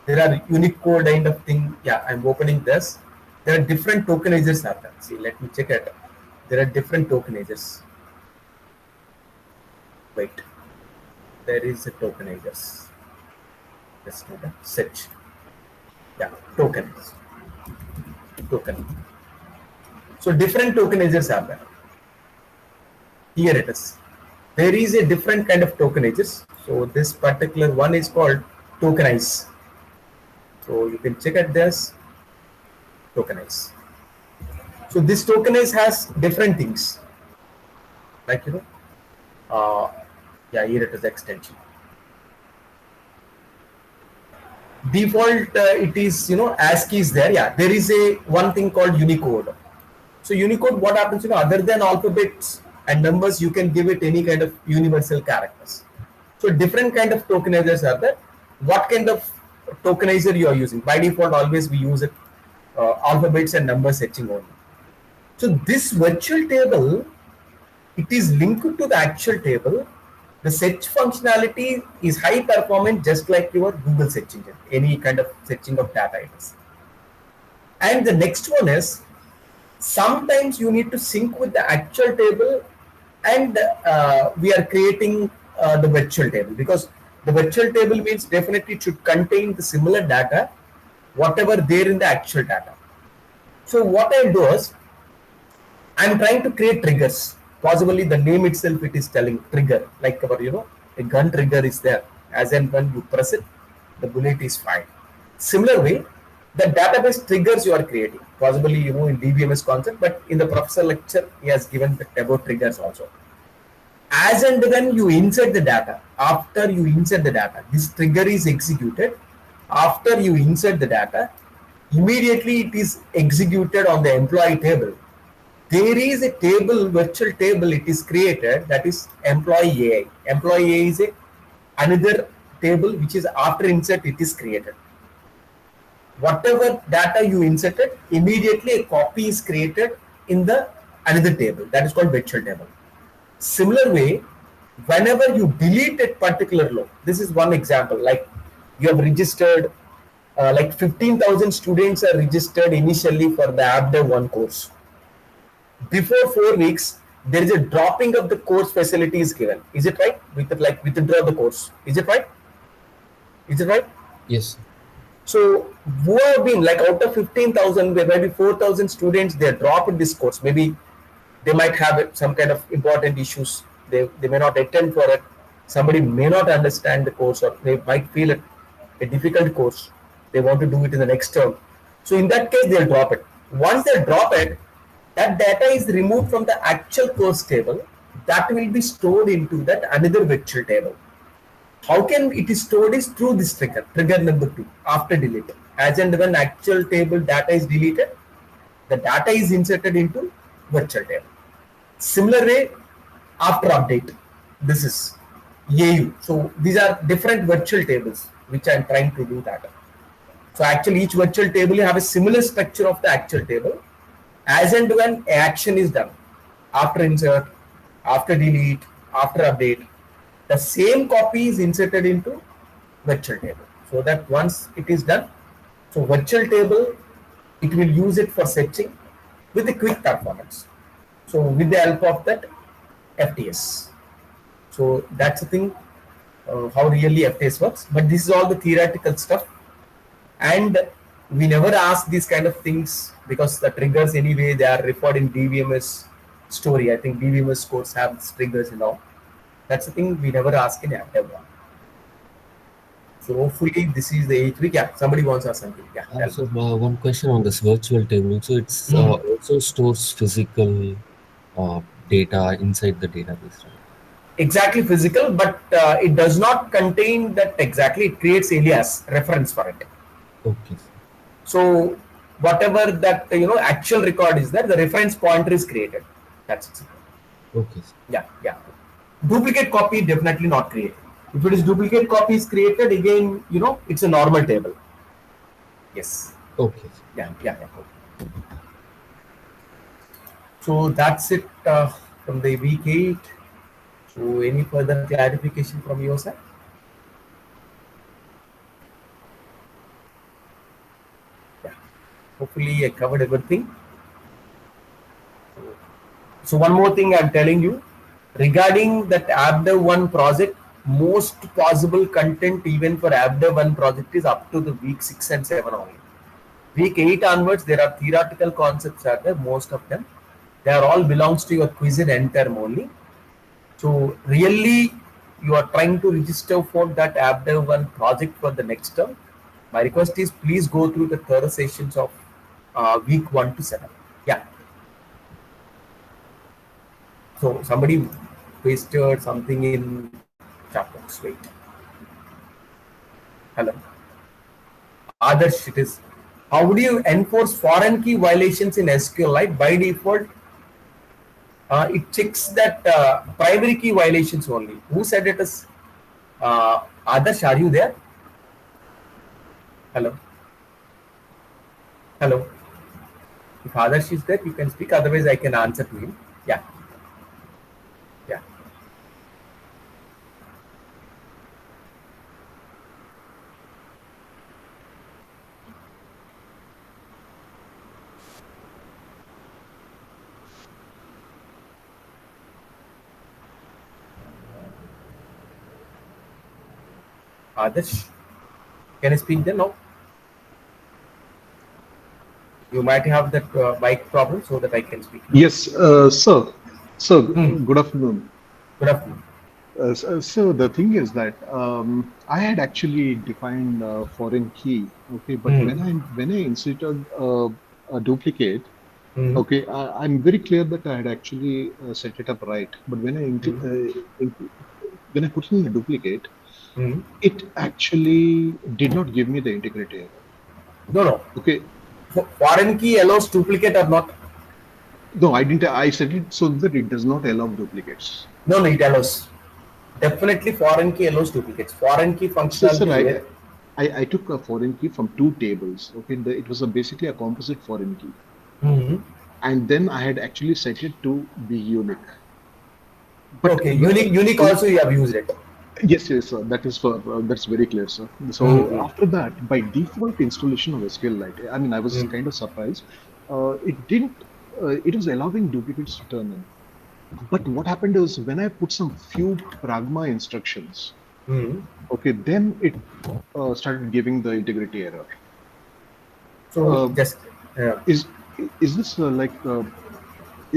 there are unique code kind of thing. Yeah, I'm opening this. There are different tokenizers are there. See, let me check it. There are different tokenizers. Wait, there is a tokenizers. Let's do that. Search. Yeah, tokens. Token. So different tokenizers are there. Here it is. There is a different kind of tokenizers. So this particular one is called tokenize. So you can check at this tokenize. So this tokenize has different things, like yeah, here it is extension. Default it is ASCII is there. Yeah, there is a one thing called Unicode. So Unicode, what happens, other than alphabets and numbers, you can give it any kind of universal characters. So different kind of tokenizers are there. What kind of tokenizer you are using? By default, always we use it alphabets and numbers setching only. So this virtual table, it is linked to the actual table. The search functionality is high performance, just like your Google search engine, any kind of searching of data it is. And the next one is, sometimes you need to sync with the actual table, and we are creating the virtual table, because the virtual table means definitely it should contain the similar data whatever there in the actual data. So what I do is, I'm trying to create triggers. Possibly the name itself it is telling trigger, like our a gun trigger is there. As and when you press it, the bullet is fired. Similar way, the database triggers you are creating. Possibly in DBMS concept, but in the professor lecture he has given the about triggers also. As and when you insert the data, after you insert the data, this trigger is executed. After you insert the data, immediately it is executed on the employee table. There is a table, virtual table, it is created, that is employee AI. Employee AI is another table which is after insert it is created. Whatever data you inserted, immediately a copy is created in the another table, that is called virtual table. Similar way, whenever you delete a particular row, this is one example, like you have registered, like 15,000 students are registered initially for the AppDev1 course. Before 4 weeks, there is a dropping of the course facility is given. Is it right? Like withdraw the course. Is it right? Is it right? Yes. So who have been like out of 15,000, maybe 4,000 students, they dropped this course. Maybe they might have some kind of important issues. They may not attend for it. Somebody may not understand the course, or they might feel it a difficult course. They want to do it in the next term. So in that case, they'll drop it. Once they drop it, that data is removed from the actual course table. That will be stored into that another virtual table. How can it is stored is through this trigger, trigger number 2, after delete. As and when actual table data is deleted, the data is inserted into virtual table. Similar way, after update, this is AU. So these are different virtual tables which I am trying to do that. So actually each virtual table you have a similar structure of the actual table. As and when action is done, after insert, after delete, after update, the same copy is inserted into virtual table. So that once it is done, so virtual table, it will use it for searching with a quick performance. So with the help of that FTS. So that's the thing, how really FTS works. But this is all the theoretical stuff. And we never ask these kind of things because the triggers anyway, they are referred in DBMS story. I think DBMS course have triggers and all. That's the thing we never ask in AppDev1. So hopefully this is the 8th week. Yeah, somebody wants to ask something. Yeah. So one question on this virtual table. So it's also stores physical data inside the database, right? Exactly physical, but it does not contain that exactly. It creates alias reference for it. Okay. So whatever that actual record is there, the reference pointer is created. That's it. Okay. Yeah. Duplicate copy definitely not created. If it is duplicate copy is created, again, it's a normal table. Yes. Okay. Yeah. So that's it from the week 8. So any further clarification from your side? Yeah. Hopefully I covered everything. So one more thing I'm telling you, regarding that AppDev1 project, most possible content even for AppDev1 project is up to the week 6 and 7 only. Week 8 onwards, there are theoretical concepts are there, most of them. They are all belongs to your quiz and end term only. So really, you are trying to register for that AppDev1 project for the next term. My request is please go through the thorough sessions of week 1 to 7. Yeah. So somebody pasted something in chat box. Wait. Hello. Others, it is. How would you enforce foreign key violations in SQLite? By default, it checks that primary key violations only. Who said it is? Adarsh, are you there? Hello. If Adarsh is there, you can speak. Otherwise, I can answer to him. Yeah. Adarsh, can I speak then? No. You might have that mic problem, so that I can speak. Yes, sir. Sir, Hmm. good afternoon. Good afternoon. So the thing is that I had actually defined foreign key, okay, but Hmm. when I inserted a duplicate, Hmm. okay, I'm very clear that I had actually set it up right. But Hmm. when I put in the duplicate, Hmm. it actually did not give me the integrity error. No, no. Okay, Foreign key allows duplicate or not? no, I didn't. I set it so that it does not allow duplicates. No, no, it allows. Definitely, foreign key allows duplicates. Foreign key So, sir, functionality is very. I took a foreign key from two tables. Okay, it was basically a composite foreign key, Hmm. and then I had actually set it to be unique. But Okay, unique on, also you have used it. yes, yes, sir, that is for that's very clear, sir. So Hmm. after that, by default installation of SQLite, I mean, I was Hmm. kind of surprised. It didn't. It was allowing duplicates to turn in. But what happened is when I put some few pragma instructions, Hmm. okay, then it started giving the integrity error. So Uh, just is is this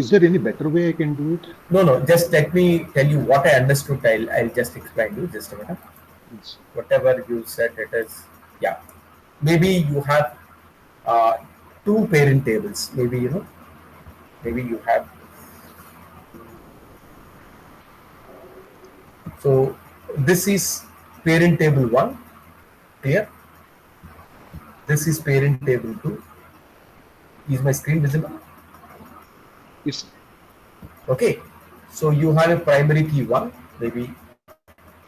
is there any better way I can do it? no. Just let me tell you what I understood. I'll just explain you just a minute. Yes. Whatever you said, it is yeah. Maybe you have uh, two parent tables. Maybe maybe you have. So this is parent table 1, clear? This is parent table 2. Is my screen visible? Yes. Okay. So you have a primary key 1, maybe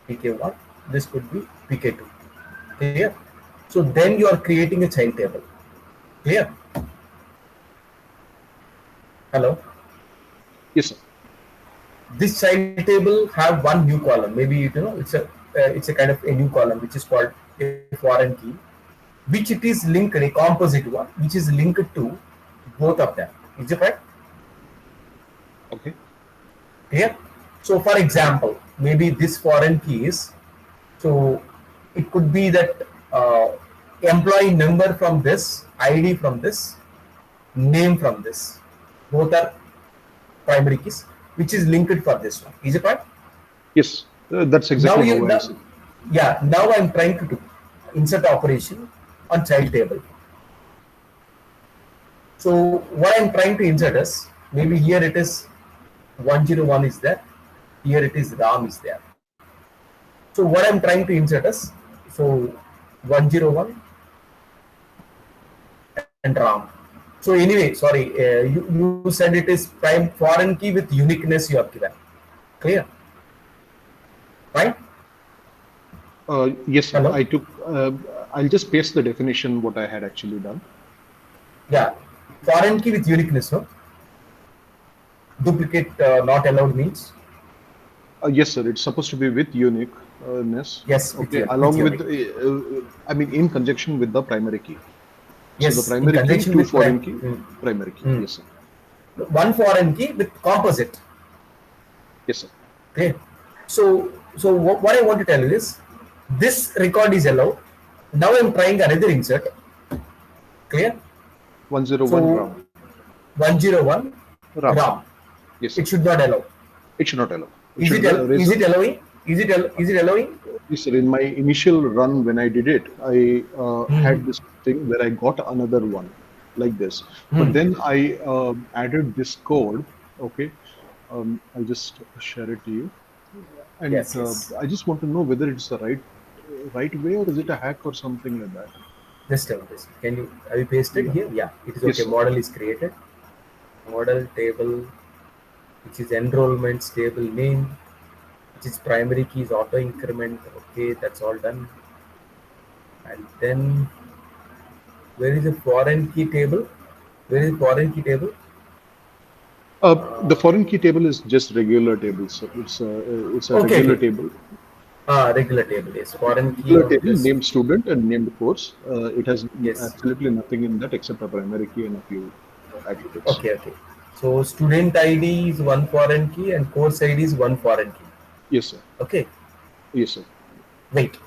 PK1. This could be PK2. Clear? So then you are creating a child table. Clear? Hello? Yes, sir. This child table have one new column. Maybe it's a kind of a new column which is called a foreign key, which it is linked, a composite one, which is linked to both of them. Is it right? Okay. Clear? So for example, maybe this foreign key is, so it could be that employee number from this, ID from this, name from this. Both are primary keys, which is linked for this one. Is it right? Yes. That's Now exactly you how I now, see. yeah, now I'm trying to do insert operation on child table. So what I'm trying to insert is, maybe here it is 101 is there, here it is RAM is there. So what I'm trying to insert is, so 101 and RAM. So anyway, sorry, you said it is prime foreign key with uniqueness you have given. Clear? Right? Yes, sir. Hello? I'll just paste the definition what I had actually done. Yeah. Foreign key with uniqueness, no? Duplicate not allowed means? Yes, sir. It's supposed to be with uniqueness. Yes, Okay. with Along with, unique. I mean, in conjunction with the primary key. So the Yes, in primary key, conjunction two with foreign key, primary key. Mm. Yes, sir. One foreign key with composite. Yes, sir. Okay. So what I want to tell you is, this record is allowed. Now I'm trying another insert. Clear? 101 So RAM. 101 RAM. RAM. Yes, sir. It should not allow. It should not allow. Is it allowing? Is it allowing? Yes, sir. In my initial run, when I did it, I had this thing where I got another one like this. But then I added this code. Okay. I'll just share it to you. And Yes. I just want to know whether it's the right way or is it a hack or something like that. Just tell this. Have you pasted here? Yeah, it is Yes, okay. sir. Model is created. Model table, which is enrollment table name, which is primary key is auto increment. Okay, that's all done. And then where is the foreign key table? Where is foreign key table? The foreign key table is just regular table, so it's a regular table. Regular table, yes. Foreign key Regular of table, this. named student and named course. It has Yes. absolutely nothing in that except a primary key and a few attributes. Okay. So student ID is one foreign key and course ID is one foreign key. Yes, sir. Okay. Yes, sir. Wait.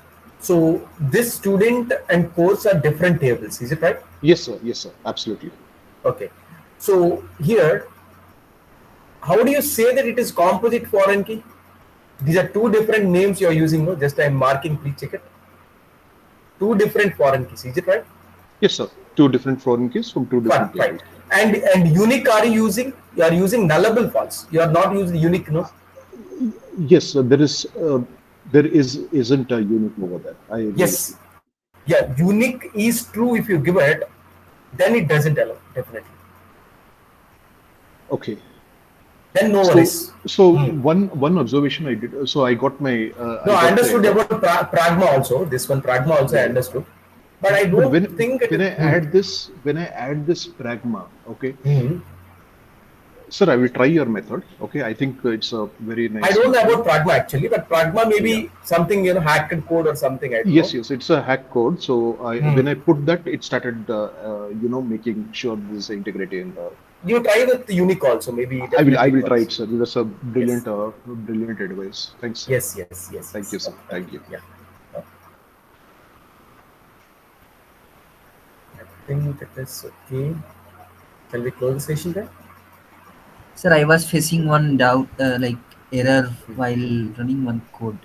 So this student and course are different tables, is it right? Yes, sir. Yes, sir. Absolutely. Okay. So here, how do you say that it is composite foreign key? These are two different names you are using. No, just I am marking. Please check it. Two different foreign keys. Is it right? Yes, sir. Two different foreign keys from two Fine, different fine. places. And unique are you using? You are using nullable false. You are not using unique, no? Yes, sir, there isn't a unique over there. I agree with you. Yes. Yeah, unique is true if you give it, then it doesn't allow, definitely. Okay. Then no So, worries. one observation I did. So I got my No, I I got my understood error. about Pragma also. This one Pragma also I Yeah. understood. But I But don't think it when is. I add this pragma, okay, Hmm. sir, I will try your method. Okay, I think it's a very I nice don't know method. about Pragma actually, but Pragma may Yeah. be something, hacked code or something. I don't Yes, know. yes, it's a hack code. So when I put that, it started, making sure there's integrity in the. You try with the unique also. Maybe I definitely it will try it, works. sir. That's a Yes. brilliant advice. Thanks, sir. Yes, yes, yes, Thank yes. you, sir. Okay, Thank you. yeah. Okay. I think that is okay. Can we close the session then? Sir, I was facing one doubt, like error while running one code.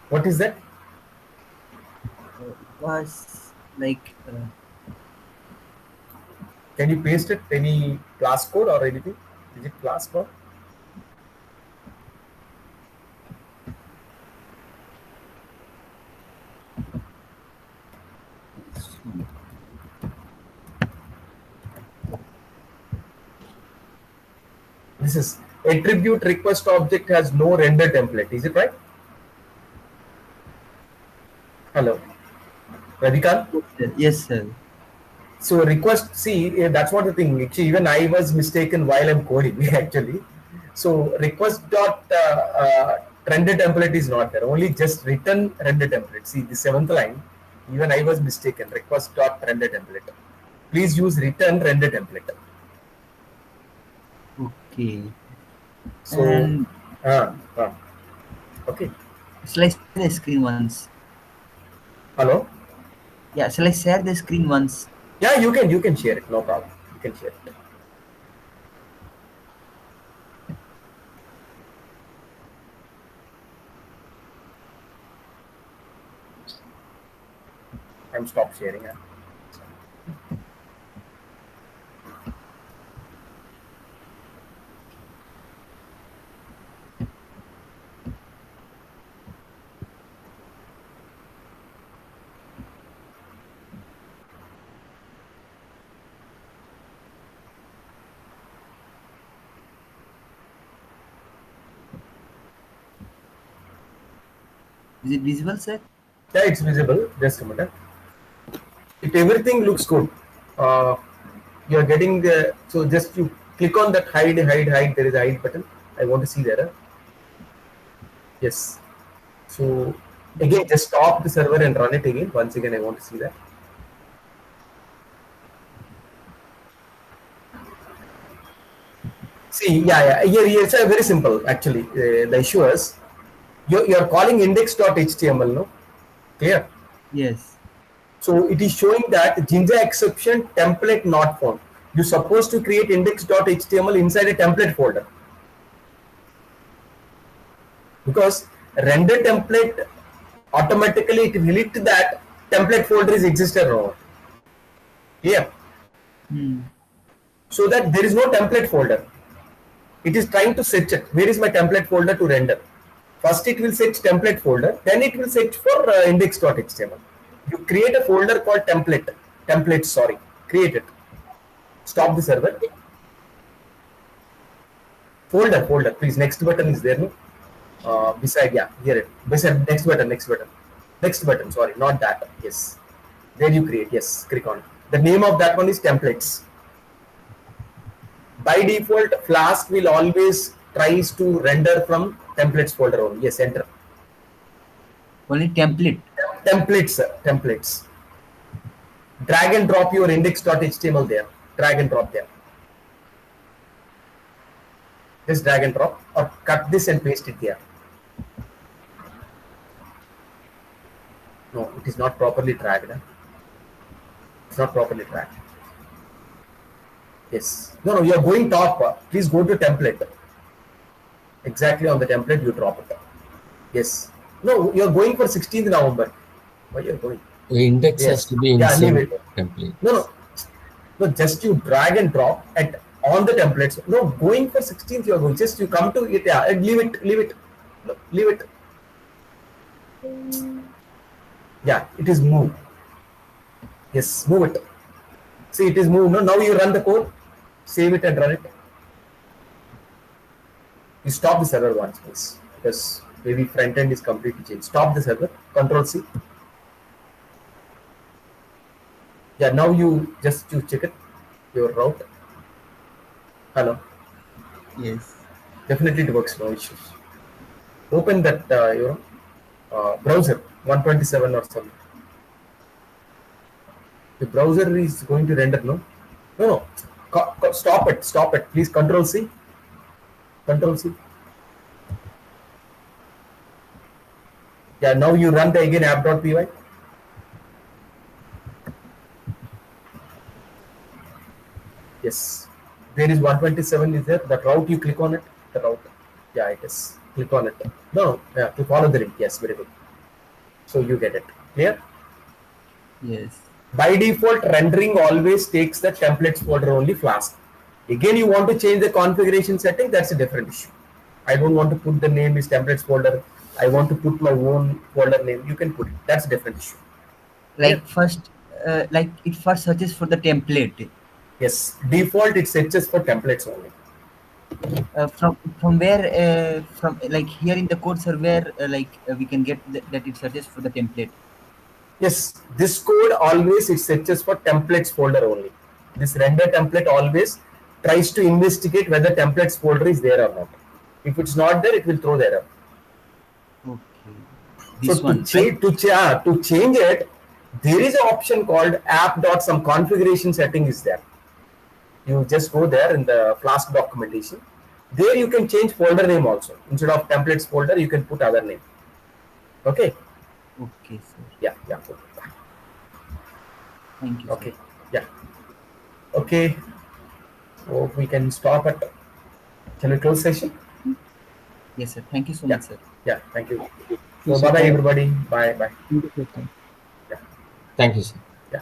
What is that? It was like Can you paste it? Any class code or anything? Is it class code? This is attribute request object has no render template. Is it right? Hello, Radhika. yes, sir. So request, see, that's what the thing. Actually, even I was mistaken while I'm coding actually. So request dot render template is not there. Only just return render template. See the seventh line. Even I was mistaken. Request dot render template. Please use return render template. Okay. So, And okay. shall I share the screen once? Hello. Yeah, shall I share the screen once? Yeah, you can share it. No problem. You can share it. I'm stop sharing it. Is it visible, sir? Yeah, it's visible. Just a minute. If everything looks good, uh, you're getting the, so just you click on that hide. There is a hide button. I want to see there. Yes. So again, just stop the server and run it again. Once again, I want to see that. See, here it's very simple actually. The issue is you're calling index.html, no? Clear? Yes. So it is showing that Jinja exception template not found. You're supposed to create index.html inside a template folder. Because render template automatically it will hit that template folder is existed or not. Clear? So that there is no template folder. It is trying to search it. Where is my template folder to render? First it will search template folder, then it will search for index.html. You create a folder called templates, sorry, create it. Stop the server. Folder, please. Next button is there, no? Beside, yeah, here it. Beside, next button, sorry, not that. Yes. There you create, yes, click on it. The name of that one is templates. By default, Flask will always tries to render from templates folder only. Yes, enter. Only template. Templates. Drag and drop your index.html there. Drag and drop there. Just drag and drop or cut this and paste it there. No, it is not properly dragged. It's not properly dragged. Yes. No, you're going top. Please go to template. Exactly on the template, you drop it. Yes. No, you're going for 16th November. Why you're going? The index has Yes. to be Yeah, leave inside it. the template. No, just you drag and drop at on the templates. No, going for 16th, you're going. Just you come to it, yeah, and leave it. No, leave it. Yeah, it is moved. Yes, move it. See, it is moved. No, now you run the code, save it and run it. You stop the server once, please, because maybe front end is completely changed. Stop the server. Control C. Yeah, now you just check it. Your route. Hello. Yes. Definitely it works. No issues. Open that browser 127 or something. The browser is going to render. No. Stop it. Please Control C. Control C. Yeah, now you run the again app.py. Yes. There is 127 is there. The route you click on it. The route. Yeah, it is. Click on it. No. Yeah, to follow the link. Yes, very good. So you get it. Clear? Yes. By default, rendering always takes the templates folder only Flask. Again, you want to change the configuration setting, that's a different issue. I don't want to put the name is templates folder. I want to put my own folder name. You can put it. That's a different issue. Like first, like it first searches for the template. Yes, default it searches for templates only. From where from like here in the code server we can get that it searches for the template. Yes, this code always it searches for templates folder only. This render template always tries to investigate whether templates folder is there or not. If it's not there, it will throw the error. Okay. So This one, right? to change it, there is an option called app.some configuration setting is there. You just go there in the Flask documentation. There you can change folder name also. Instead of templates folder, you can put other name. Okay. Okay, sir. Yeah. Thank you. Okay. Sir. Yeah. Okay. So we can stop at. Can we close session? Yes, sir. Thank you so much, sir. Yeah. Thank you. Yes, So sir. bye everybody. Bye. Thank you, sir. Yeah. Thank you, sir. Yeah.